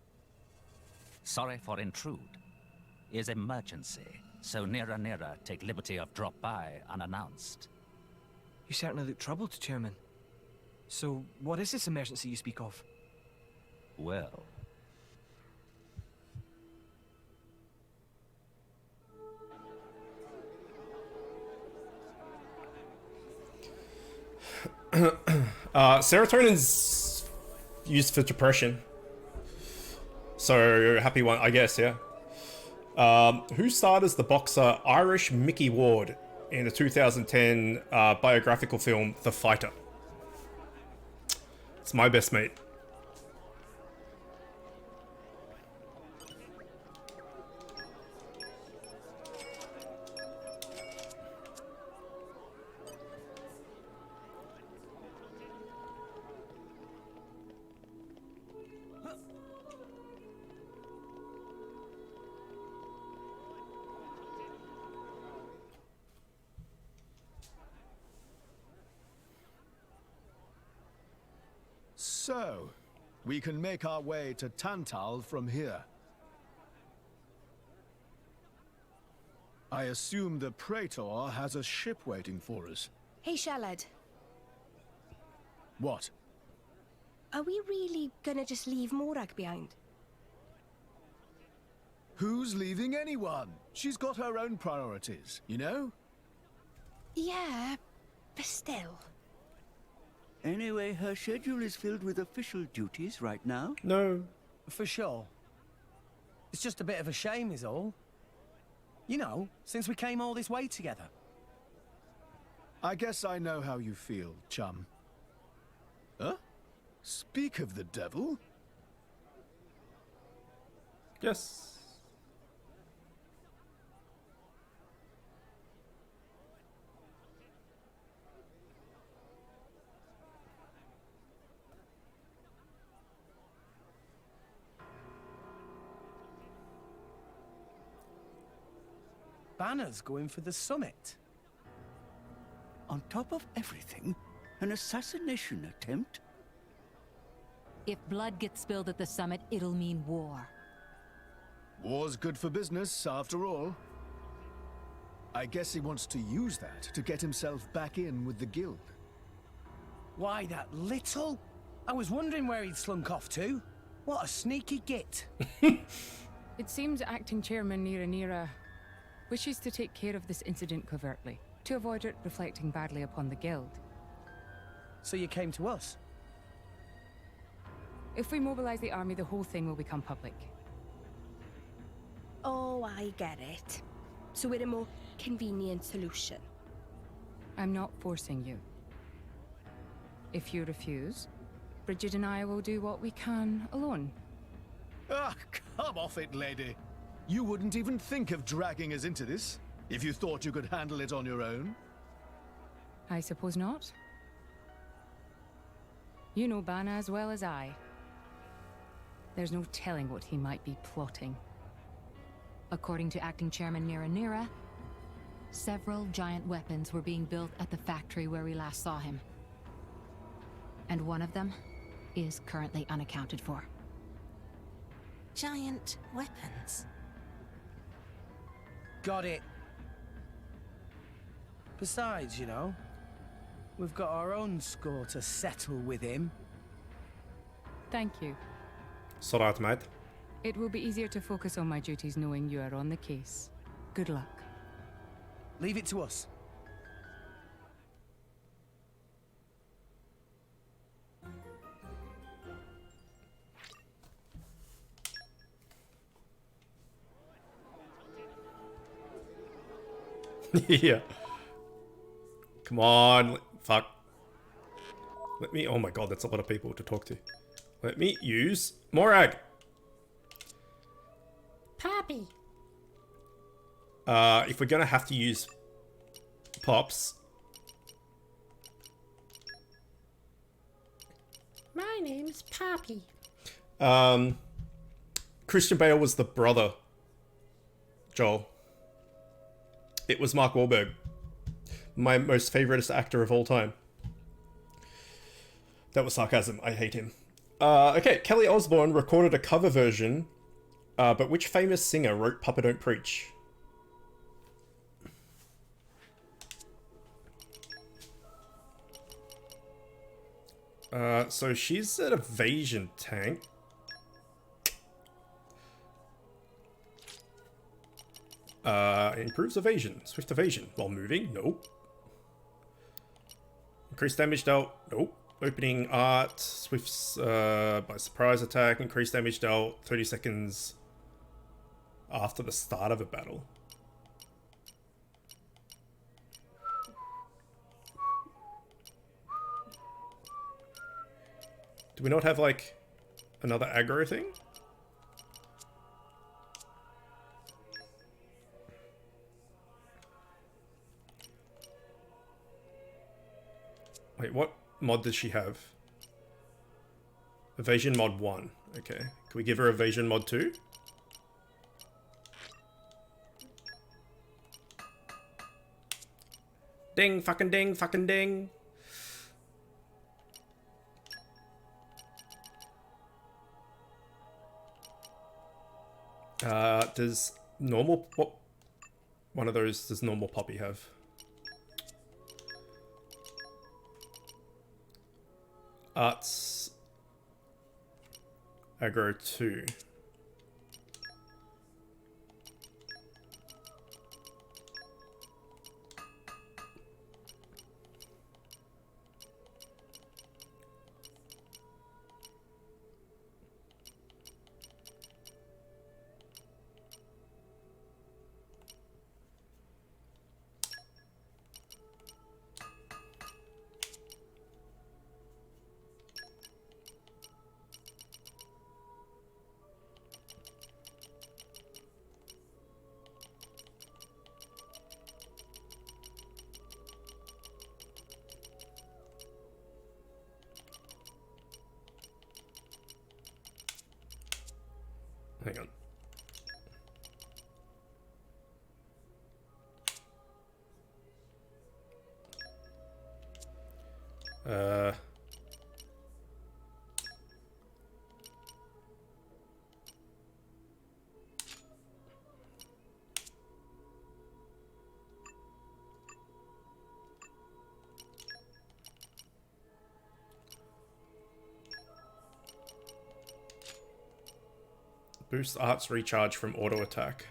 Sorry for intrude. Is emergency, so Nira take liberty of drop by unannounced. You certainly look troubled, Chairman. So, what is this emergency you speak of? Well... Serotonin's used for depression. So, happy one, I guess, yeah. Who starred as the boxer Irish Mickey Ward in the 2010 biographical film The Fighter? It's my best mate. So, we can make our way to Tantal from here. I assume the Praetor has a ship waiting for us. Hey, Shalad. What? Are we really gonna just leave Morag behind? Who's leaving anyone? She's got her own priorities, you know? Yeah, but still. Anyway, her schedule is filled with official duties right now. No. For sure. It's just a bit of a shame is all. You know, since we came all this way together. I guess I know how you feel, chum. Huh? Speak of the devil? Yes. Banner's going for the summit. On top of everything, an assassination attempt? If blood gets spilled at the summit, it'll mean war. War's good for business, after all. I guess he wants to use that to get himself back in with the guild. Why, that little? I was wondering where he'd slunk off to. What a sneaky git. It seems acting chairman Nira wishes to take care of this incident covertly, to avoid it reflecting badly upon the guild. So you came to us? If we mobilize the army, the whole thing will become public. Oh, I get it. So we're a more convenient solution. I'm not forcing you. If you refuse, Bridget and I will do what we can alone. Ah, come off it, lady. You wouldn't even think of dragging us into this, if you thought you could handle it on your own. I suppose not. You know Bana as well as I. There's no telling what he might be plotting. According to Acting Chairman Nira, several giant weapons were being built at the factory where we last saw him. And one of them is currently unaccounted for. Giant weapons. Got it. Besides, you know, we've got our own score to settle with him. Thank you. Sorry, mate. It will be easier to focus on my duties knowing you are on the case. Good luck. Leave it to us. Yeah. Come on. Fuck. Let me... Oh my god, that's a lot of people to talk to. Let me use Morag. Poppy. If we're gonna have to use Pops... My name's Poppy. Christian Bale was the brother. Joel. It was Mark Wahlberg. My most favouriteest actor of all time. That was sarcasm. I hate him. Okay, Kelly Osbourne recorded a cover version, but which famous singer wrote Papa Don't Preach? So she's an evasion tank. Improves evasion. Swift evasion. While moving? Nope. Increased damage dealt? Nope. Opening art. Swifts by surprise attack. Increased damage dealt 30 seconds after the start of a battle. Do we not have, like, another aggro thing? Wait, what mod does she have? Evasion mod 1. Okay. Can we give her evasion mod 2? Ding, fucking ding, fucking ding. Does normal... What one of those does normal Poppy have? Arts aggro 2. Hang on. Boost arts recharge from auto attack.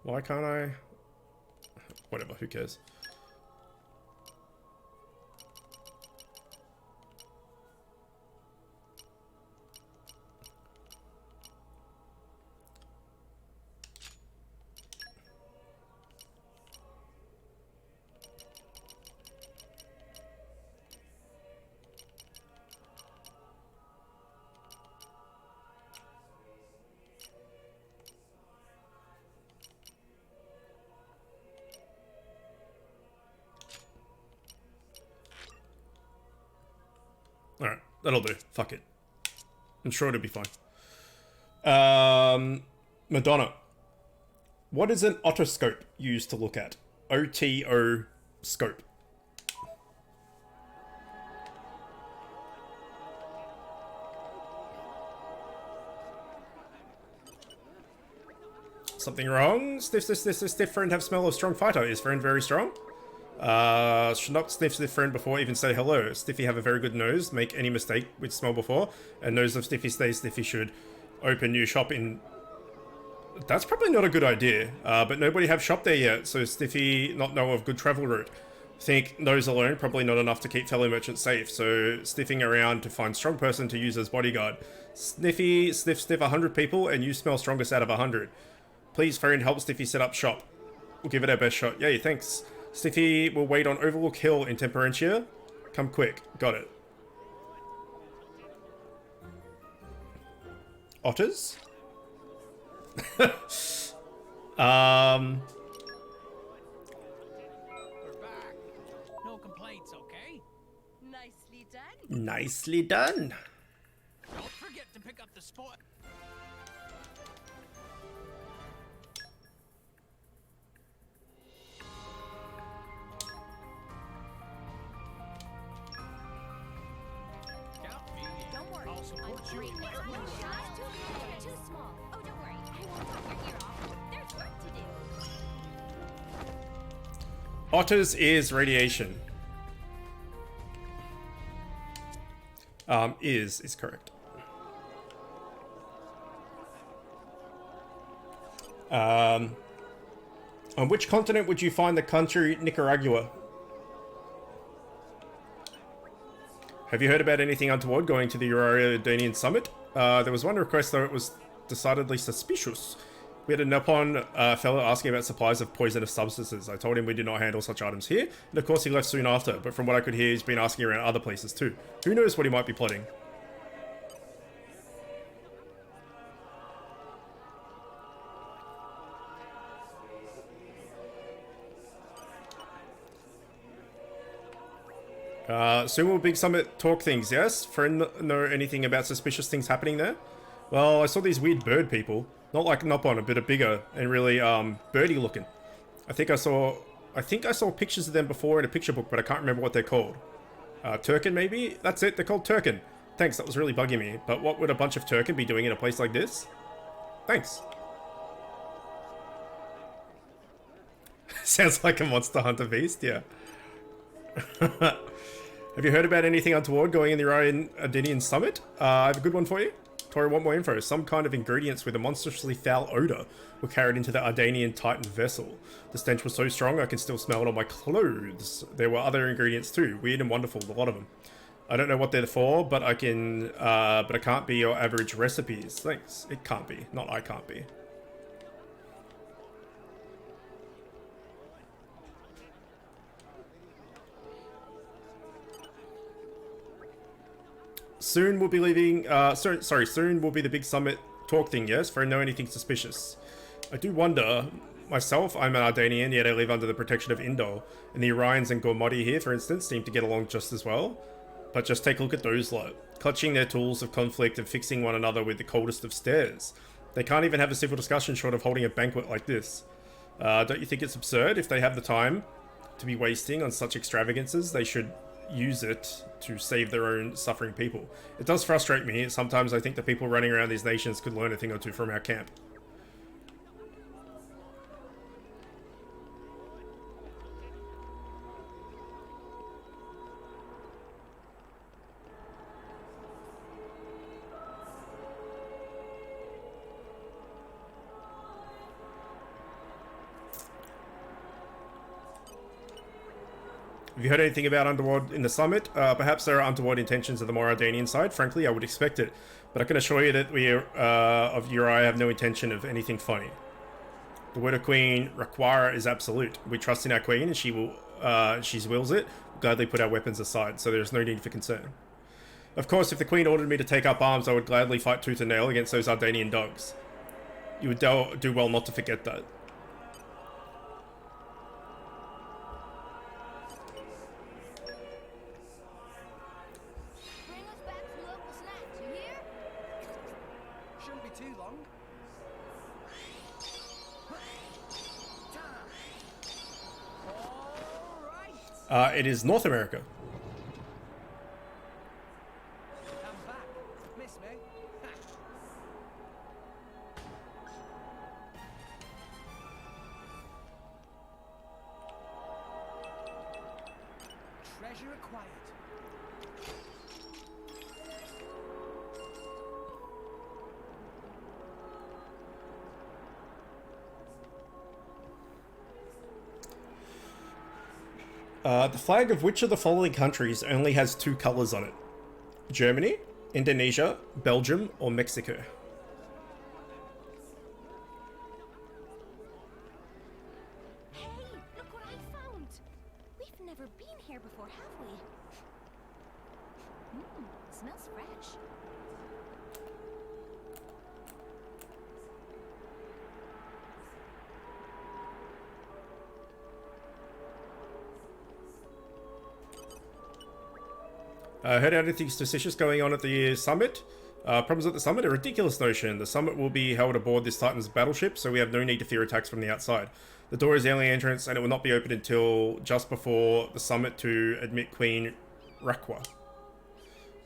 Why can't I? Whatever, who cares? Alright, that'll do. Fuck it. I'm sure it'll be fine. Madonna. What is an otoscope used to look at? OTO scope. Something wrong? Stiff friend have smell of strong fighter. Is friend very strong? Should not sniff Stiff friend before even say hello. Stiffy have a very good nose. Make any mistake with smell before. And nose of Stiffy stays. Stiffy should open new shop in... That's probably not a good idea. But nobody have shop there yet. So Stiffy not know of good travel route. Think nose alone probably not enough to keep fellow merchants safe. So stiffing around to find strong person to use as bodyguard. Sniffy sniff 100 people and you smell strongest out of 100. Please friend help Stiffy set up shop. We'll give it our best shot. Yay, thanks. Stiffy will wait on Overlook Hill in Temperentia. Come quick. Got it. Otters? No complaints, okay? Nicely done. Nicely done. Don't forget to pick up the sport. Don't worry. I'm great. Too small. Oh, don't worry. I won't talk your ear off. There's work to do. Otters is radiation. Is correct. On which continent would you find the country Nicaragua? Have you heard about anything untoward going to the Uraria-Danian summit? There was one request, though it was decidedly suspicious. We had a Nippon fellow asking about supplies of poisonous substances. I told him we did not handle such items here, and of course he left soon after, but from what I could hear, he's been asking around other places too. Who knows what he might be plotting? Soon will Big Summit talk things, yes? Friend know anything about suspicious things happening there? Well, I saw these weird bird people. Not like Noppon, a bit bigger and really birdy looking. I think I saw pictures of them before in a picture book, but I can't remember what they're called. Turkin maybe? That's it, they're called Turkin. Thanks, that was really bugging me. But what would a bunch of Turkin be doing in a place like this? Thanks. Sounds like a Monster Hunter beast, yeah. Have you heard about anything untoward going in the Uraria-Danian summit? I have a good one for you. Tori, want more info? Some kind of ingredients with a monstrously foul odor were carried into the Ardanian Titan vessel. The stench was so strong I can still smell it on my clothes. There were other ingredients too, weird and wonderful, a lot of them. I don't know what they're for, but I can, but it can't be your average recipes. Thanks. It can't be. Not I can't be. Soon we'll be leaving, soon will be the big summit talk thing, yes? For know anything suspicious. I do wonder, myself, I'm an Ardanian, yet I live under the protection of Indol, and the Orions and Gormodi here, for instance, seem to get along just as well. But just take a look at those lot, clutching their tools of conflict and fixing one another with the coldest of stares. They can't even have a civil discussion short of holding a banquet like this. Don't you think it's absurd? If they have the time to be wasting on such extravagances, they should use it to save their own suffering people. It does frustrate me. Sometimes I think the people running around these nations could learn a thing or two from our camp. Have you heard anything about Underworld in the summit? Perhaps there are untoward intentions of the Moradanian side. Frankly, I would expect it. But I can assure you that we of Uriah have no intention of anything funny. The word of Queen Raquara is absolute. We trust in our queen, and she wills it. We'll gladly put our weapons aside, so there is no need for concern. Of course, if the queen ordered me to take up arms, I would gladly fight tooth and nail against those Ardanian dogs. You would do well not to forget that. Shouldn't be too long. It is North America. I'm back. Miss me? Treasure acquired. The flag of which of the following countries only has 2 colors on it? Germany, Indonesia, Belgium, or Mexico? Hey, look what I found. We've never been here before, have we? Smells fresh. Heard anything suspicious going on at the summit? Problems at the summit? A ridiculous notion. The summit will be held aboard this Titan's battleship, so we have no need to fear attacks from the outside. The door is the only entrance, and it will not be opened until just before the summit to admit Queen Rakwa.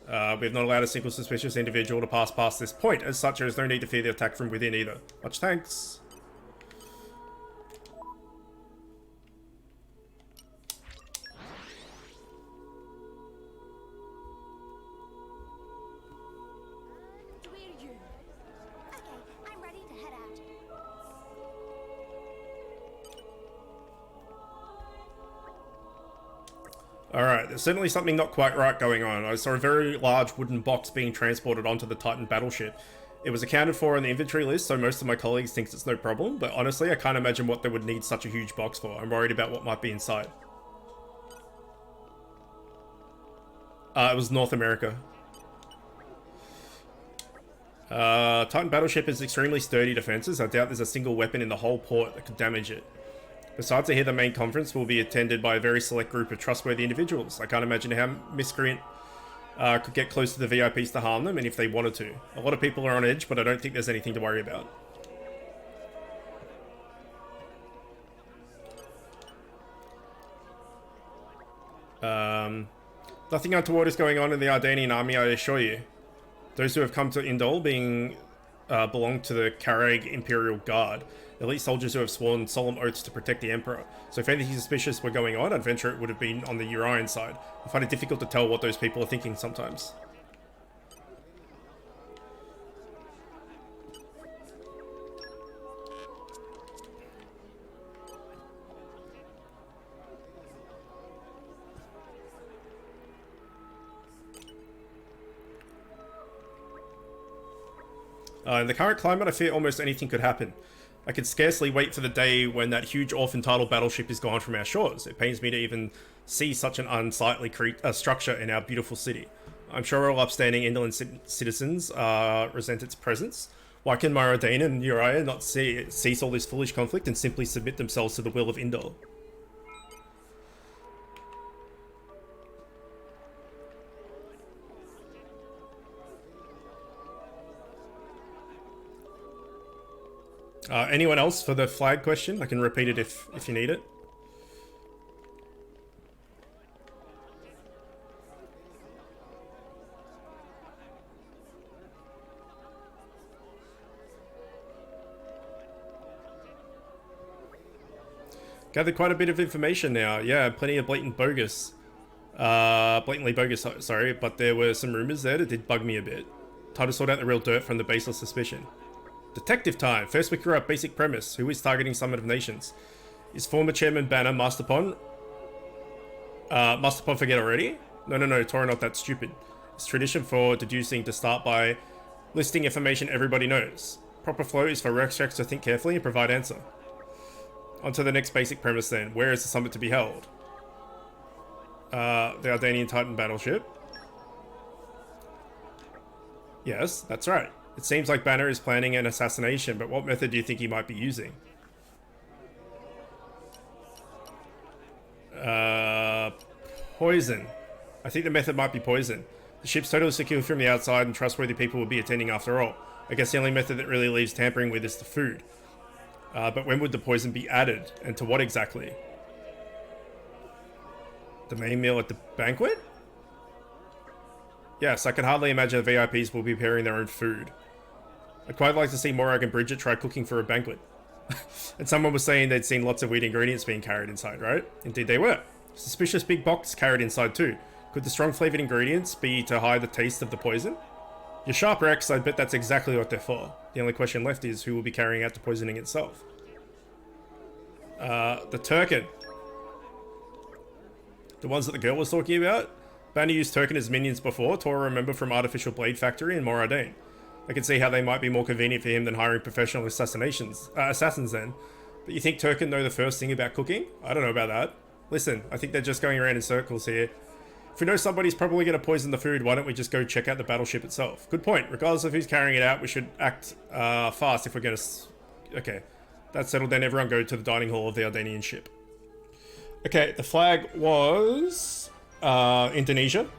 We have not allowed a single suspicious individual to pass past this point. As such, there is no need to fear the attack from within either. Much thanks. Alright, there's certainly something not quite right going on. I saw a very large wooden box being transported onto the Titan battleship. It was accounted for on the inventory list, so most of my colleagues think it's no problem, but honestly, I can't imagine what they would need such a huge box for. I'm worried about what might be inside. It was North America. Titan battleship has extremely sturdy defenses. I doubt there's a single weapon in the whole port that could damage it. Besides, I hear the main conference will be attended by a very select group of trustworthy individuals. I can't imagine how Miscreant could get close to the VIPs to harm them, and if they wanted to. A lot of people are on edge, but I don't think there's anything to worry about. Nothing untoward is going on in the Ardanian army, I assure you. Those who have come to Indol belong to the Karag Imperial Guard, elite soldiers who have sworn solemn oaths to protect the Emperor. So if anything suspicious were going on, I'd venture it would have been on the Urian side. I find it difficult to tell what those people are thinking sometimes. In the current climate, I fear almost anything could happen. I could scarcely wait for the day when that huge orphan title battleship is gone from our shores. It pains me to even see such an unsightly structure in our beautiful city. I'm sure all upstanding indolent citizens resent its presence. Why can Moradin and Uriah not cease all this foolish conflict and simply submit themselves to the will of Indol? Anyone else for the flag question? I can repeat it if you need it. Gathered quite a bit of information now. Yeah, plenty of blatantly bogus, sorry, but there were some rumors there that did bug me a bit. Time to sort out the real dirt from the baseless suspicion. Detective time! First we clear up basic premise. Who is targeting Summit of Nations? Is former Chairman Banner Masterpon Must upon forget already? No, Tora, not that stupid. It's tradition for deducing to start by listing information everybody knows. Proper flow is for Rex to think carefully and provide answer. On to the next basic premise then. Where is the summit to be held? The Ardanian Titan battleship. Yes, that's right. It seems like Banner is planning an assassination, but what method do you think he might be using? Poison. I think the method might be poison. The ship's totally secure from the outside and trustworthy people will be attending after all. I guess the only method that really leaves tampering with is the food. But when would the poison be added? And to what exactly? The main meal at the banquet? Yes, I can hardly imagine the VIPs will be preparing their own food. I'd quite like to see Morag and Bridget try cooking for a banquet. And someone was saying they'd seen lots of weird ingredients being carried inside, right? Indeed they were. Suspicious big box carried inside too. Could the strong flavoured ingredients be to hide the taste of the poison? You're sharp, Rex. I bet that's exactly what they're for. The only question left is who will be carrying out the poisoning itself. The Turkin. The ones that the girl was talking about? Banner used Turkin as minions before, Tora remember from Artificial Blade Factory and Moradane. I can see how they might be more convenient for him than hiring professional assassins then. But you think Turkin know the first thing about cooking? I don't know about that. Listen, I think they're just going around in circles here. If we know somebody's probably going to poison the food, why don't we just go check out the battleship itself? Good point. Regardless of who's carrying it out, we should act fast if we're going to... Okay, that's settled then. Everyone go to the dining hall of the Ardanian ship. Okay, the flag was... Indonesia.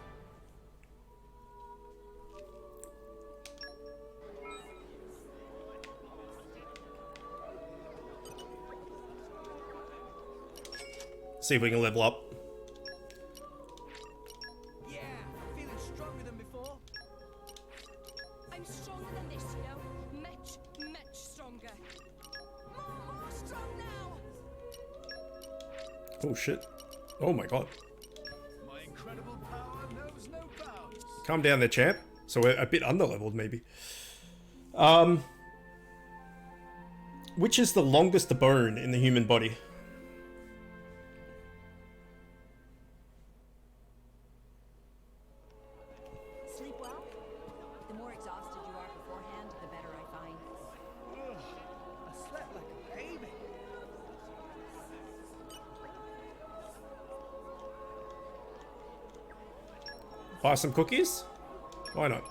See if we can level up. Yeah, feeling stronger than before. I'm stronger than this, you know. Much stronger. More strong now. Oh shit. Oh my god. My incredible power knows no bounds. Calm down there, champ. So we're a bit underleveled, maybe. Which is the longest bone in the human body? Sleep well? The more exhausted you are beforehand, the better I find. I slept like a baby. Buy some cookies? Why not?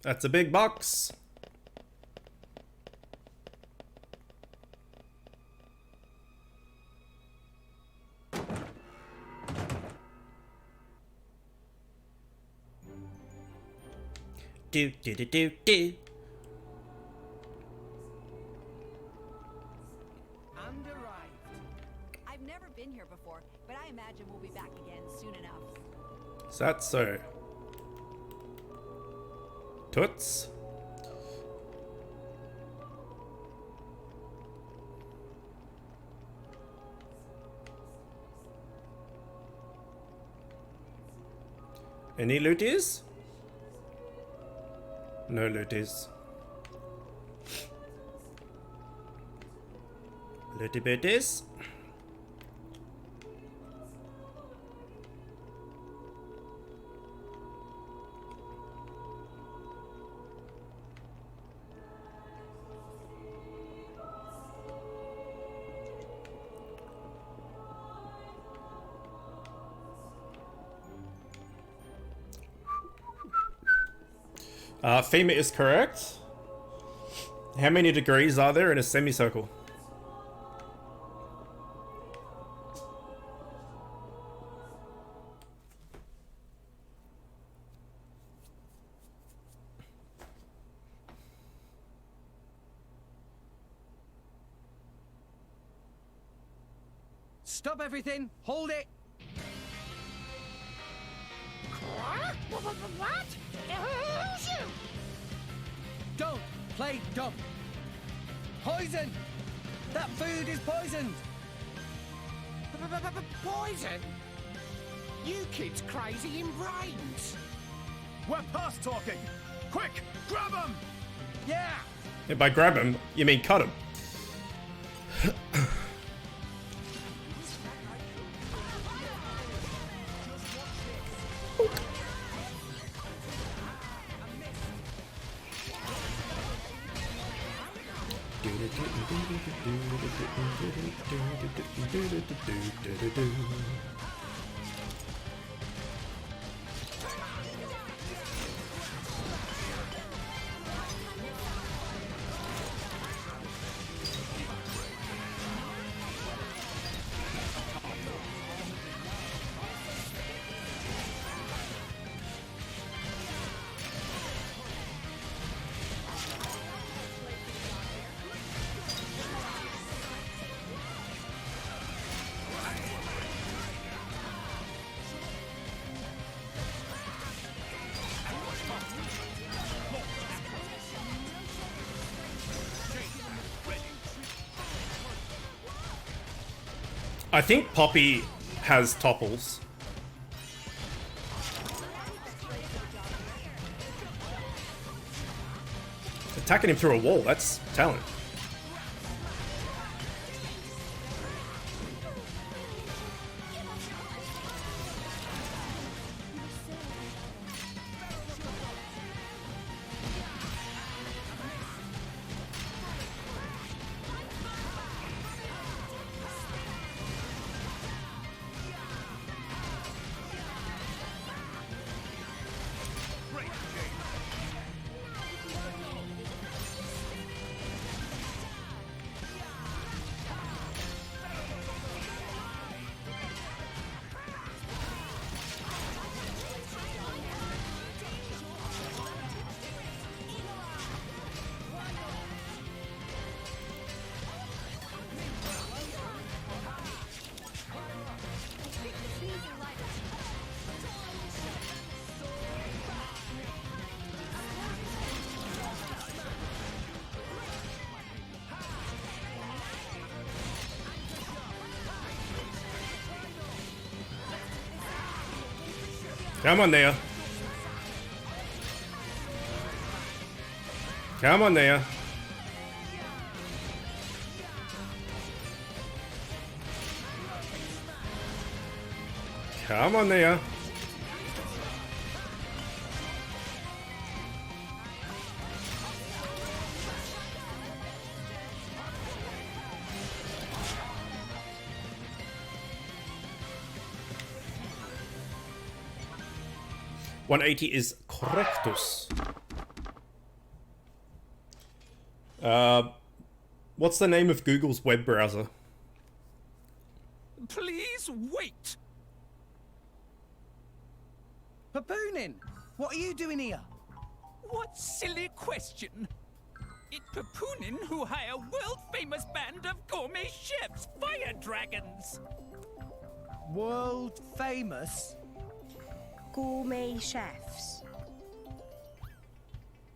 That's a big box. Do. And arrived. I've never been here before, but I imagine we'll be back again soon enough. Is that so? Toots? Any looties? No looties. Looty booties? FEMA is correct. How many degrees are there in a semicircle? Stop everything! Hold it! What? Who's you? Don't play dumb! Poison! That food is poisoned! Poison? You kids crazy in brains. We're past talking! Quick, grab him! Yeah! And by grab him, you mean cut him. I think Poppy has topples. Attacking him through a wall, that's talent. Come on there. Come on there. Come on there. $180 is correctus. What's the name of Google's web browser? Please wait. Papoonin! What are you doing here? What silly question. It's Papoonin who hire world-famous band of gourmet chefs, fire dragons. World famous? Gourmet chefs.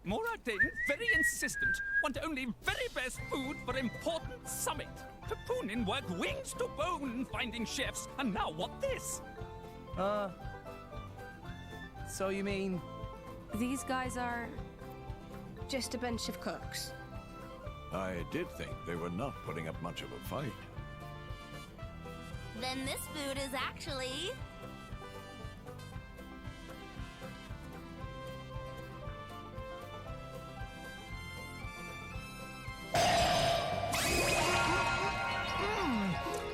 Moradin, very insistent, want only very best food for important summit. Papoonin work wings to bone finding chefs, and now what this? So you mean... These guys are just a bunch of cooks. I did think they were not putting up much of a fight. Then this food is actually...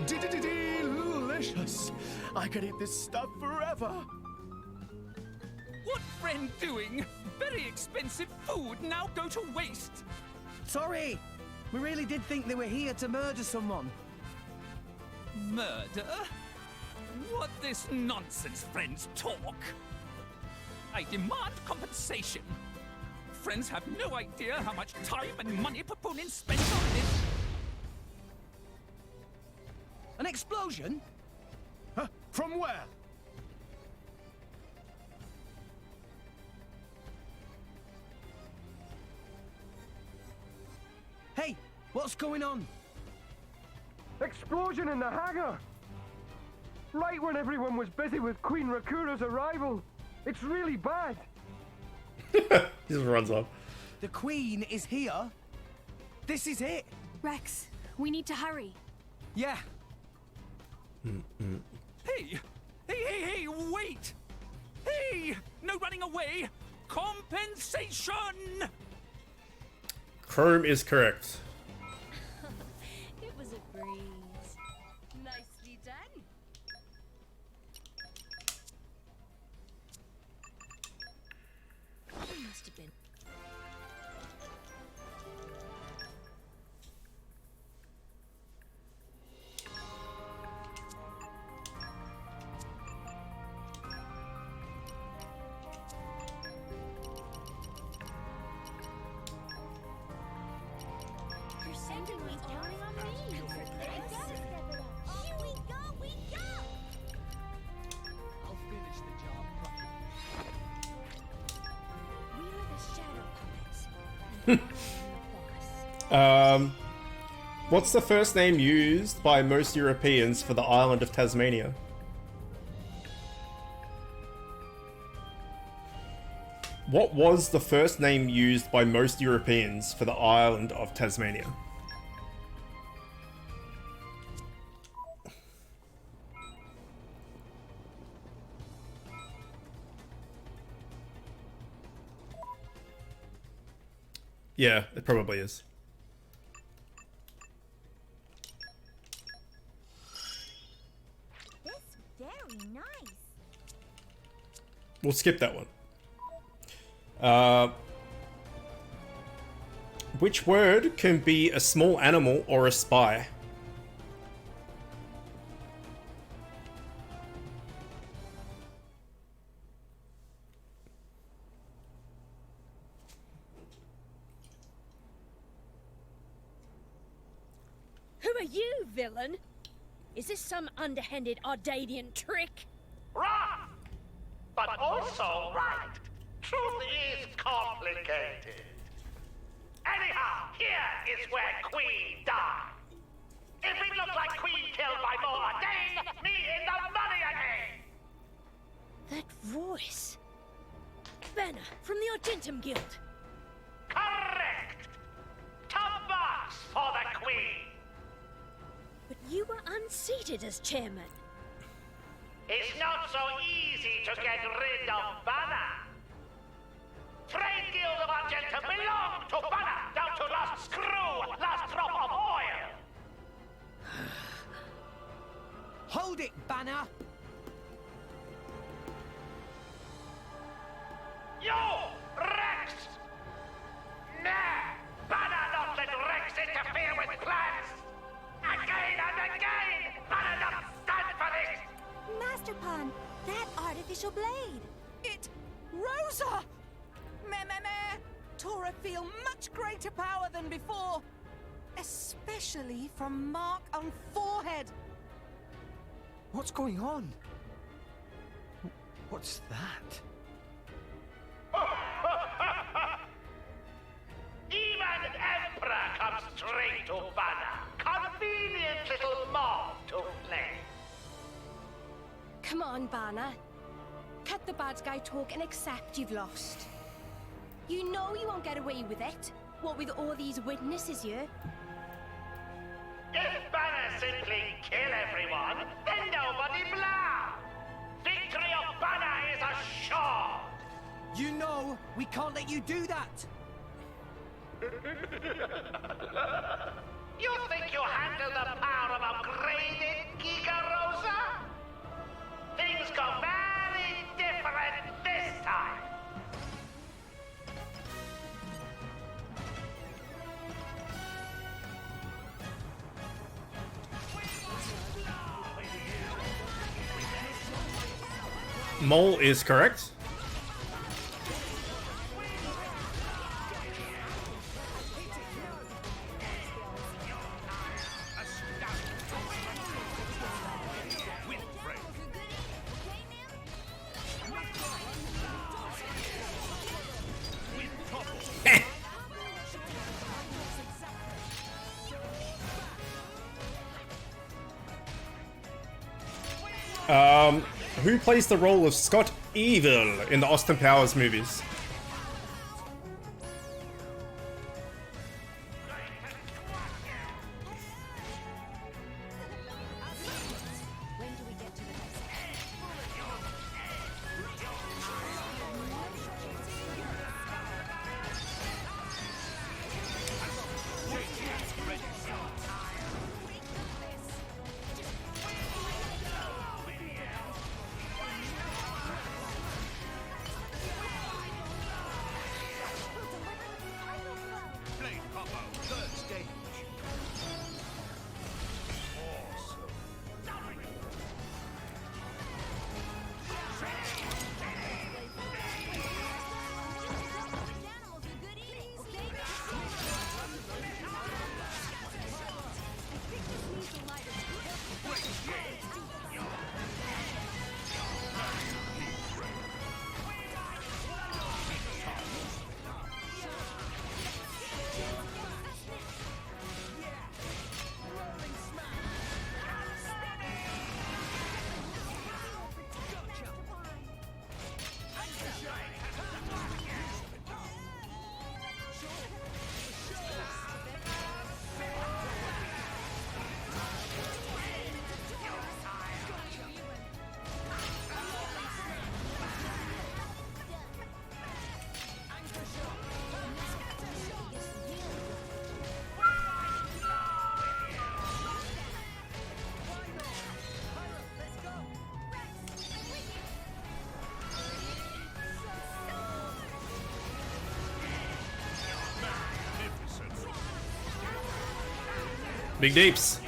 Delicious! I could eat this stuff forever! What friend doing? Very expensive food now go to waste. Sorry! We really did think they were here to murder someone. Murder? What this nonsense friends talk? I demand compensation. Friends have no idea how much time and money Papoonin spends on this. An explosion? Huh? From where? Hey, what's going on? Explosion in the hangar! Right when everyone was busy with Queen Rakura's arrival. It's really bad. He just runs off. The Queen is here. This is it. Rex, we need to hurry. Yeah. Hey! Hey, wait! Hey! No running away! Compensation! Chrome is correct. It was a breeze. Nicely done. It must have been. You're sending me counting on me. I gotta step it up. Here we go, we go! I'll finish the job properly. We are the shadow puppets. And I am the boss. What's the first name used by most Europeans for the island of Tasmania? What was the first name used by most Europeans for the island of Tasmania? Yeah, it probably is. That's very nice. We'll skip that one. Which word can be a small animal or a spy? Who are you, villain? Is this some underhanded Ardanian trick? Right! But also right. Truth is complicated. Anyhow, here is where Queen died. If it looks like Queen killed by more Dane, me in the money again! That voice. Banner from the Argentum Guild. Correct! Top marks for the Queen! But you were unseated as chairman. It's not so easy to get rid of Banner. Trade Guild of Argentum belong to Banner, down to last screw, last drop of oil! Hold it, Banner! You! Rex! Nah! Banner not let Rex interfere with plans! Again and again! Banner not stand for this! Master Pawn, that artificial blade. It... Rosa! Meh. Tora feel much greater power than before. Especially from mark on forehead. What's going on? What's that? Even Emperor comes straight to Banner. Convenient little mob to play. Come on, Banner. Cut the bad guy talk and accept you've lost. You know you won't get away with it. What with all these witnesses here? If Banner simply kill everyone, then nobody blow. Victory of Banner is assured. You know we can't let you do that. You think you handle the power of upgraded Giga Rosa? Things go very different this time. Mole is correct. Who plays the role of Scott Evil in the Austin Powers movies? Big deeps.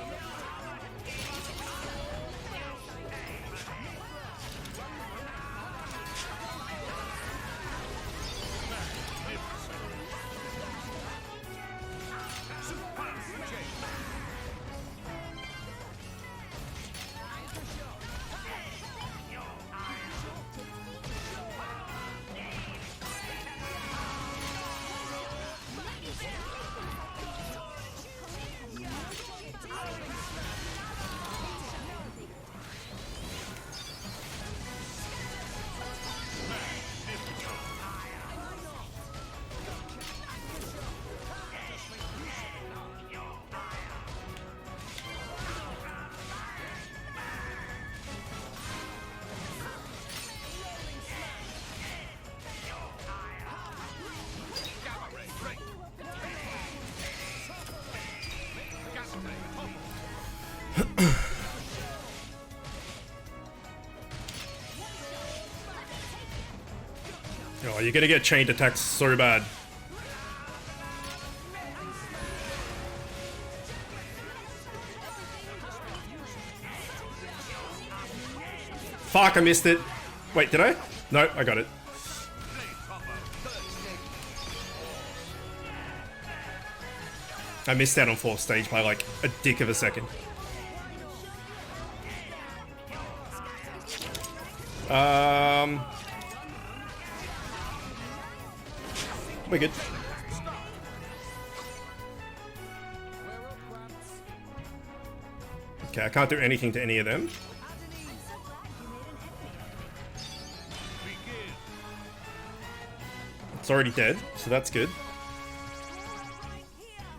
Oh, you're gonna get chained attacks so bad. Fuck, I missed it. Wait, did I? No, I got it. I missed out on fourth stage by like a dick of a second. We're good. Okay, I can't do anything to any of them. It's already dead, so that's good.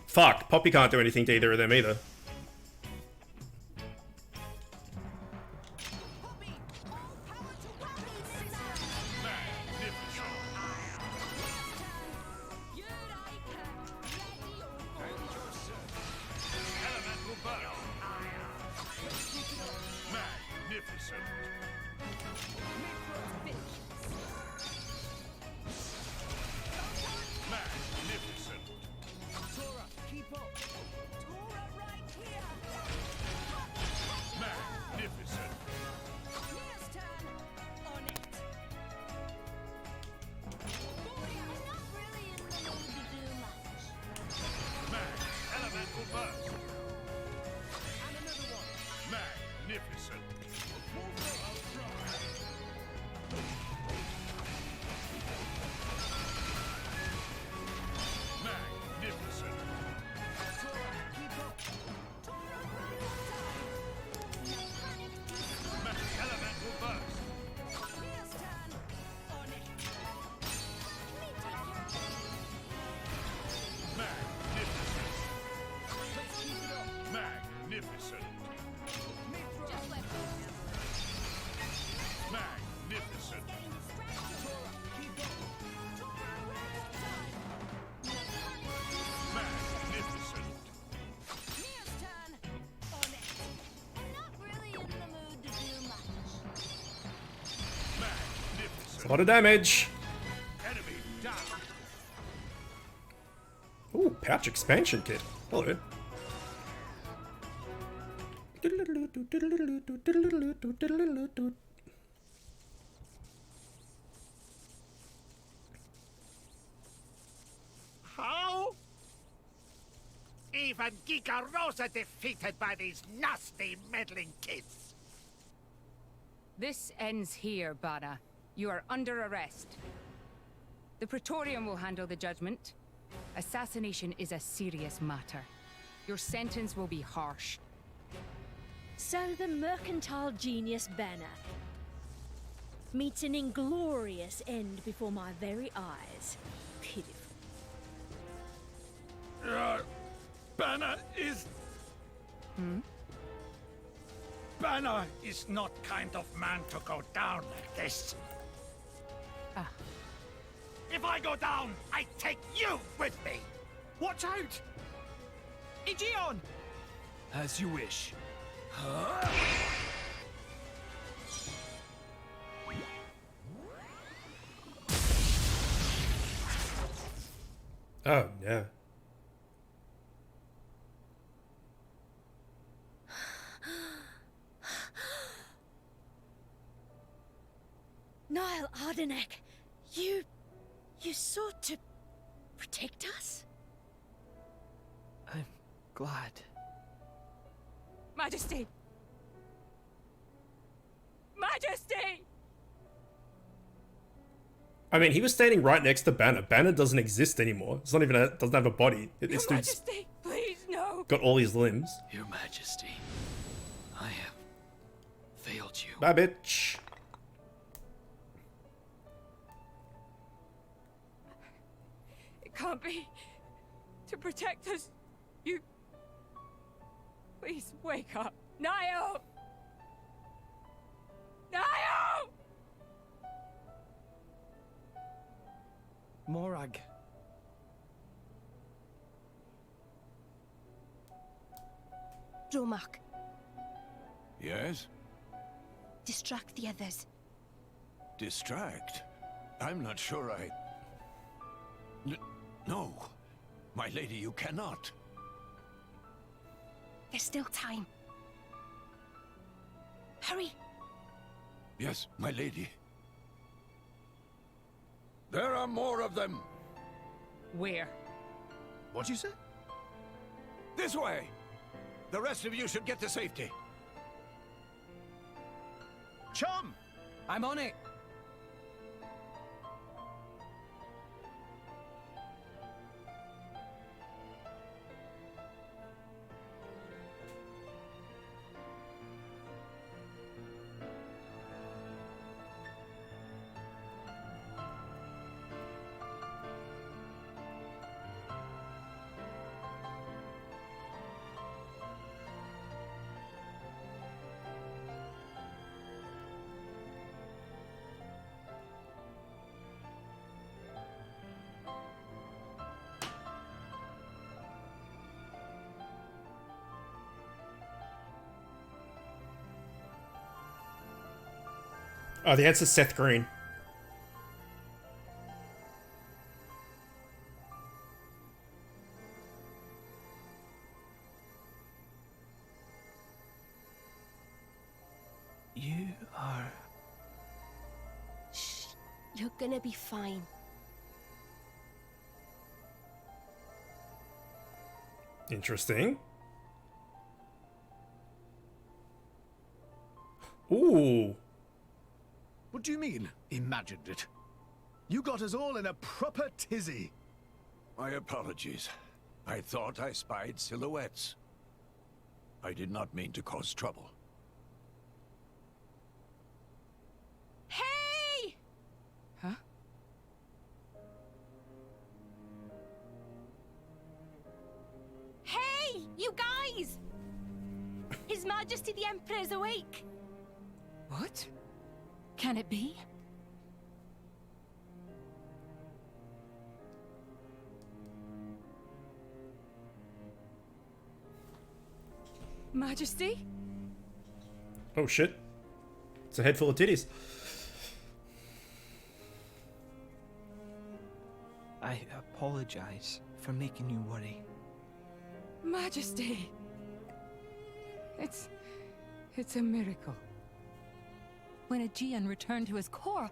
Fuck, Poppy can't do anything to either of them either. Magnificent. Magnificent. Magnificent. It's a lot of damage. Enemy down. Ooh, pouch expansion kit. Hello. How? Even Giga Rosa defeated by these nasty meddling kids. This ends here, Bana. You are under arrest. The Praetorium will handle the judgment. Assassination is a serious matter. Your sentence will be harsh. So the mercantile genius Banner meets an inglorious end before my very eyes. Pitiful. Banner is... Banner is not kind of man to go down like this. If I go down, I take you with me. Watch out! Aegeon! As you wish. Oh, yeah. Niall Ardenek, you sought to protect us? I'm glad. Majesty! Majesty! I mean, he was standing right next to Banner. Banner doesn't exist anymore. It's not even doesn't have a body. Your This dude's Majesty, please, no! got all his limbs. Your Majesty, I have failed you. Bye, bitch. It can't be. To protect us, you... Please, wake up. Niall! Niall! Morag. Dromark, Yes? distract the others. Distract? I'm not sure I... No. My lady, you cannot. There's still time. Hurry. Yes, my lady. There are more of them. Where? What'd you say? This way. The rest of you should get to safety. Chum! I'm on it. Oh, the answer's Seth Green. You are... Shh. You're gonna be fine. Interesting. Ooh. What do you mean, imagined it? You got us all in a proper tizzy. My apologies. I thought I spied silhouettes. I did not mean to cause trouble. Hey! Huh? Hey! You guys! Majesty the Emperor is awake! What? Can it be? Majesty? Oh shit. It's a head full of titties. I apologize for making you worry. Majesty! It's a miracle. When Aegean returned to his core,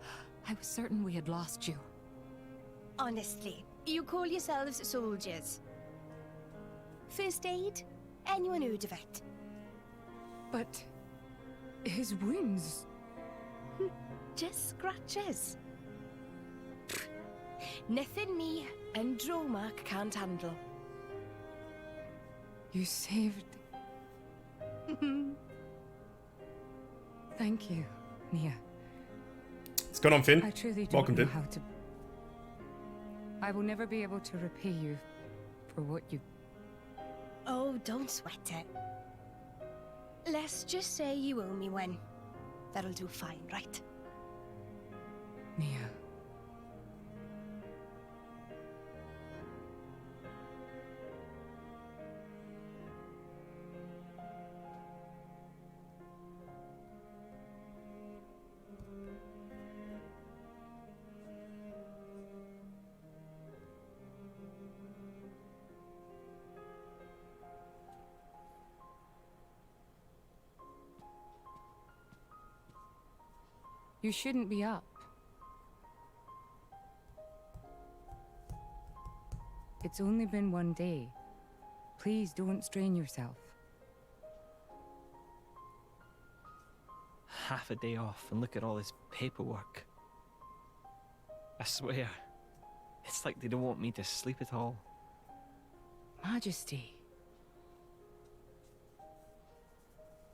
I was certain we had lost you. Honestly, you call yourselves soldiers. First aid? Anyone who'd of it? But his wounds... Just scratches. Nothing me and Dromark can't handle. You saved... Thank you, Nia. What's going on, Finn? I truly don't Welcome, know Finn. how to... I will never be able to repay you for what you... Oh, don't sweat it. Let's just say you owe me one. That'll do fine, right? Nia. You shouldn't be up. It's only been one day. Please don't strain yourself. Half a day off and look at all this paperwork. I swear, it's like they don't want me to sleep at all. Majesty.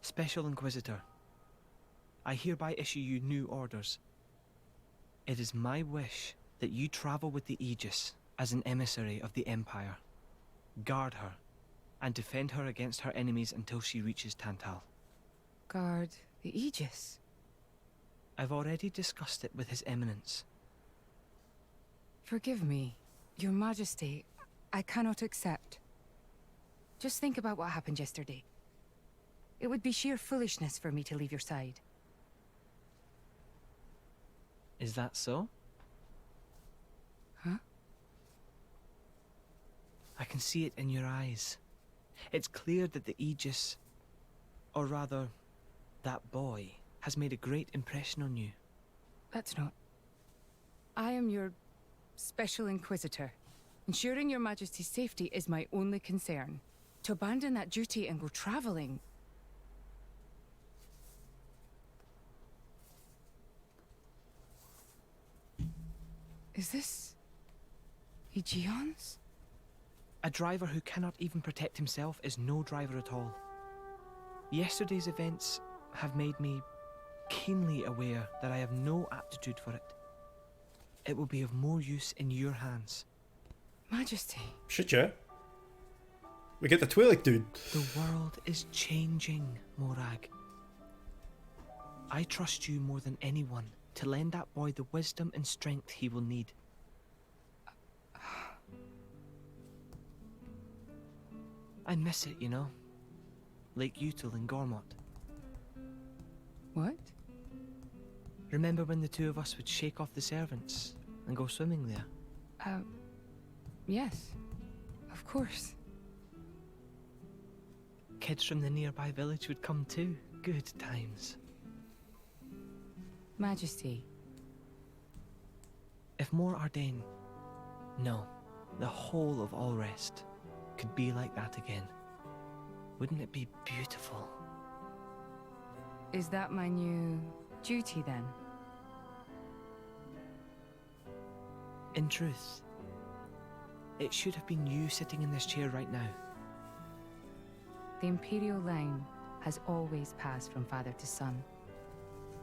Special Inquisitor, I hereby issue you new orders. It is my wish that you travel with the Aegis as an emissary of the Empire. Guard her, and defend her against her enemies until she reaches Tantal. Guard the Aegis? I've already discussed it with His Eminence. Forgive me, Your Majesty. I cannot accept. Just think about what happened yesterday. It would be sheer foolishness for me to leave your side. Is that so? Huh? I can see it in your eyes. It's clear that the Aegis, or rather, that boy, has made a great impression on you. That's not. I am your Special Inquisitor. Ensuring Your Majesty's safety is my only concern. To abandon that duty and go traveling... Is this... Aegeon's? A driver who cannot even protect himself is no driver at all. Yesterday's events have made me keenly aware that I have no aptitude for it. It will be of more use in your hands. Majesty. Shit, yeah. We get the Twi'lek dude. The world is changing, Morag. I trust you more than anyone to lend that boy the wisdom and strength he will need. I miss it, you know. Lake Util and Gormott. What? Remember when the two of us would shake off the servants and go swimming there? Yes. Of course. Kids from the nearby village would come too. Good times. Majesty. If Mor Ardain, no, the whole of Allrest, could be like that again, wouldn't it be beautiful? Is that my new duty then? In truth, it should have been you sitting in this chair right now. The Imperial line has always passed from father to son.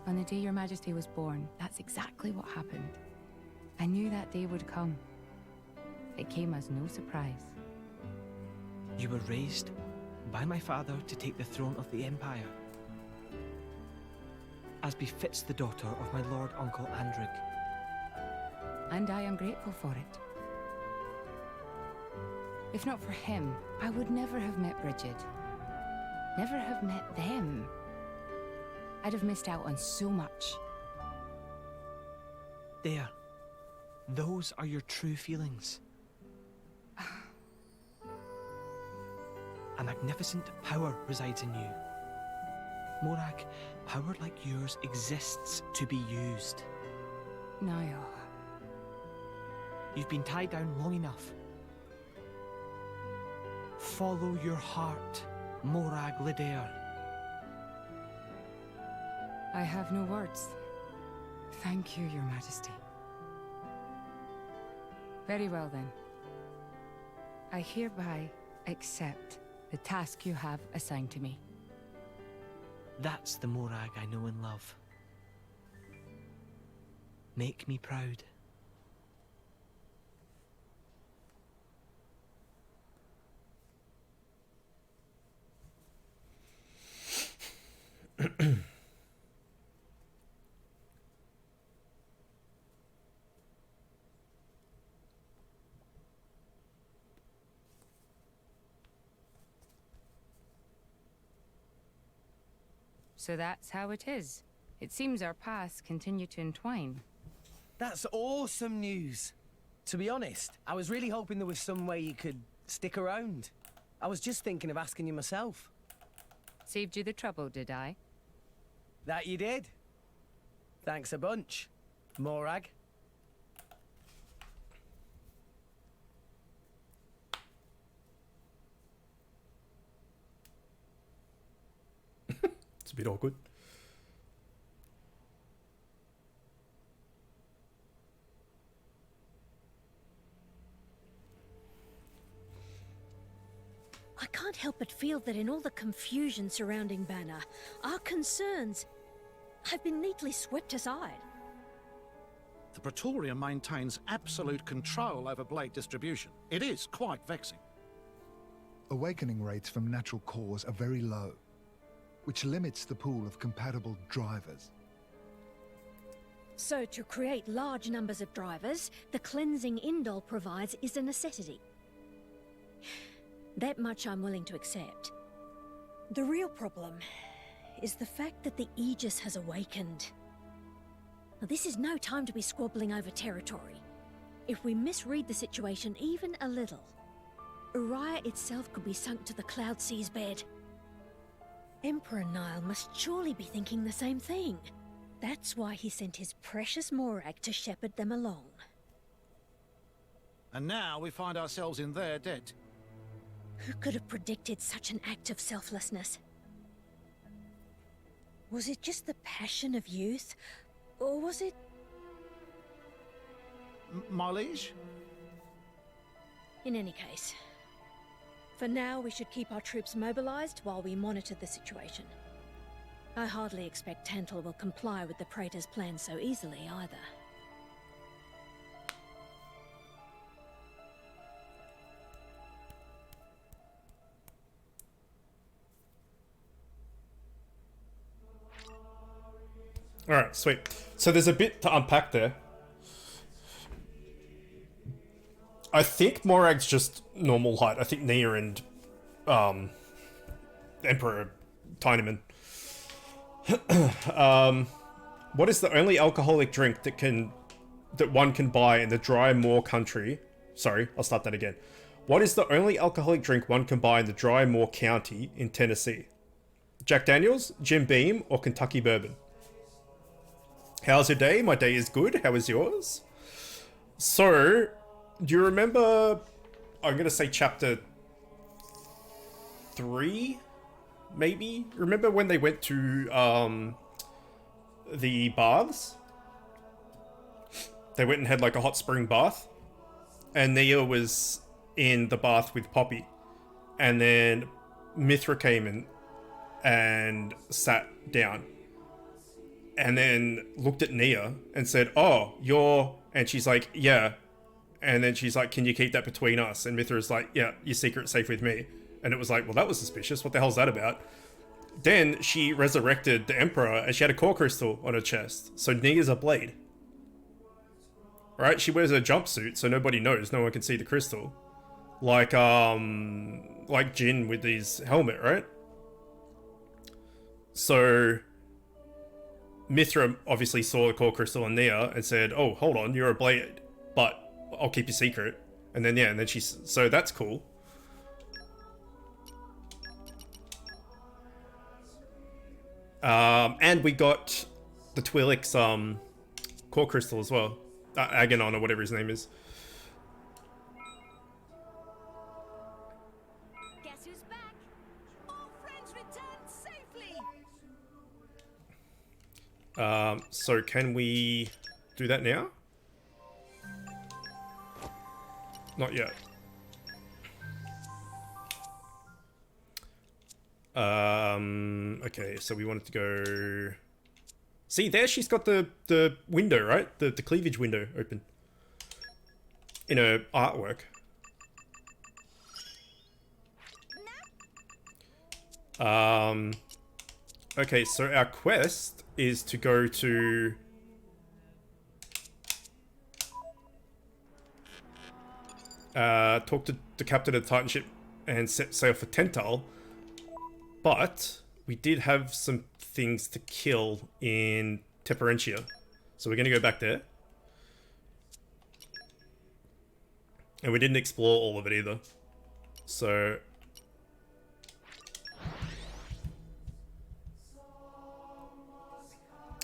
On the day Your Majesty was born, that's exactly what happened. I knew that day would come. It came as no surprise. You were raised, by my father to take the throne of the Empire, as befits the daughter of my Lord Uncle Andric. And I am grateful for it. If not for him, I would never have met Bridget. Never have met them. I'd have missed out on so much. There. Those are your true feelings. A magnificent power resides in you. Morag, power like yours exists to be used. Niall. You've been tied down long enough. Follow your heart, Morag Lidair. I have no words. Thank you, Your Majesty. Very well then. I hereby accept the task you have assigned to me. That's the Morag I know and love. Make me proud. So that's how it is. It seems our paths continue to entwine. That's awesome news. To be honest, I was really hoping there was some way you could stick around. I was just thinking of asking you myself. Saved you the trouble, did I? That you did. Thanks a bunch, Morag. It's a bit awkward. I can't help but feel that in all the confusion surrounding Banner, our concerns have been neatly swept aside. The Praetorium maintains absolute control over blade distribution. It is quite vexing. Awakening rates from natural cores are very low, which limits the pool of compatible drivers. So to create large numbers of drivers, the cleansing Indol provides is a necessity. That much I'm willing to accept. The real problem is the fact that the Aegis has awakened. Now, this is no time to be squabbling over territory. If we misread the situation even a little, Uriah itself could be sunk to the Cloud Sea's bed. Emperor Nile must surely be thinking the same thing. That's why he sent his precious Morag to shepherd them along. And now we find ourselves in their debt. Who could have predicted such an act of selflessness? Was it just the passion of youth? Or was it... My liege? In any case, for now we should keep our troops mobilized while we monitor the situation. I hardly expect Tantal will comply with the Praetor's plan so easily either. Alright, sweet. So there's a bit to unpack there. I think Morag's just normal height. I think Nia and Emperor are Tinyman. What is the only alcoholic drink that one can buy in the Dry Moor country? Sorry, I'll start that again. What is the only alcoholic drink one can buy in the Dry Moor County in Tennessee? Jack Daniels, Jim Beam, or Kentucky Bourbon? How's your day? My day is good. How is yours? So, do you remember, I'm going to say chapter 3, maybe? Remember when they went to the baths? They went and had like a hot spring bath. And Nia was in the bath with Poppy. And then Mithra came in and sat down. And then looked at Nia and said, "Oh, you're..." And she's like, "Yeah." And then she's like, "Can you keep that between us?" And Mithra's like, "Yeah, your secret's safe with me." And it was like, well, that was suspicious. What the hell's that about? Then she resurrected the Emperor and she had a core crystal on her chest. So Nia's a blade. Right? She wears a jumpsuit so nobody knows. No one can see the crystal. Like Jin with his helmet, right? So Mithra obviously saw the core crystal on Nia and said, oh, hold on, you're a blade, but I'll keep your secret. And then, yeah, and then she's... So that's cool. And we got the Twi'lek's core crystal as well. Aganon or whatever his name is. Guess who's back? All friends returned safely. So can we do that now? Not yet. Okay, so we wanted to go... See, there she's got the window, right? The cleavage window open. In her artwork. Okay, so our quest is to go to... talk to the captain of the Titan ship and set sail for Tental. But we did have some things to kill in Teperentia. So we're going to go back there. And we didn't explore all of it either. So...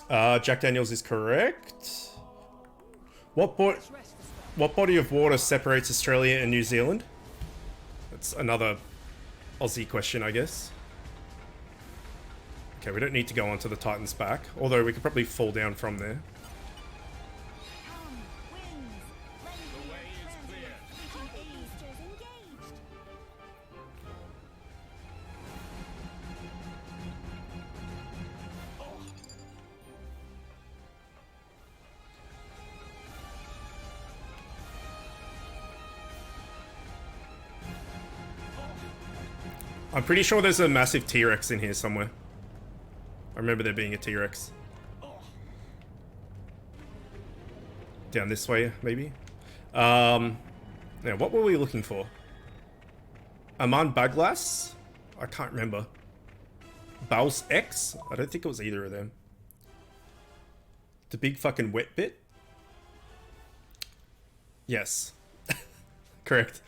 Jack Daniels is correct. What body of water separates Australia and New Zealand? That's another Aussie question, I guess. Okay, we don't need to go onto the Titan's back, although we could probably fall down from there. I'm pretty sure there's a massive T-Rex in here somewhere. I remember there being a T-Rex. Down this way, maybe? Now, what were we looking for? Aman Baglas? I can't remember. Baus X? I don't think it was either of them. The big fucking wet bit? Yes. Correct.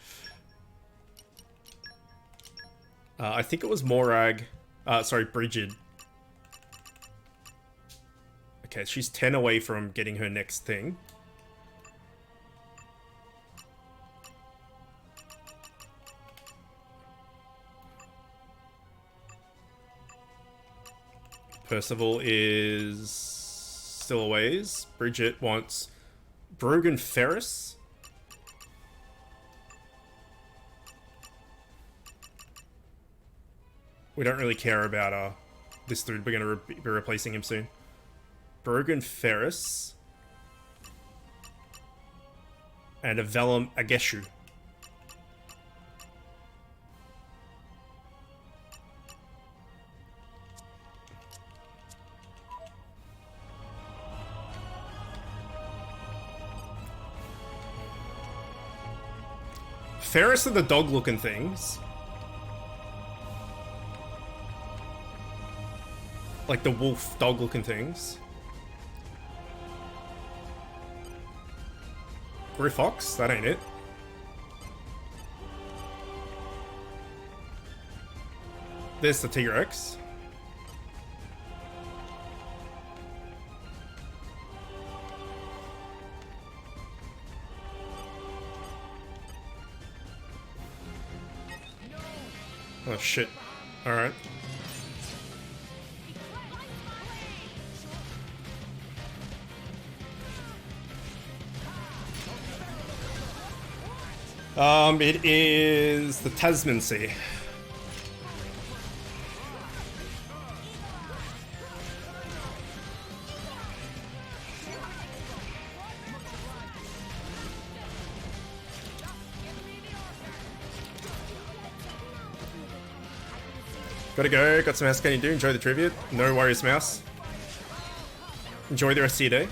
I think it was Morag. Sorry, Brigid. Okay, she's 10 away from getting her next thing. Percival is still a ways. Bridget wants Brogan Ferris. We don't really care about this dude. We're going to be replacing him soon. Brogan Ferris. And a Vellum Ageshu. Ferris are the dog-looking things. Like the wolf dog-looking things. Grifox? That ain't it. There's the T-Rex. Oh shit. Alright. It is the Tasman Sea. Gotta go. Got some house can you do. Enjoy the trivia. No worries, mouse. Enjoy the rest of your day.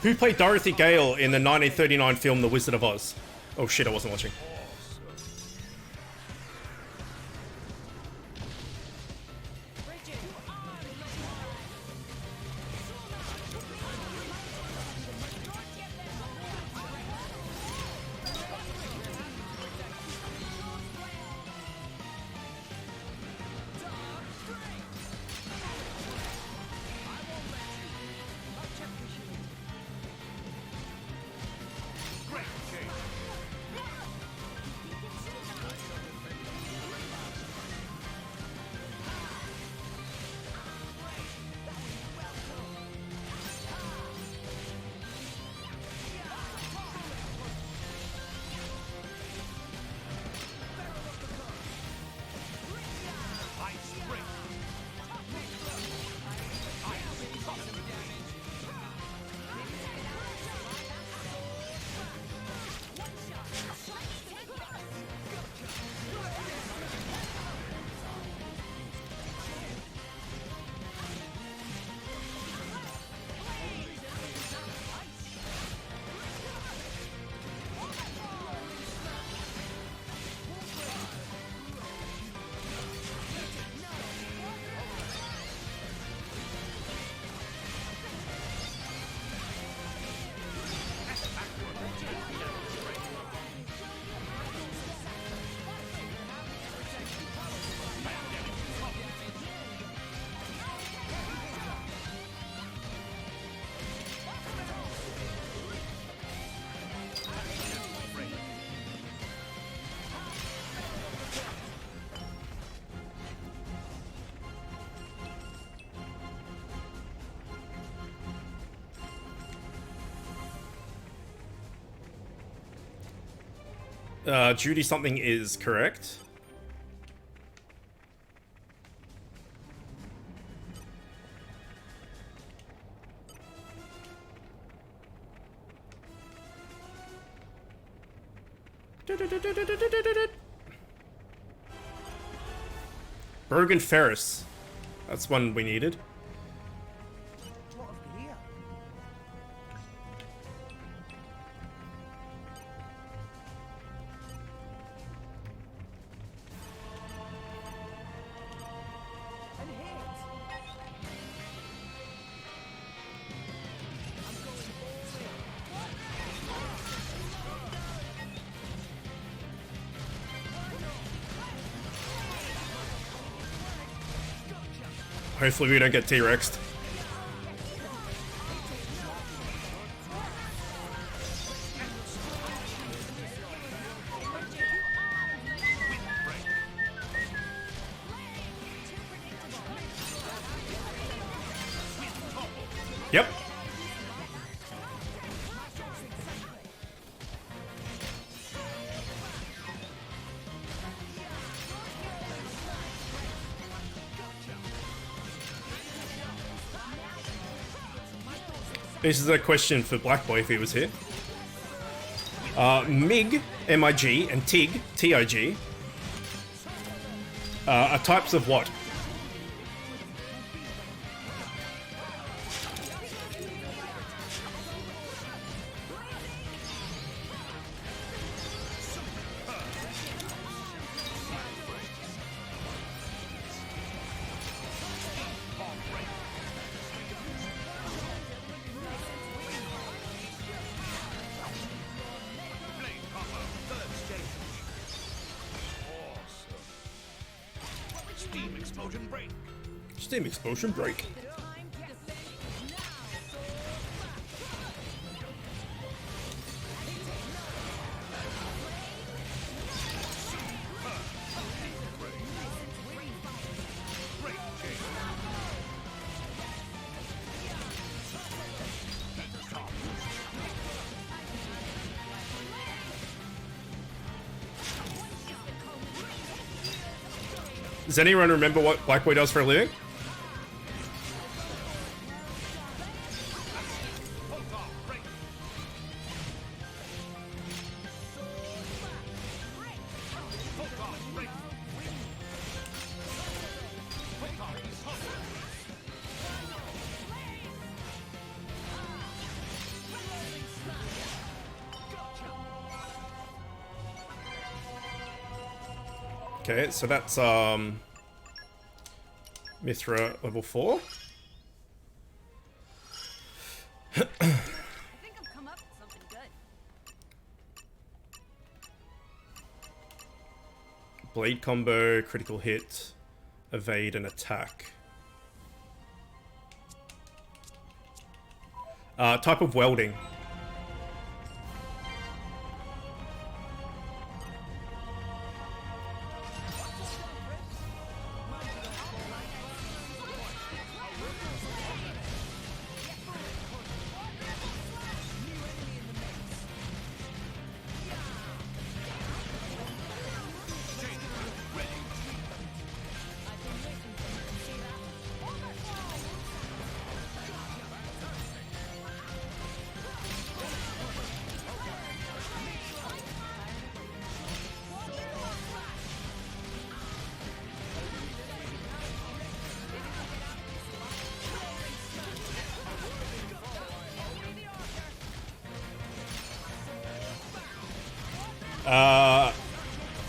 Who played Dorothy Gale in the 1939 film The Wizard of Oz? Oh shit, I wasn't watching. Judy something is correct. Brogan Ferris. That's one we needed. Hopefully we don't get T-Rexed. Yep. This is a question for Blackboy if he was here. MIG, M-I-G, and TIG, T-I-G, are types of what? Steam explosive. explosion break. Steam explosion break. Does anyone remember what Black Boy does for a living? Okay, so that's Mithra level 4. Blade combo, critical hit, evade, and attack. Type of welding.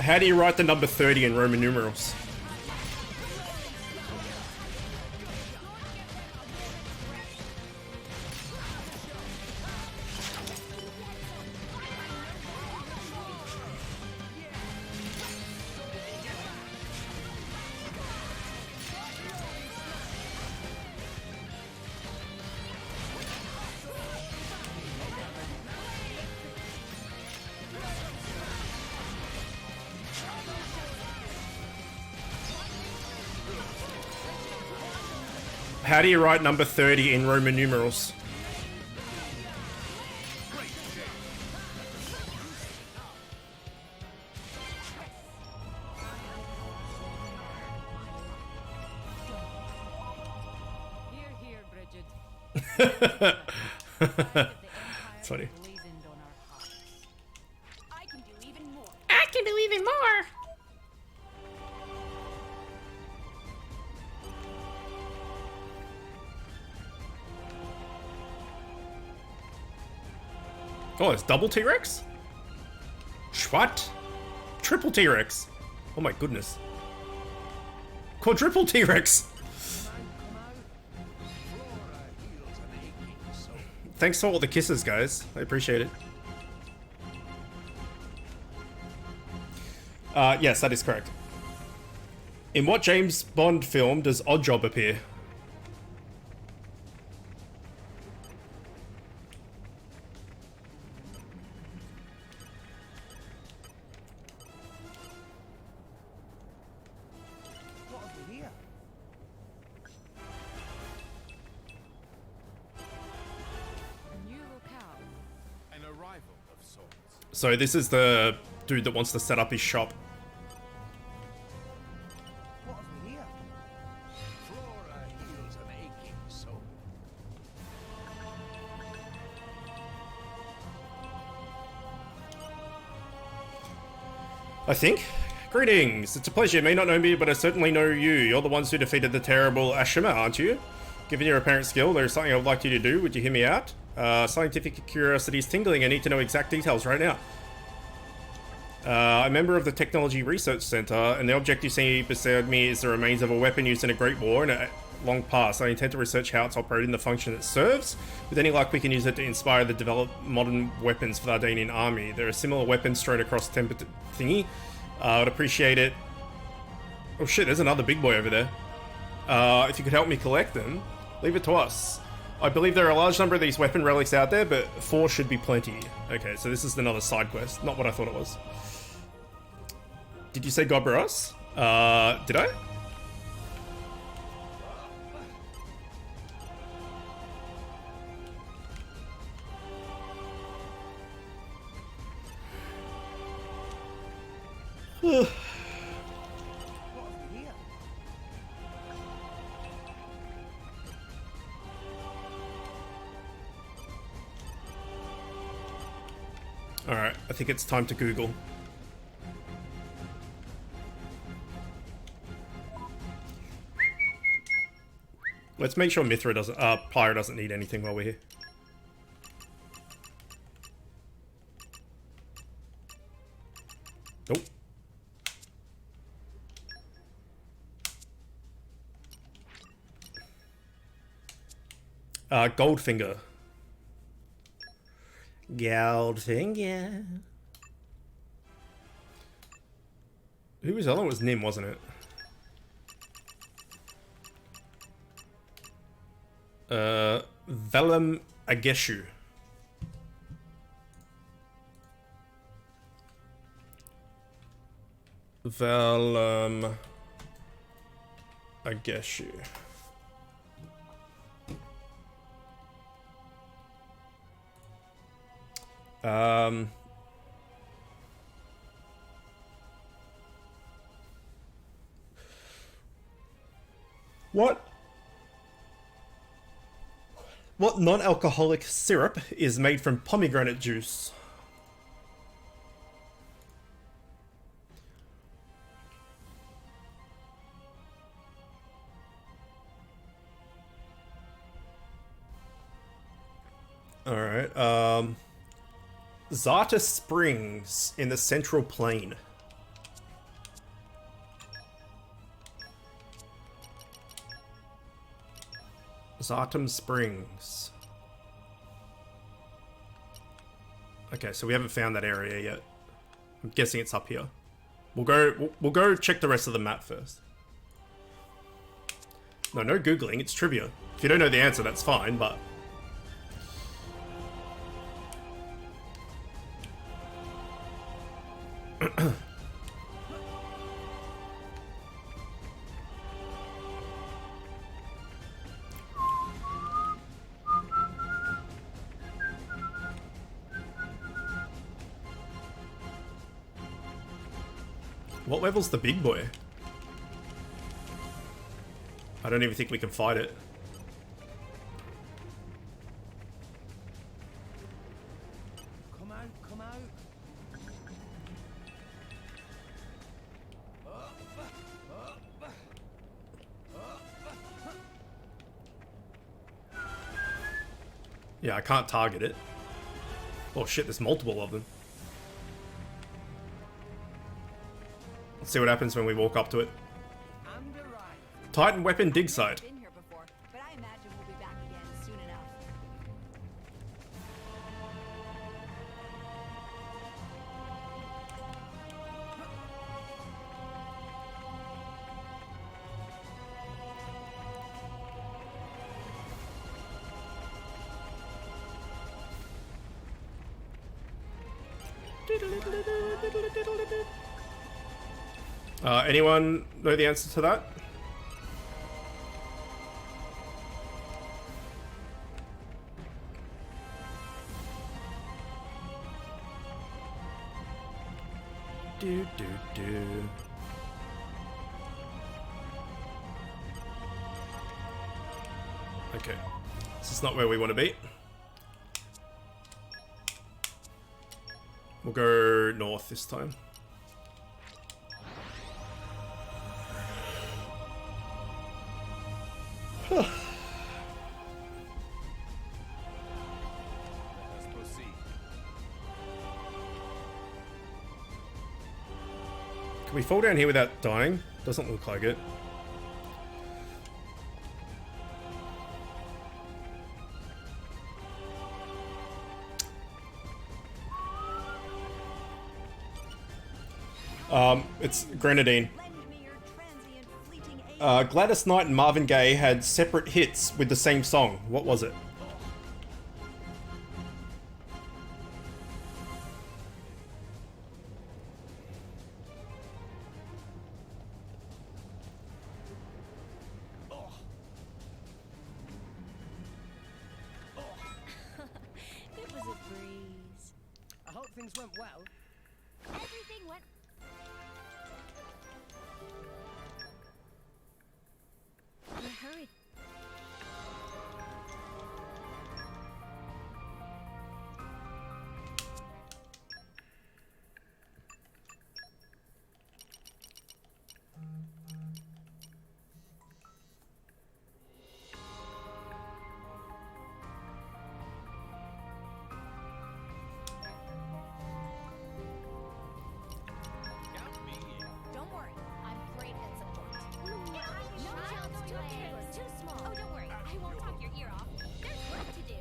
How do you write the number 30 in Roman numerals? How do you write number 30 in Roman numerals? It's funny. I can do even more. I can do even more. Oh, it's double T-Rex? What? Triple T-Rex? Oh my goodness. Quadruple T-Rex! Thanks for all the kisses, guys. I appreciate it. Yes, that is correct. In what James Bond film does Oddjob appear? So this is the dude that wants to set up his shop. I think. Greetings. It's a pleasure. You may not know me, but I certainly know you. You're the ones who defeated the terrible Ashima, aren't you? Given your apparent skill, there is something I would like you to do. Would you hear me out? Scientific curiosity is tingling. I need to know exact details right now. I'm a member of the Technology Research Center, and the object you see beside me is the remains of a weapon used in a Great War in a long past. I intend to research how it's operated and the function it serves. With any luck, we can use it to inspire the developed modern weapons for the Ardanian army. There are similar weapons strewn across Temper thingy. I would appreciate it Oh shit, there's another big boy over there. If you could help me collect them, leave it to us. I believe there are a large number of these weapon relics out there, but 4 should be plenty. Okay, so this is another side quest. Not what I thought it was. Did you say Gobberos? Did I? Alright, I think it's time to Google. Let's make sure Mithra doesn't, Pyra doesn't need anything while we're here. Nope. Goldfinger. Goldfinger. Who was the other one? It was Nim, wasn't it? Velum Ageshu. Velum Ageshu. What non-alcoholic syrup is made from pomegranate juice? Alright, Zata Springs in the Central Plain. Zartum Springs. Okay, so we haven't found that area yet. I'm guessing it's up here. We'll go check the rest of the map first. No Googling, it's trivia. If you don't know the answer, that's fine, but... What level's the big boy? I don't even think we can fight it. Come out, come out. Yeah, I can't target it. Oh shit, there's multiple of them. Let's see what happens when we walk up to it. Titan weapon dig site. Been here before, but I imagine we'll be back again soon enough. Anyone know the answer to that? Do. Okay, this is not where we want to be. We'll go north this time. Can we fall down here without dying? Doesn't look like it. It's grenadine. Gladys Knight and Marvin Gaye had separate hits with the same song. What was it? It was a breeze. I hope things went well. Everything went. In a hurry. Don't worry, I'm great at support. No child's play. It's too small. Oh, don't worry, I won't talk your ear off. There's work to do.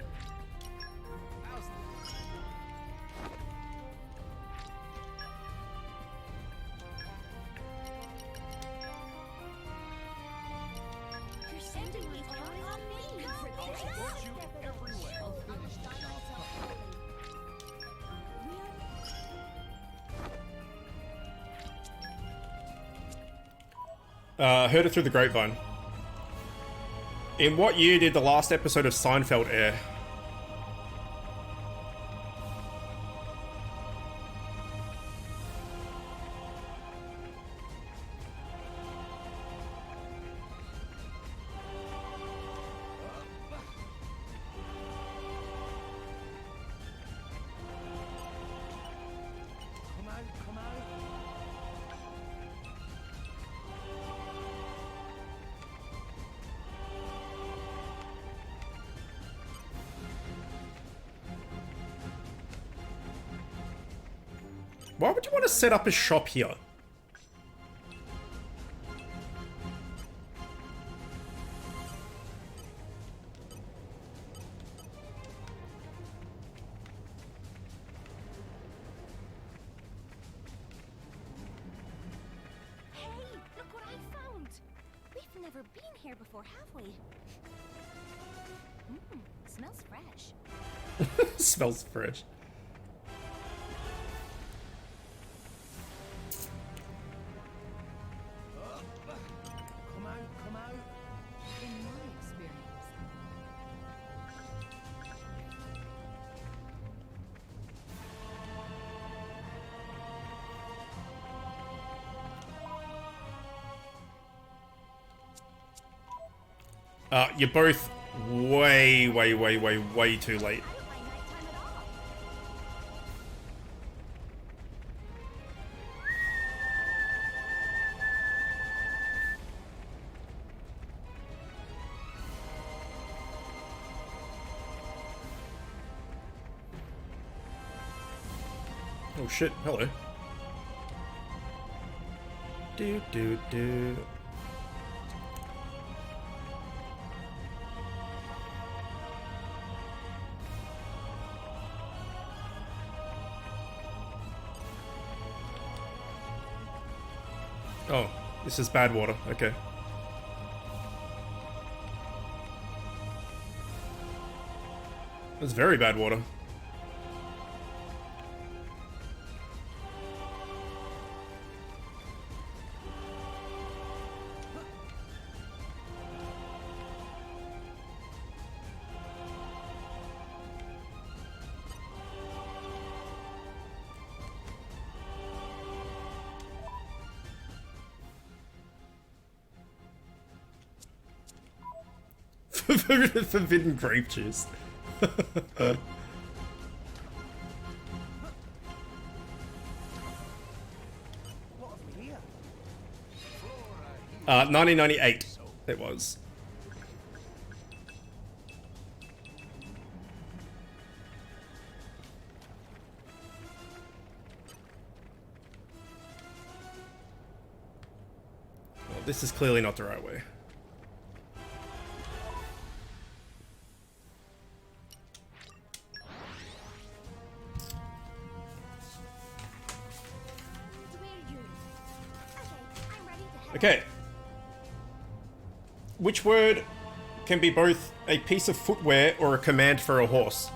You're sending me on me for this. Support you everywhere. Heard it through the grapevine. In what year did the last episode of Seinfeld air? Come out, come out. Why would you want to set up a shop here? Hey, look what I found. We've never been here before, have we? Smells fresh. Smells fresh. Come out, come out. In my experience, You're both way too late. Oh shit, hello. Do. Oh, this is bad water, okay. That's very bad water. Forbidden grape juice. What have we here? 1998 it was. Well, this is clearly not the right way. Okay. Which word can be both a piece of footwear or a command for a horse?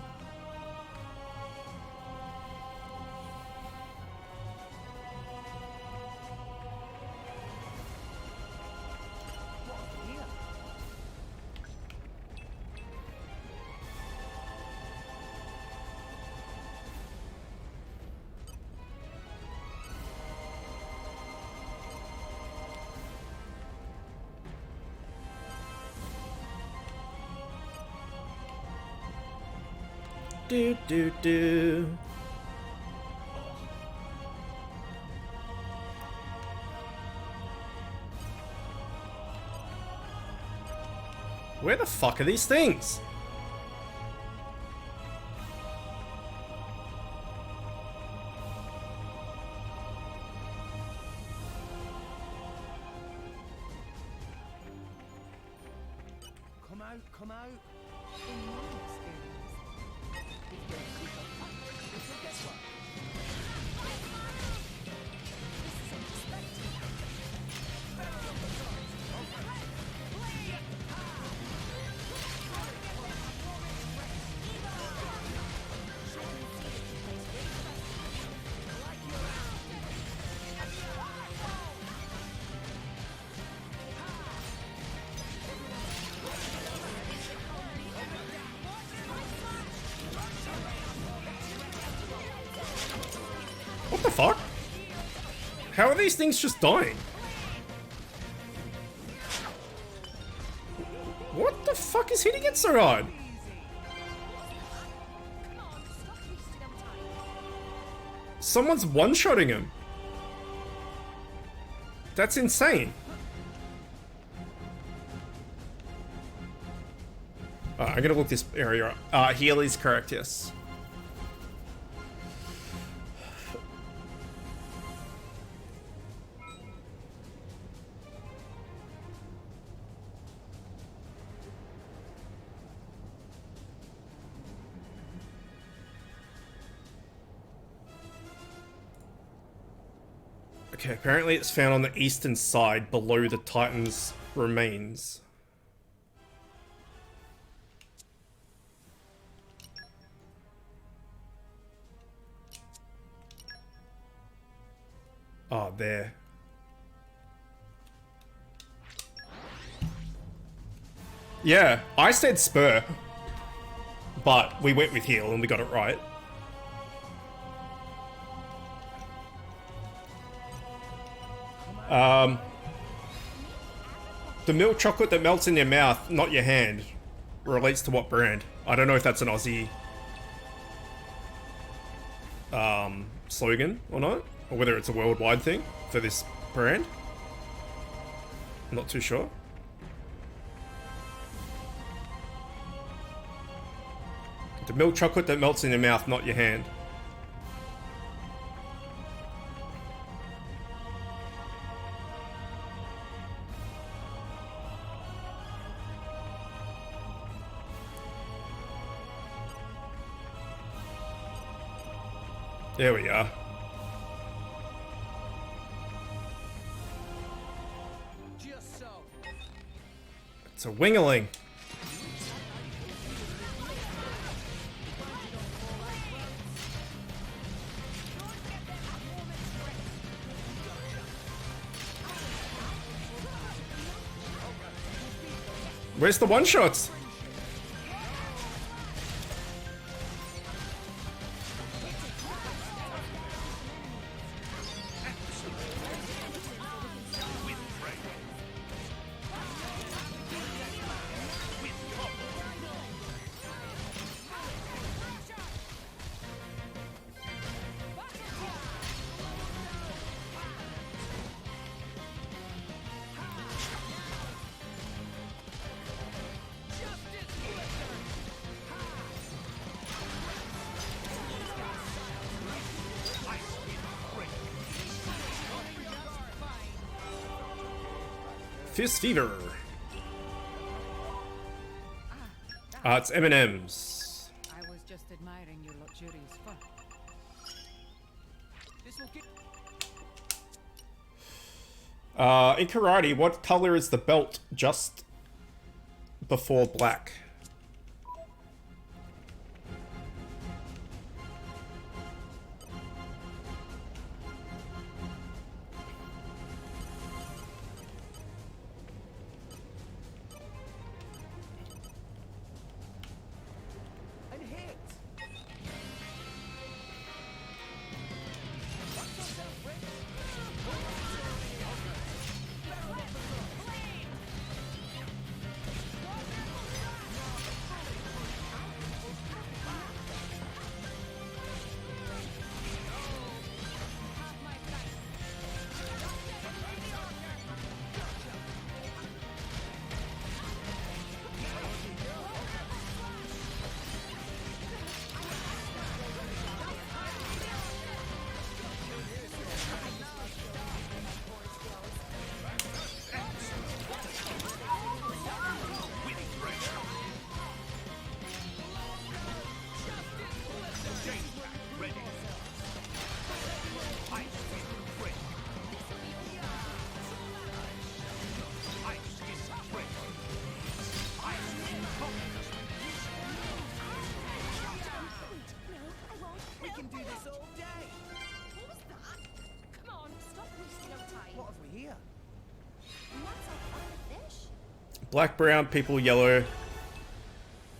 Do do do. Where the fuck are these things? Come out, come out. What the fuck? How are these things just dying? What the fuck is hitting it so hard? Someone's one-shotting him. That's insane. I'm gonna look this area up. Healy's correct, yes. Okay, apparently it's found on the eastern side below the Titan's remains. Oh, there. Yeah, I said spur, but we went with heal and we got it right. The milk chocolate that melts in your mouth, not your hand, relates to what brand? I don't know if that's an Aussie slogan or not, or whether it's a worldwide thing for this brand. I'm not too sure. The milk chocolate that melts in your mouth, not your hand. There we are. Just so. It's a wingling. Where's the one-shots? Fist Fever. It's M&M's. I was just admiring your luxurious fur. This will get... In karate, what color is the belt? Just before black? Black, brown, people, yellow.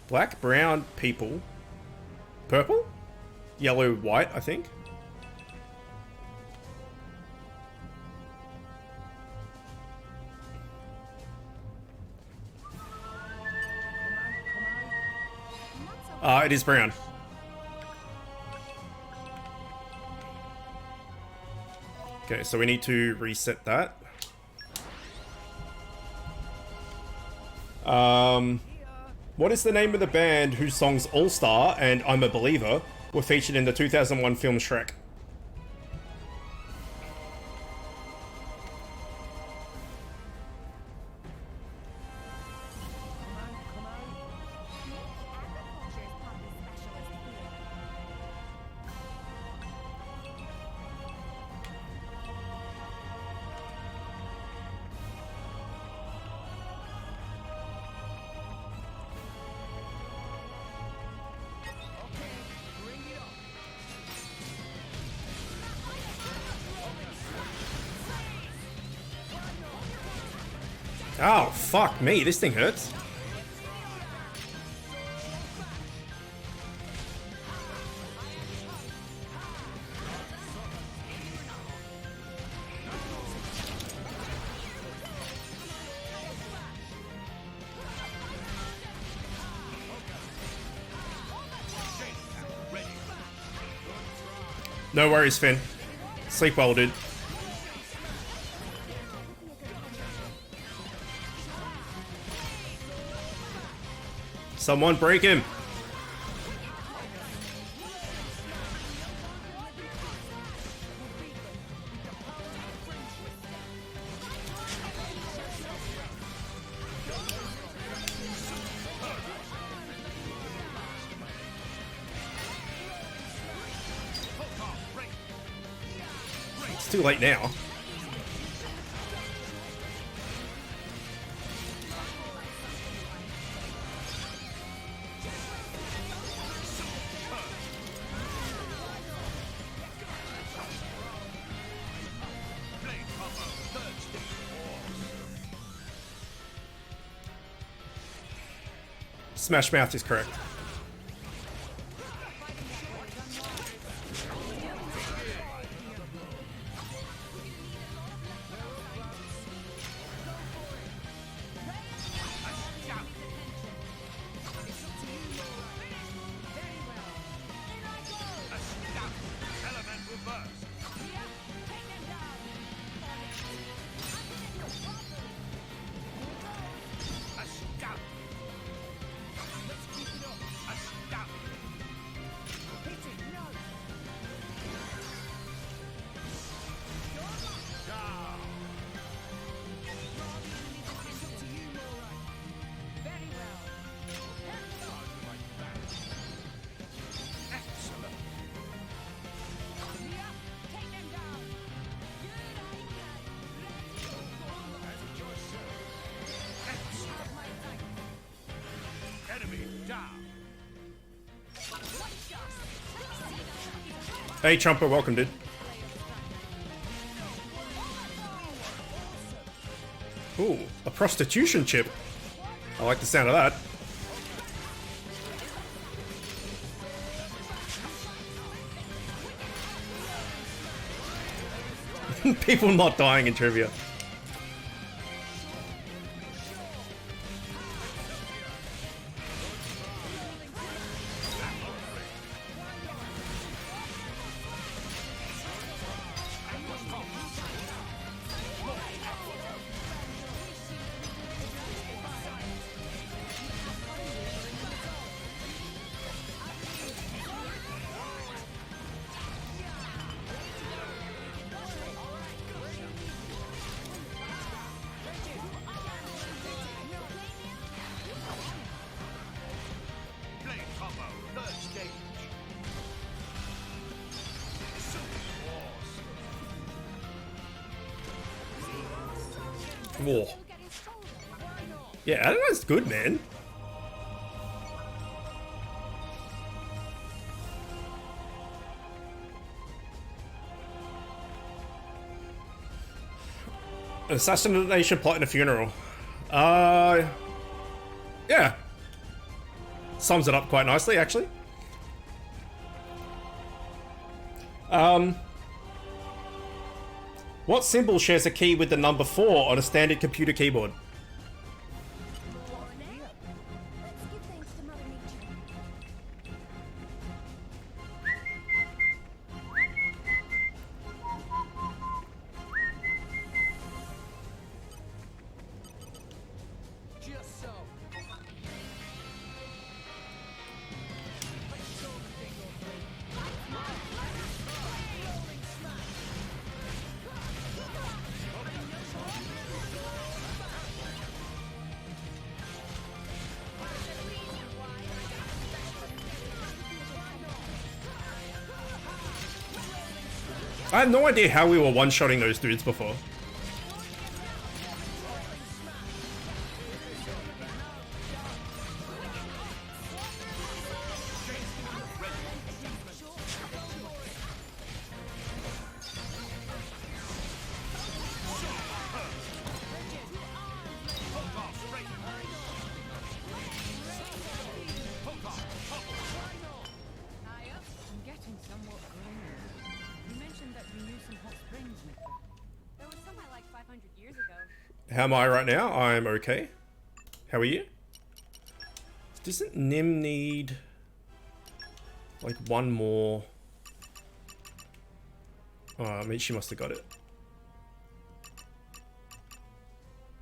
Black, brown, people. Purple? Yellow, white, I think. It is brown. Okay, so we need to reset that. What is the name of the band whose songs All Star and I'm a Believer were featured in the 2001 film Shrek? Oh, fuck me. This thing hurts. No worries, Finn. Sleep well, dude. Someone break him. It's too late now. Smash Mouth is correct. Hey, Trumper, welcome, dude. Ooh, a prostitution chip. I like the sound of that. People not dying in trivia. Whoa. Yeah, I think that's good, man. Assassination plot in a funeral. Yeah. Sums it up quite nicely, actually. What symbol shares a key with the number 4 on a standard computer keyboard? I had no idea how we were one-shotting those dudes before. How am I right now? I'm okay. How are you? Doesn't Nim need like one more? Oh, I mean, she must have got it.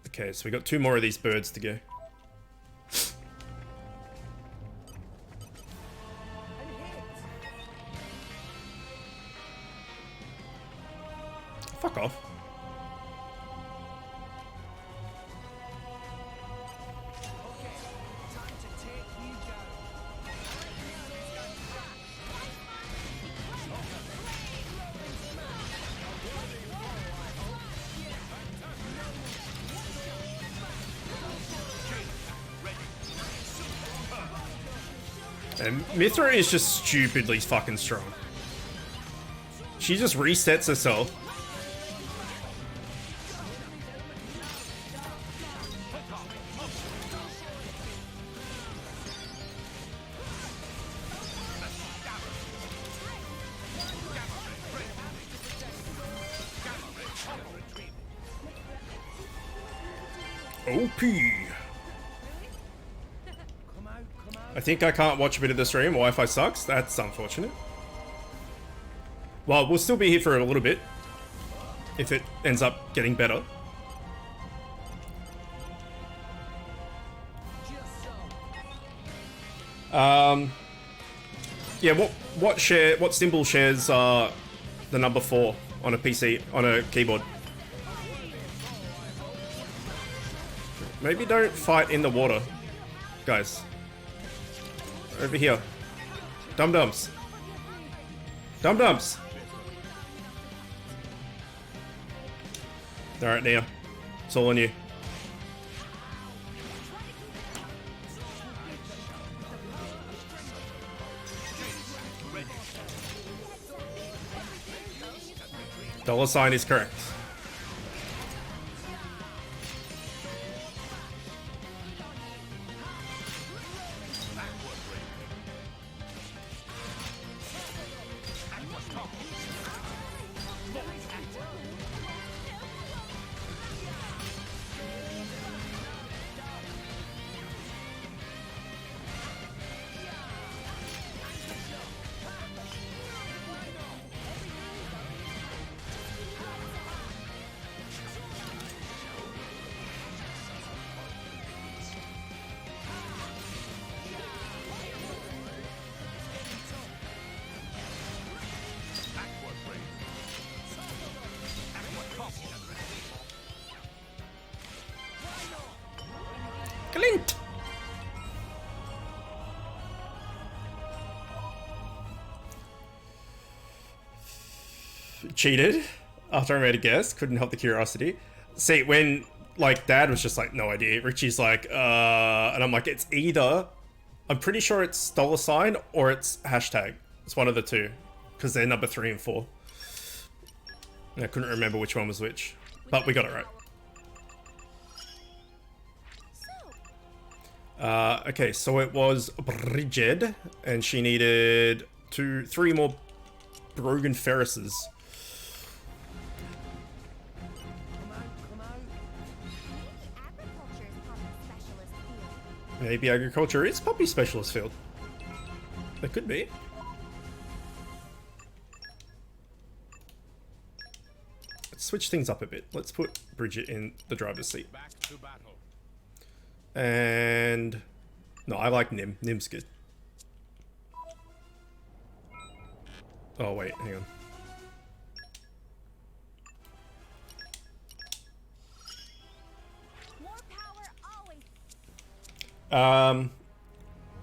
Okay, so we got 2 more of these birds to go. Fuck off. And Mithra is just stupidly fucking strong. She just resets herself. OP. I think I can't watch a bit of the stream. Wi-Fi sucks. That's unfortunate. Well, we'll still be here for a little bit. If it ends up getting better. Yeah, what symbol shares the number 4 on a PC, on a keyboard? Maybe don't fight in the water, guys. Over here. Dum-dums. Dum-dums. Alright, Nia. It's all on you. $sign is correct. Glint! Cheated after I made a guess. Couldn't help the curiosity. See, when, like, Dad was just like, no idea. Richie's like, and I'm like, it's either, I'm pretty sure it's $sign or it's hashtag. It's one of the two. Because they're number 3 and 4. And I couldn't remember which one was which. But we got it right. Okay, so it was Bridget, and she needed 3 more Brogan Ferrises. Maybe agriculture is puppy specialist field. That could be. Let's switch things up a bit. Let's put Bridget in the driver's seat. And no, I like Nim. Nim's good. Oh wait, hang on.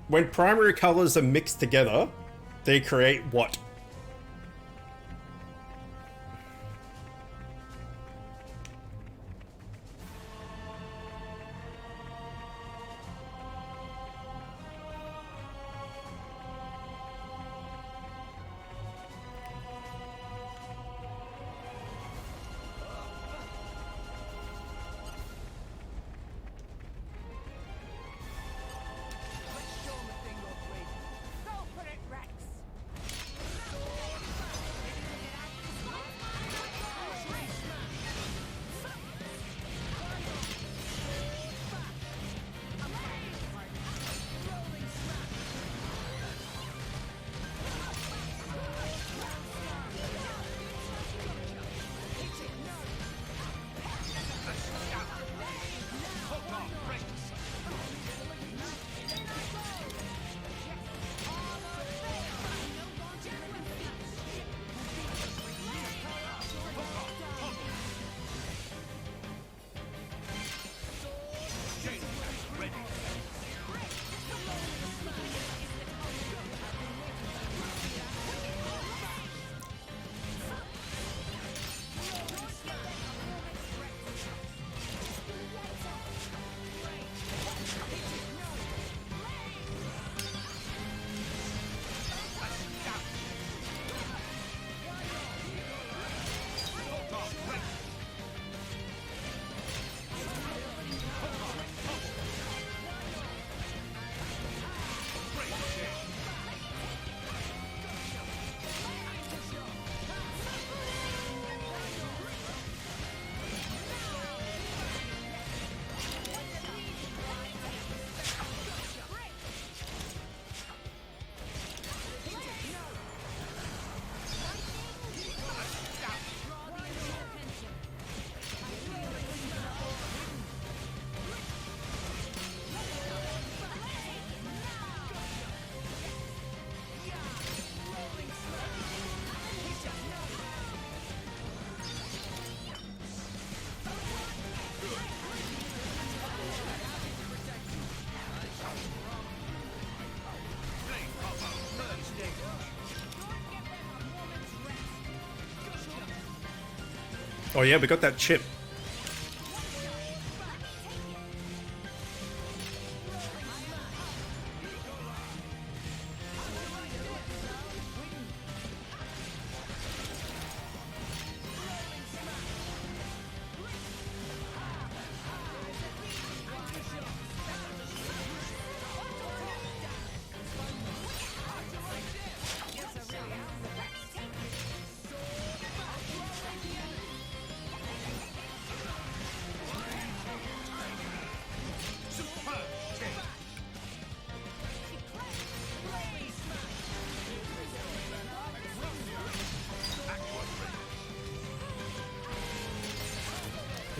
When primary colors are mixed together, they create what? Oh yeah, we got that chip.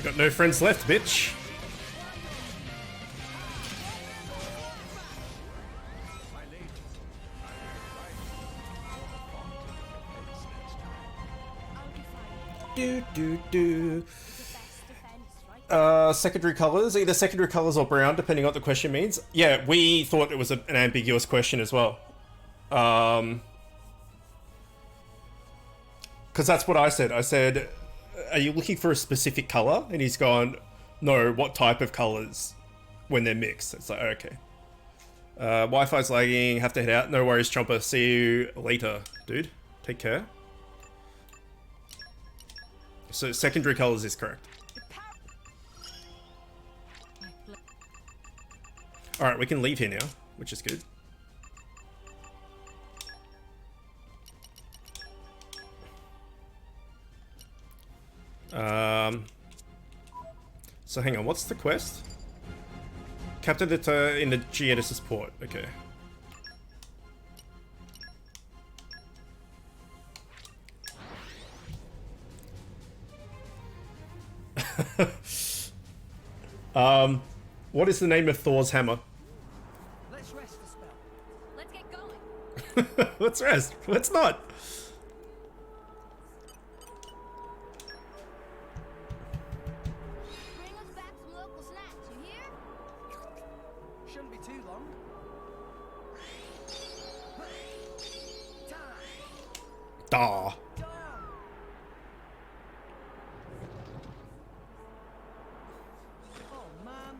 Got no friends left, bitch. Secondary colors, either secondary colors or brown, depending on what the question means. Yeah, we thought it was an ambiguous question as well. Because that's what I said. I said, are you looking for a specific color? And he's gone, no, what type of colors when they're mixed? It's like, okay. Wi-Fi's lagging, have to head out. No worries, Chomper. See you later, dude. Take care. So secondary colors is correct. Alright, we can leave here now, which is good. So hang on, what's the quest? Capture the in the Genesis port. Okay. What is the name of Thor's hammer? Let's rest a spell. Let's get going. Let's rest. Let's not. Bring us back some local snacks, you hear? Shouldn't be too long. Daw. Oh man,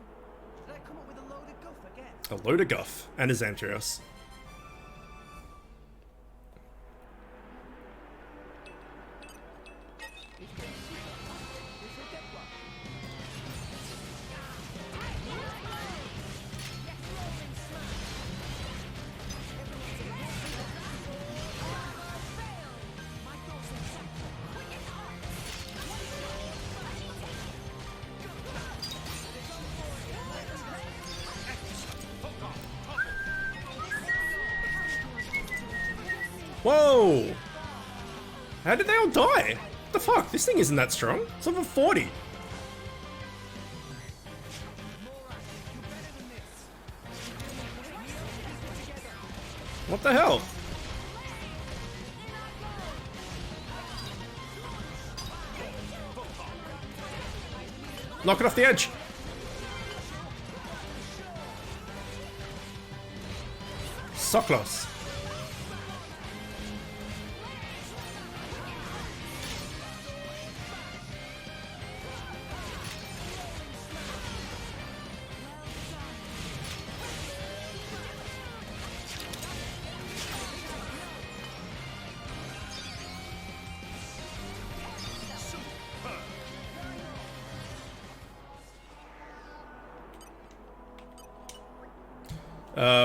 did I come up with a load of guff again? A load of guff and a Xantrios. Whoa! How did they all die? What the fuck? This thing isn't that strong. It's over 40. What the hell? Knock it off the edge. So close.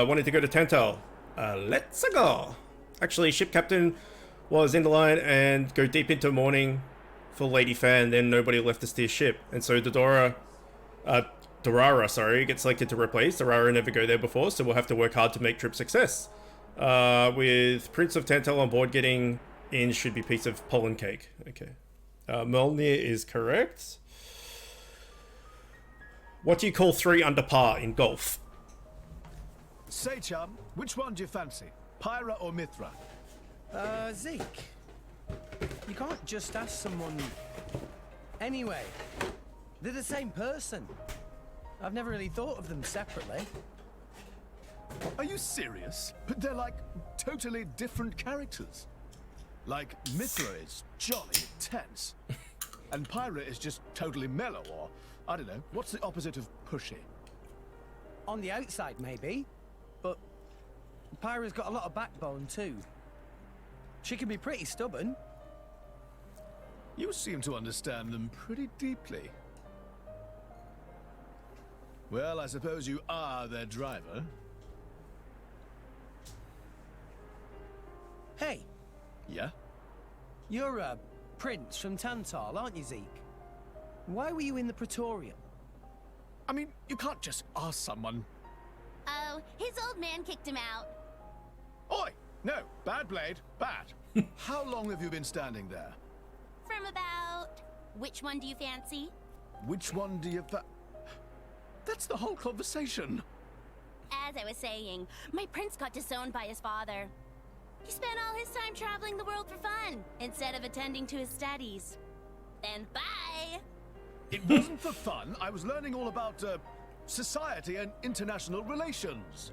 Wanted to go to Tantal. Let's go. Actually, ship captain was in the line and go deep into morning for Lady Fan. Then nobody left to steer ship, and so Dorara, sorry, gets selected to replace. Dorara never go there before, so we'll have to work hard to make trip success. With Prince of Tantal on board, getting in should be a piece of pollen cake. Okay, Mjolnir is correct. What do you call 3 under par in golf? Say, chum, which one do you fancy? Pyra or Mithra? Zeke. You can't just ask someone... Anyway, they're the same person. I've never really thought of them separately. Are you serious? But they're like totally different characters. Like, Mithra is jolly intense. And Pyra is just totally mellow, or, I don't know, what's the opposite of pushy? On the outside, maybe. But Pyra's got a lot of backbone, too. She can be pretty stubborn. You seem to understand them pretty deeply. Well, I suppose you are their driver. Hey. Yeah? You're a prince from Tantal, aren't you, Zeke? Why were you in the Praetorium? I mean, you can't just ask someone. Oh, his old man kicked him out. Oi! No, bad blade, bad. How long have you been standing there? From about... Which one do you fancy? Which one do you... That's the whole conversation. As I was saying, my prince got disowned by his father. He spent all his time traveling the world for fun, instead of attending to his studies. Then bye! It wasn't for fun. I was learning all about, society and international relations.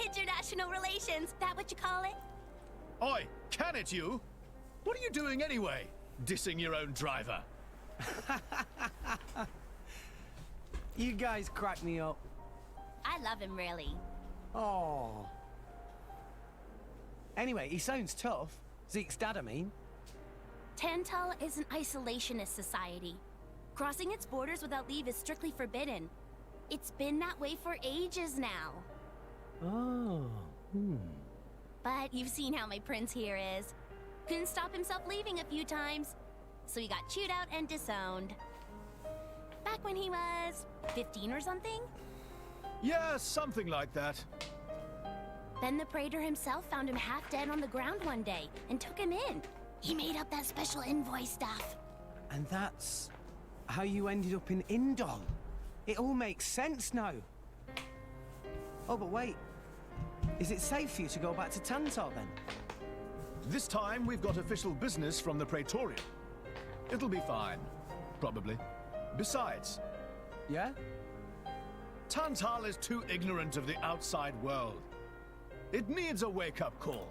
International relations, that what you call it? Oi, can it you? What are you doing anyway? Dissing your own driver. You guys crack me up. I love him, really. Oh. Anyway, he sounds tough. Zeke's dad, I mean. Tantal is an isolationist society. Crossing its borders without leave is strictly forbidden. It's been that way for ages now. Oh. But you've seen how my prince here is. Couldn't stop himself leaving a few times, so he got chewed out and disowned. Back when he was 15 or something? Yeah, something like that. Then the praetor himself found him half dead on the ground one day and took him in. He made up that special envoy stuff. And that's how you ended up in Indol. It all makes sense now. Oh, but wait. Is it safe for you to go back to Tantal then? This time we've got official business from the Praetorium. It'll be fine. Probably. Besides... Yeah? Tantal is too ignorant of the outside world. It needs a wake-up call.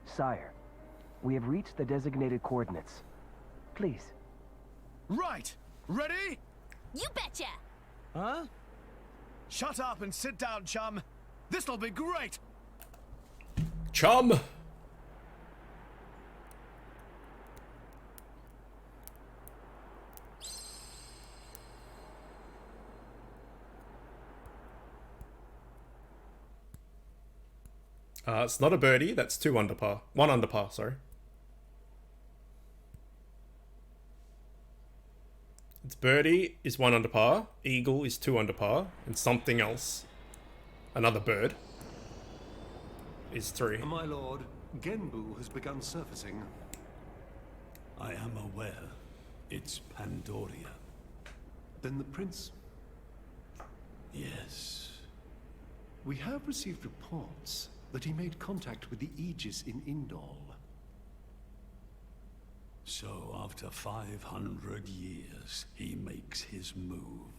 Sire, we have reached the designated coordinates. Please. Right! Ready? You betcha! Huh? Shut up and sit down, chum. This'll be great! Chum! It's not a birdie, that's 2 under par. 1 under par, sorry. It's birdie is 1 under par, eagle is 2 under par, and something else, another bird, is 3. My lord, Genbu has begun surfacing. I am aware. It's Pandoria. Then the prince... Yes. We have received reports that he made contact with the Aegis in Indol. So after 500 years, he makes his move.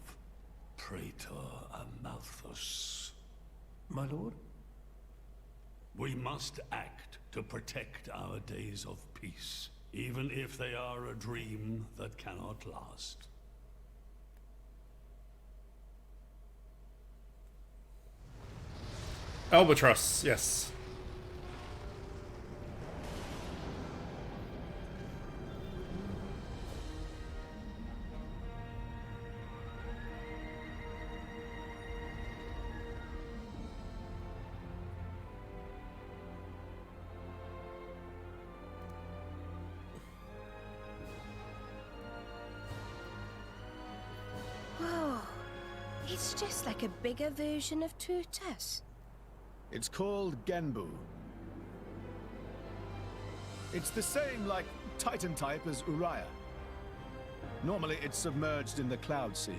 Praetor Amalthus. My lord? We must act to protect our days of peace, even if they are a dream that cannot last. Albatross, yes. Whoa. It's just like a bigger version of Turtus. It's called Genbu. It's the same, like, Titan type as Uriah. Normally, it's submerged in the Cloud Sea.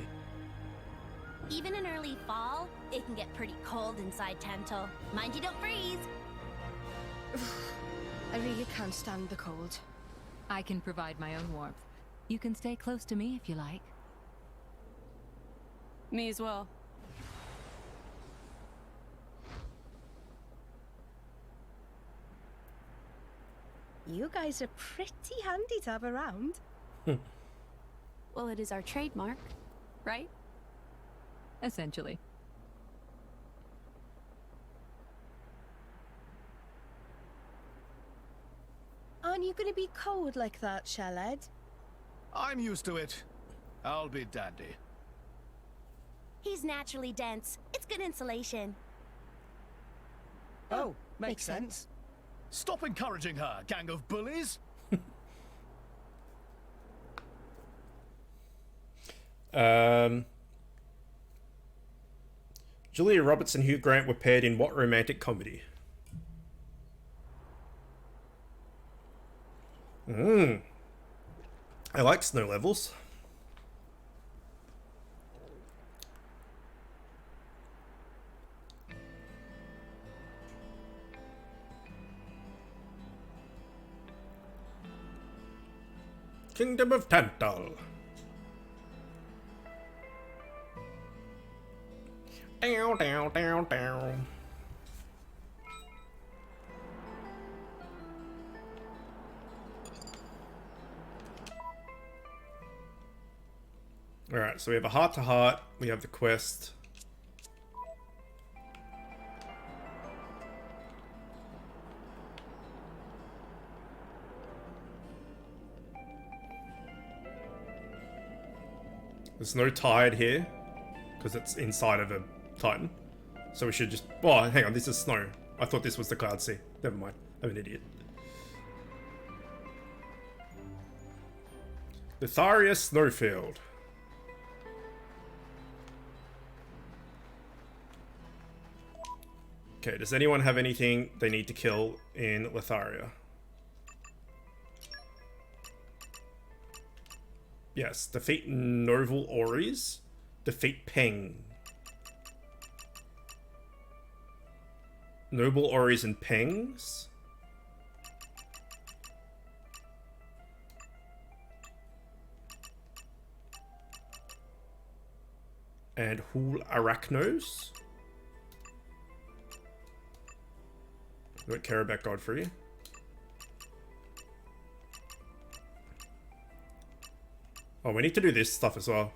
Even in early fall, it can get pretty cold inside Tantal. Mind you don't freeze. I really can't stand the cold. I can provide my own warmth. You can stay close to me if you like. Me as well. You guys are pretty handy to have around. Well, it is our trademark, right? Essentially. Aren't you going to be cold like that, Shellhead? I'm used to it. I'll be dandy. He's naturally dense. It's good insulation. Oh, makes sense. Stop encouraging her, gang of bullies! Julia Roberts and Hugh Grant were paired in what romantic comedy? I like Snow Levels. Kingdom of Tantal. Down, down, down, down. Alright, so we have a heart-to-heart, we have the quest. There's no tide here, because it's inside of a Titan. So we should just... Oh, hang on, this is snow. I thought this was the Cloud Sea. Never mind, I'm an idiot. Litharia Snowfield. Okay, does anyone have anything they need to kill in Litharia? Yes, defeat Novel Oris. Defeat Peng. Noble Oris and Pengs. And Hul Arachnos. Don't care about Godfrey. Oh, we need to do this stuff as well.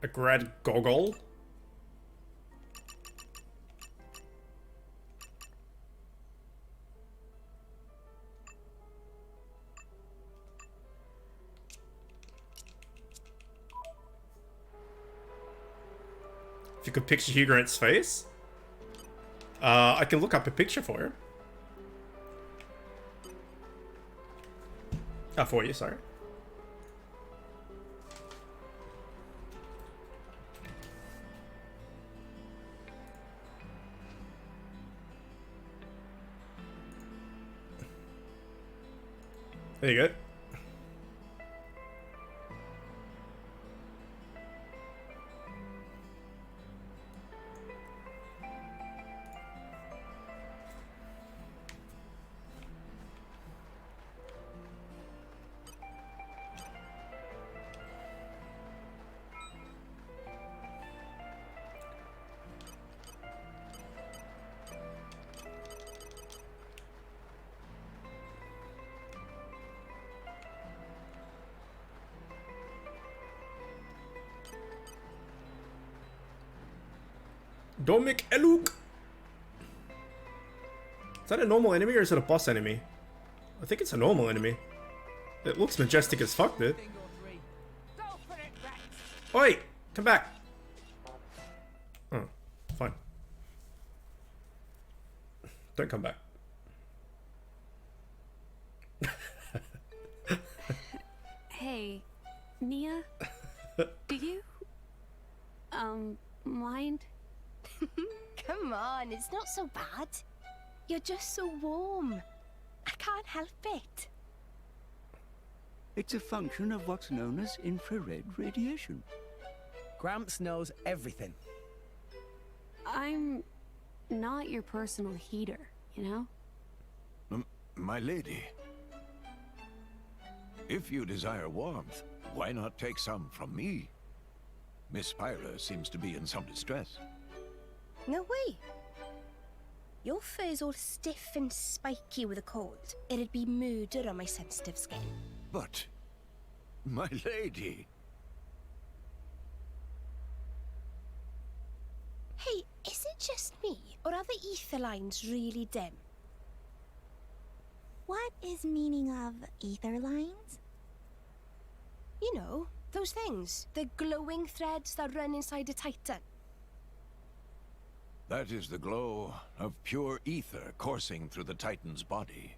A Grad Gogol. If you could picture Hugh Grant's face, I can look up a picture for him. For you, sorry. There you go. Domik Eluk. Is that a normal enemy or is it a boss enemy? I think it's a normal enemy. It looks majestic as fuck, dude. Oi! Come back! Oh, fine. Don't come back. Hey, Nia? Do you... mind? Come on, it's not so bad. You're just so warm. I can't help it. It's a function of what's known as infrared radiation. Gramps knows everything. I'm not your personal heater, you know? My lady. If you desire warmth, why not take some from me? Miss Pyra seems to be in some distress. No way. Your fur's all stiff and spiky with a cold. It'd be murder on my sensitive skin. But, my lady... Hey, is it just me, or are the ether lines really dim? What is meaning of ether lines? You know, those things. The glowing threads that run inside a titan. That is the glow of pure ether coursing through the Titan's body.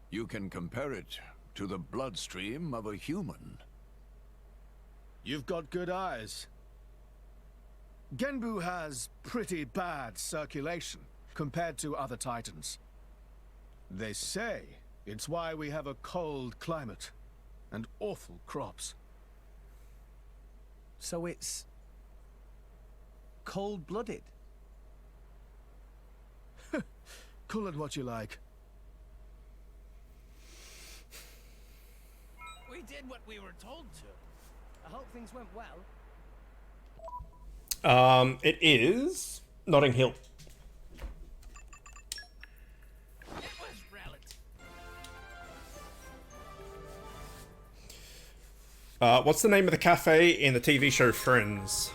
You can compare it to the bloodstream of a human. You've got good eyes. Genbu has pretty bad circulation compared to other Titans. They say it's why we have a cold climate and awful crops. So it's cold-blooded. Call it what you like. We did what we were told to. I hope things went well. It is Notting Hill. It was relative. What's the name of the cafe in the TV show Friends?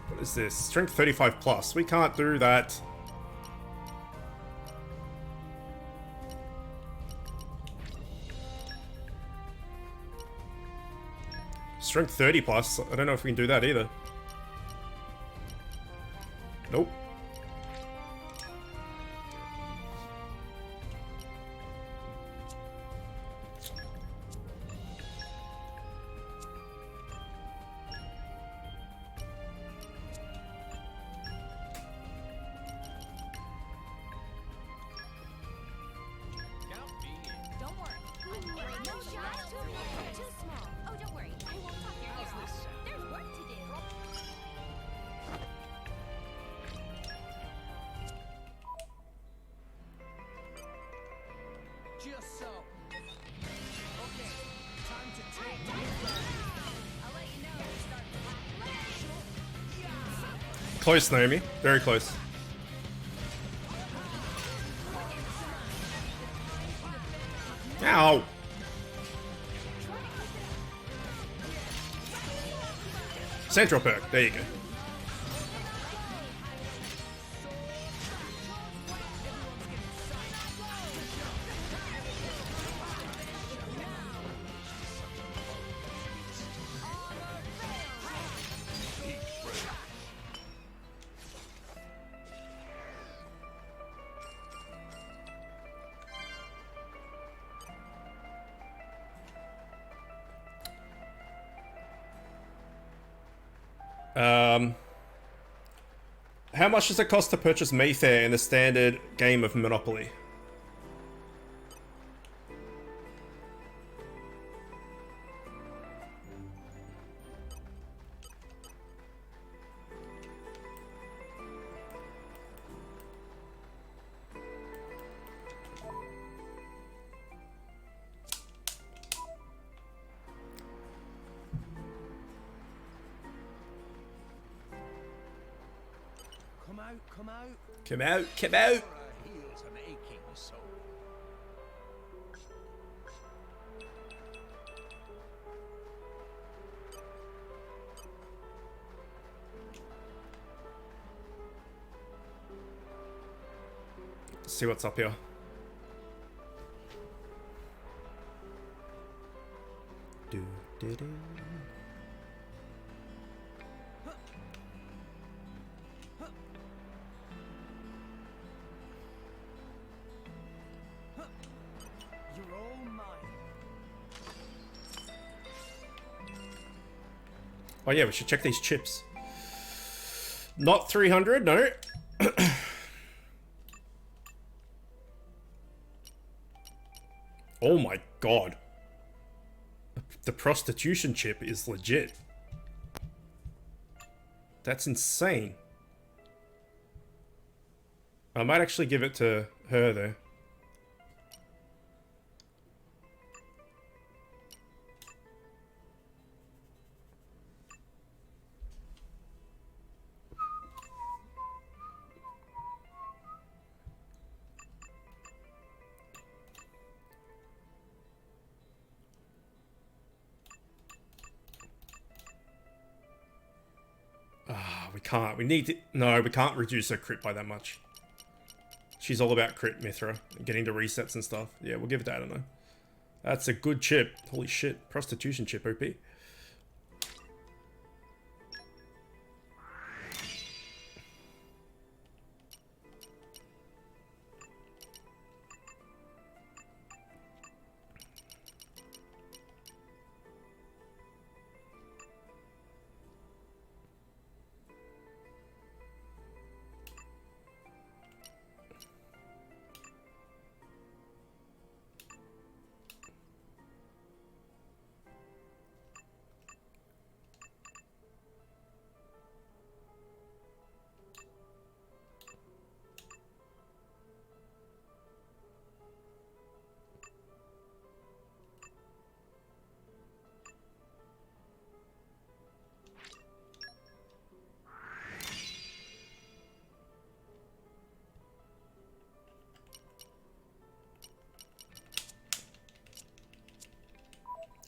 What is this? Strength 35 plus. We can't do that. Strength 30 plus. I don't know if we can do that either. Nope. Don't worry. No shots. Too small. Oh, don't worry. I won't talk your ear off. There's work to do. Just so. Okay, time to take. I'll let you know when we start the Close, Naomi. Very close. Ow! Central perk. There you go. How much does it cost to purchase Mayfair in the standard game of Monopoly? Come out, come out. Come out, come out! Heals an aching soul. Let's see what's up here. Do, do, do. You're all mine. Oh yeah, we should check these chips. Not 300, no. Oh my god. The prostitution chip is legit. That's insane. I might actually give it to her though. We can't. We need to... No, we can't reduce her crit by that much. She's all about crit, Mithra. And getting to resets and stuff. Yeah, we'll give it to I don't know. That's a good chip. Holy shit. Prostitution chip, OP.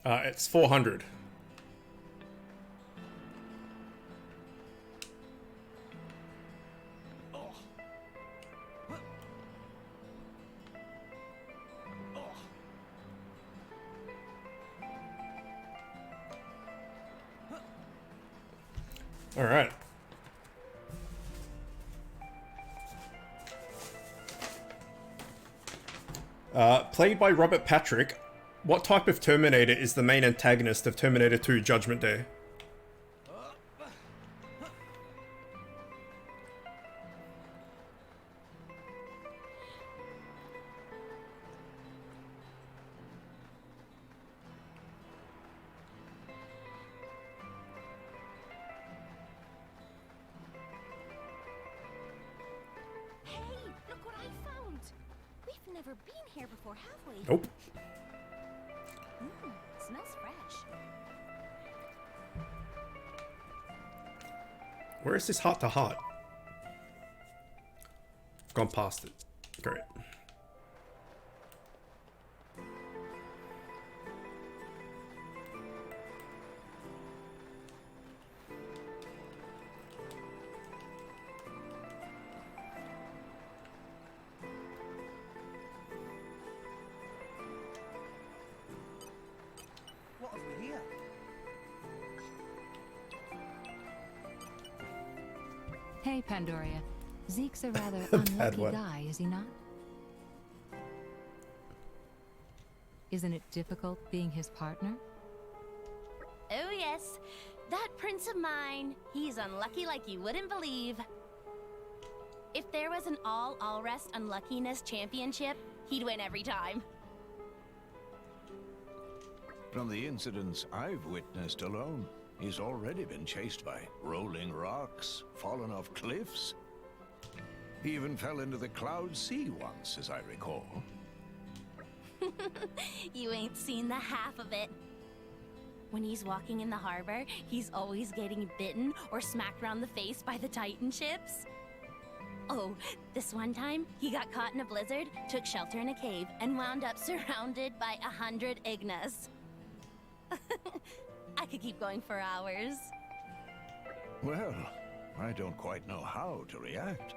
It's 400. All right. Played by Robert Patrick, what type of Terminator is the main antagonist of Terminator 2 Judgment Day? Hey, look what I found. We've never been here before, have we? Nope. Smells fresh. Where is this heart to heart? Gone past it. Great. What have we here? Hey, Pandoria. Zeke's a rather Bad unlucky one. guy, is he not? Isn't it difficult being his partner? Oh yes, that prince of mine, he's unlucky like you wouldn't believe. If there was an all-rest unluckiness championship, he'd win every time. From the incidents I've witnessed alone, he's already been chased by rolling rocks, fallen off cliffs. He even fell into the Cloud Sea once, as I recall. You ain't seen the half of it. When he's walking in the harbor, he's always getting bitten or smacked around the face by the Titan ships. Oh, this one time, he got caught in a blizzard, took shelter in a cave, and wound up surrounded by 100 Ignas. I could keep going for hours. Well, I don't quite know how to react.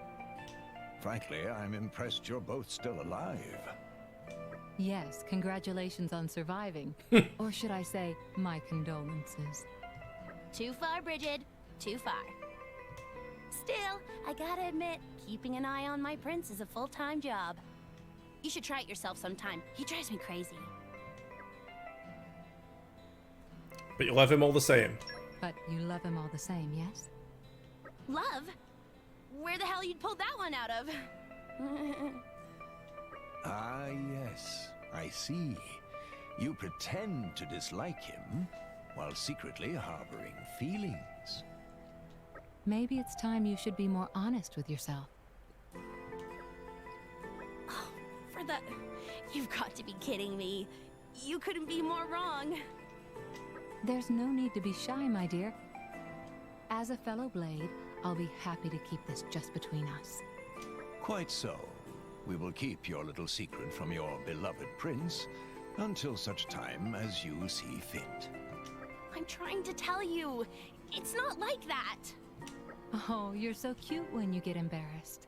Frankly, I'm impressed you're both still alive. Yes, congratulations on surviving. Or should I say, my condolences. Too far, Bridget. Too far. Still, I gotta admit, keeping an eye on my prince is a full-time job. You should try it yourself sometime. He drives me crazy. But you love him all the same. But you love him all the same, yes? Love? Where the hell you'd pull that one out of? Ah, yes, I see. You pretend to dislike him, while secretly harboring feelings. Maybe it's time you should be more honest with yourself. For the... You've got to be kidding me. You couldn't be more wrong. There's no need to be shy, my dear. As a fellow Blade, I'll be happy to keep this just between us. Quite so. We will keep your little secret from your beloved prince until such time as you see fit. I'm trying to tell you. It's not like that. Oh, you're so cute when you get embarrassed.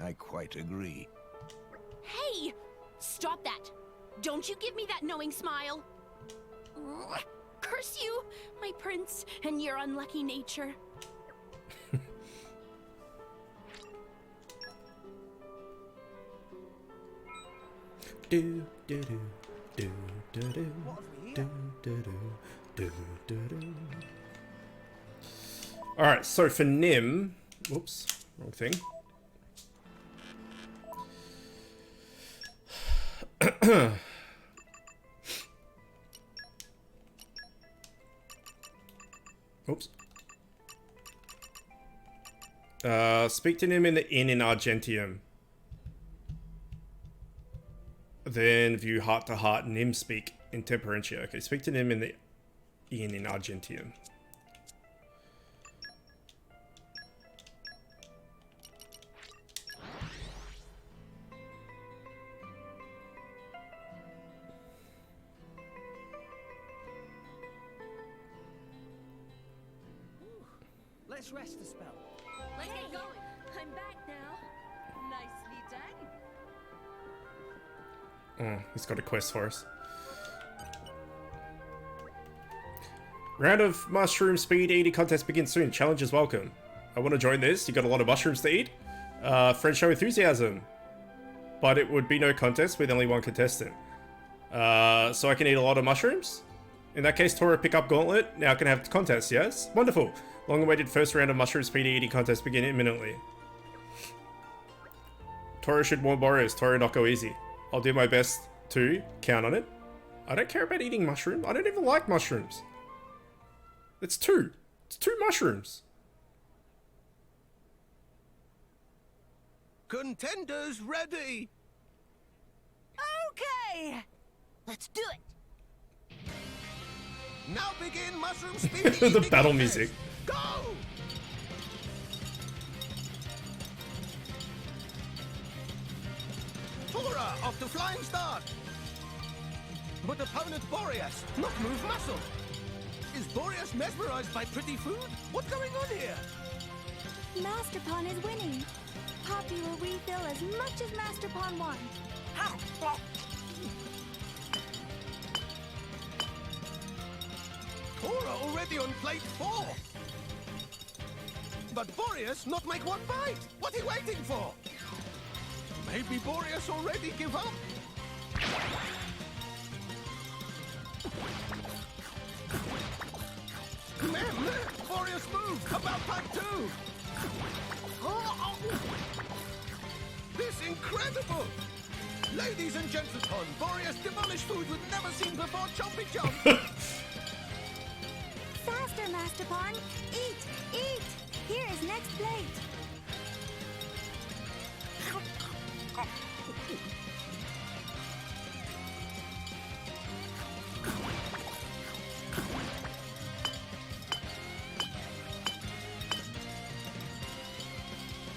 I quite agree. Hey! Stop that! Don't you give me that knowing smile! Curse you, my prince, and your unlucky nature. Do do do do do do do do do do do. All right, so for Nim, whoops, wrong thing. Oops. Speak to Nim in the inn in Argentium. Then view heart to heart. Nim speak in Temperentia. Okay, speak to Nim in the inn in Argentium. Let's rest a spell. Let's get going. I'm back now. Nicely done. He's got a quest for us. Round of mushroom speed eating contest begins soon. Challenge is welcome. I want to join this. You got a lot of mushrooms to eat. Friends show enthusiasm. But it would be no contest with only one contestant. So I can eat a lot of mushrooms? In that case, Tora, pick up Gauntlet. Now I can have contests, yes? Wonderful. Long-awaited first round of mushroom speed eating contest begin imminently. Tora should warn Boreas. Tora not go easy. I'll do my best to count on it. I don't care about eating mushrooms. I don't even like mushrooms. It's 2. It's 2 mushrooms. Contenders ready. Okay. Let's do it. Now begin mushroom speed. The battle music. Go! Tora off to flying start. But opponent Boreas not move muscle. Is Boreas mesmerized by pretty food? What's going on here? Master Pawn is winning. Poppy will refill as much as Master Pawn wants. Tora already on plate 4. But Boreas not make one bite. What he waiting for? Maybe Boreas already give up. Boreas move. About pack 2. This incredible. Ladies and gentlemen, Boreas demolish food we've never seen before. Chompy chomp. Faster, Master Pawn. Eat, eat. Here is next plate.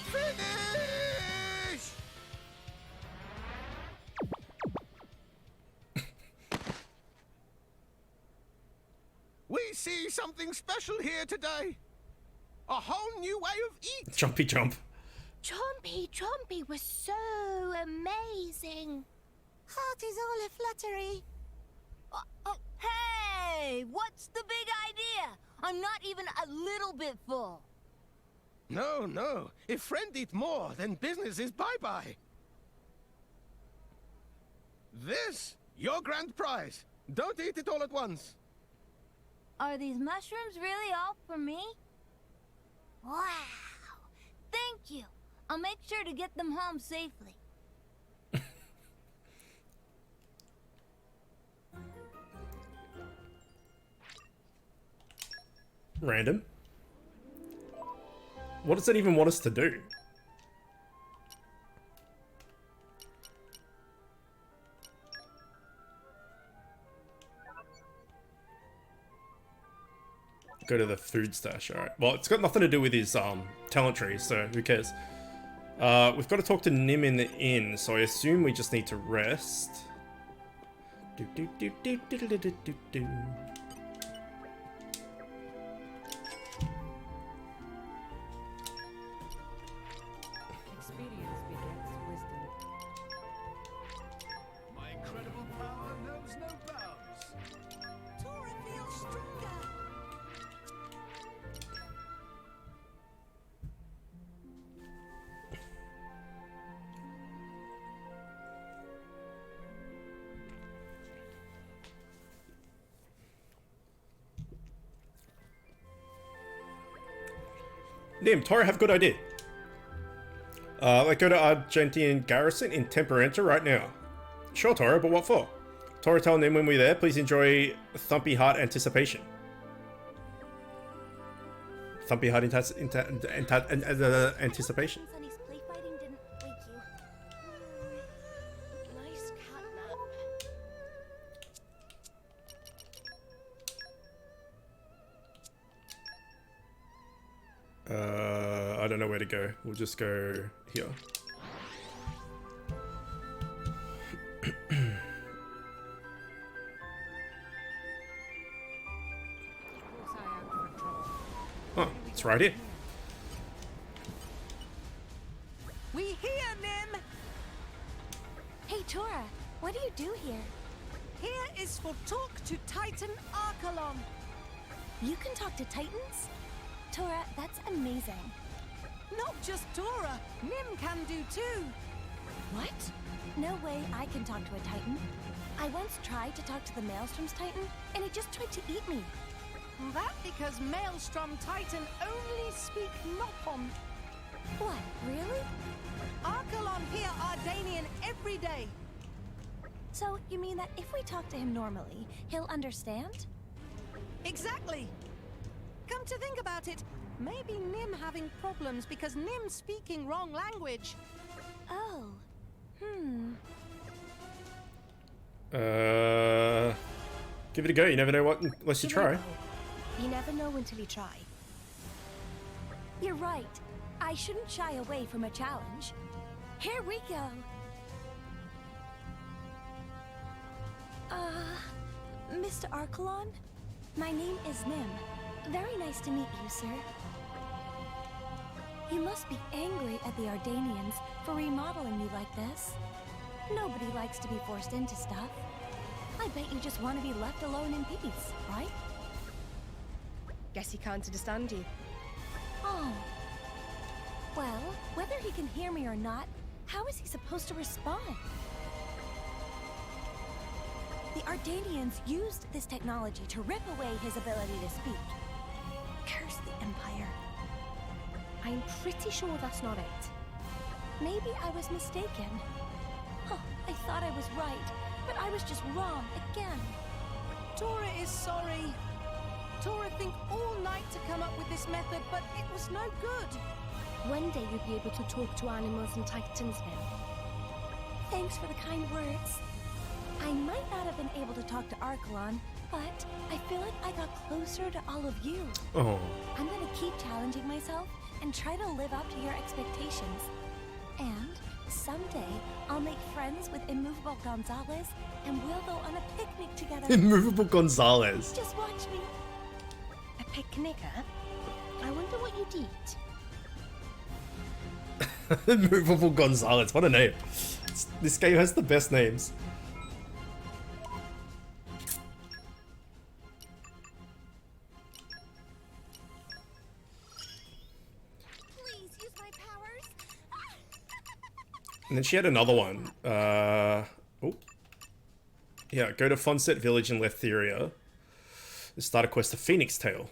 Finish! We see something special here today. A whole new way of eat. Jumpy jump. Chompy was so amazing. Heart is all a fluttery. Hey, what's the big idea? I'm not even a little bit full. No, no. If friend eat more, then business is bye-bye. This, your grand prize. Don't eat it all at once. Are these mushrooms really all for me? Wow. Thank you. I'll make sure to get them home safely. Random. What does it even want us to do? Go to the food stash, alright. Well, it's got nothing to do with his talent tree, so who cares? We've got to talk to Nim in the inn, so I assume we just need to rest. Do, do, do, do, do, do, do, do, do. Experience begets wisdom. My incredible power knows no bounds. Tora feels stronger. Nim, Tora have a good idea. Let's go to Argentine Garrison in Temperenta right now. Sure, Tora, but what for? Tora, tell Nim when we're there, please enjoy Thumpy Heart Anticipation. Thumpy Heart Anticipation? Sunny's play fighting didn't wake you. Nice cat nap. I don't know where to go. We'll just go here. Oh, it's right here. We hear, Nim! Hey, Tora, what do you do here? Here is for talk to Titan Archelon. You can talk to Titans? Tora, that's amazing. Not just Tora, Nim can do too. What? No way I can talk to a Titan. I once tried to talk to the Maelstrom's Titan, and it just tried to eat me. That because Maelstrom Titan only speak Noppon. What, really? Archelon hear Ardanian every day. So, you mean that if we talk to him normally, he'll understand? Exactly. Come to think about it, maybe Nim having problems because Nim speaking wrong language. Oh. Give it a go. You never know what unless you try. You never know until you try. You're right. I shouldn't shy away from a challenge. Here we go. Mr. Archelon? My name is Nim. Very nice to meet you, sir. You must be angry at the Ardanians for remodeling me like this. Nobody likes to be forced into stuff. I bet you just want to be left alone in peace, right? Guess he can't understand you. Oh. Well, whether he can hear me or not, how is he supposed to respond? The Ardanians used this technology to rip away his ability to speak. Curse the Empire. I'm pretty sure that's not it. Maybe I was mistaken. Oh, I thought I was right, but I was just wrong again. Tora is sorry. Tora think all night to come up with this method, but it was no good. One day you'll be able to talk to animals and Titans, Nim. Thanks for the kind words. I might not have been able to talk to Archelon, but I feel like I got closer to all of you. Oh. I'm gonna keep challenging myself and try to live up to your expectations. And someday, I'll make friends with Immovable Gonzalez, and we'll go on a picnic together. Immovable Gonzalez. Just watch me. A picnic, huh? I wonder what you'd eat. Immovable Gonzalez. What a name. This game has the best names. And then she had another one. Oh. Yeah, go to Fonset Village in Letheria. Start a quest of Phoenix Tale.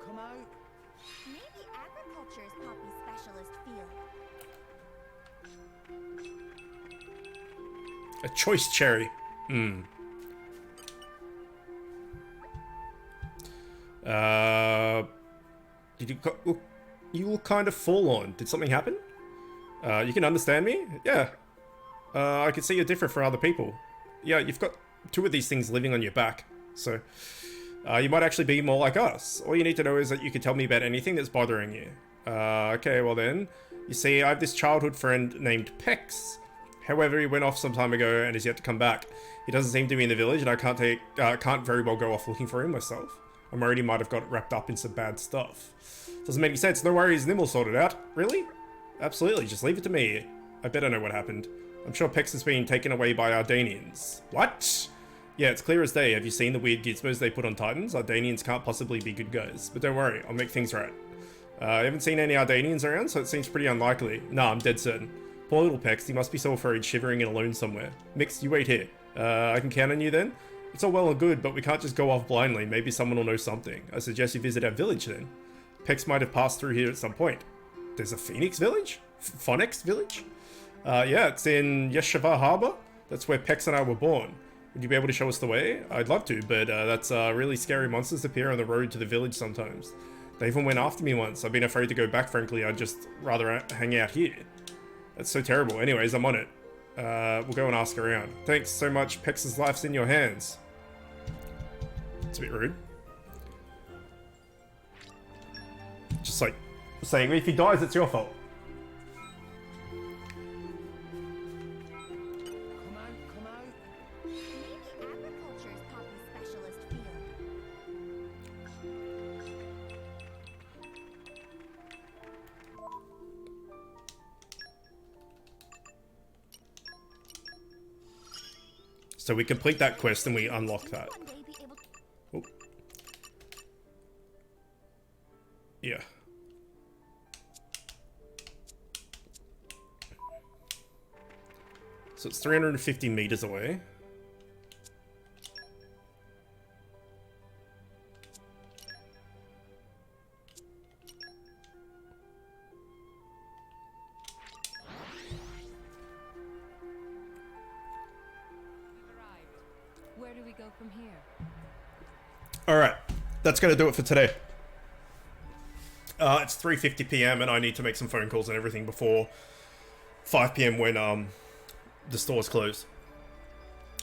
Come out. Maybe agriculture's Poppy's specialist field. A choice cherry. You look kind of forlorn. Did something happen? You can understand me? Yeah. I can see you're different from other people. Yeah, you've got 2 of these things living on your back. So, you might actually be more like us. All you need to know is that you can tell me about anything that's bothering you. Okay, well then. You see, I have this childhood friend named Pex. However, he went off some time ago and is yet to come back. He doesn't seem to be in the village, and I can't very well go off looking for him myself. I'm worried he might have got wrapped up in some bad stuff. Doesn't make any sense. No worries, Nim will sort it out. Really? Absolutely, just leave it to me. I bet I know what happened. I'm sure Pex has been taken away by Ardanians. What? Yeah, it's clear as day. Have you seen the weird gizmos they put on Titans? Ardanians can't possibly be good guys. But don't worry, I'll make things right. I haven't seen any Ardanians around, so it seems pretty unlikely. Nah, I'm dead certain. Poor little Pex, he must be so afraid, shivering and alone somewhere. Mix, you wait here. I can count on you then? It's all well and good, but we can't just go off blindly. Maybe someone will know something. I suggest you visit our village then. Pex might have passed through here at some point. There's a Phoenix village? Phoenix village? Yeah, it's in Yeshava Harbor. That's where Pex and I were born. Would you be able to show us the way? I'd love to, but that's really scary monsters appear on the road to the village sometimes. They even went after me once. I've been afraid to go back, frankly. I'd just rather hang out here. That's so terrible. Anyways, I'm on it. We'll go and ask around. Thanks so much. Pex's life's in your hands. It's a bit rude. Just like saying, if he dies, it's your fault. So we complete that quest and we unlock that. Oh. Yeah. So it's 350 meters away. Where do we go from here? Alright, that's going to do it for today. It's 3:50 PM and I need to make some phone calls and everything before 5 PM when the stores close.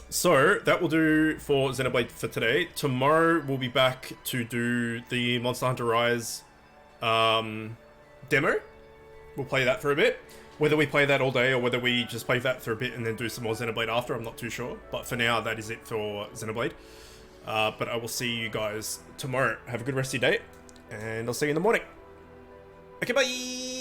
So, that will do for Xenoblade for today. Tomorrow we'll be back to do the Monster Hunter Rise demo. We'll play that for a bit. Whether we play that all day or whether we just play that for a bit and then do some more Xenoblade after, I'm not too sure. But for now, that is it for Xenoblade. But I will see you guys tomorrow. Have a good rest of your day, and I'll see you in the morning. Okay, bye!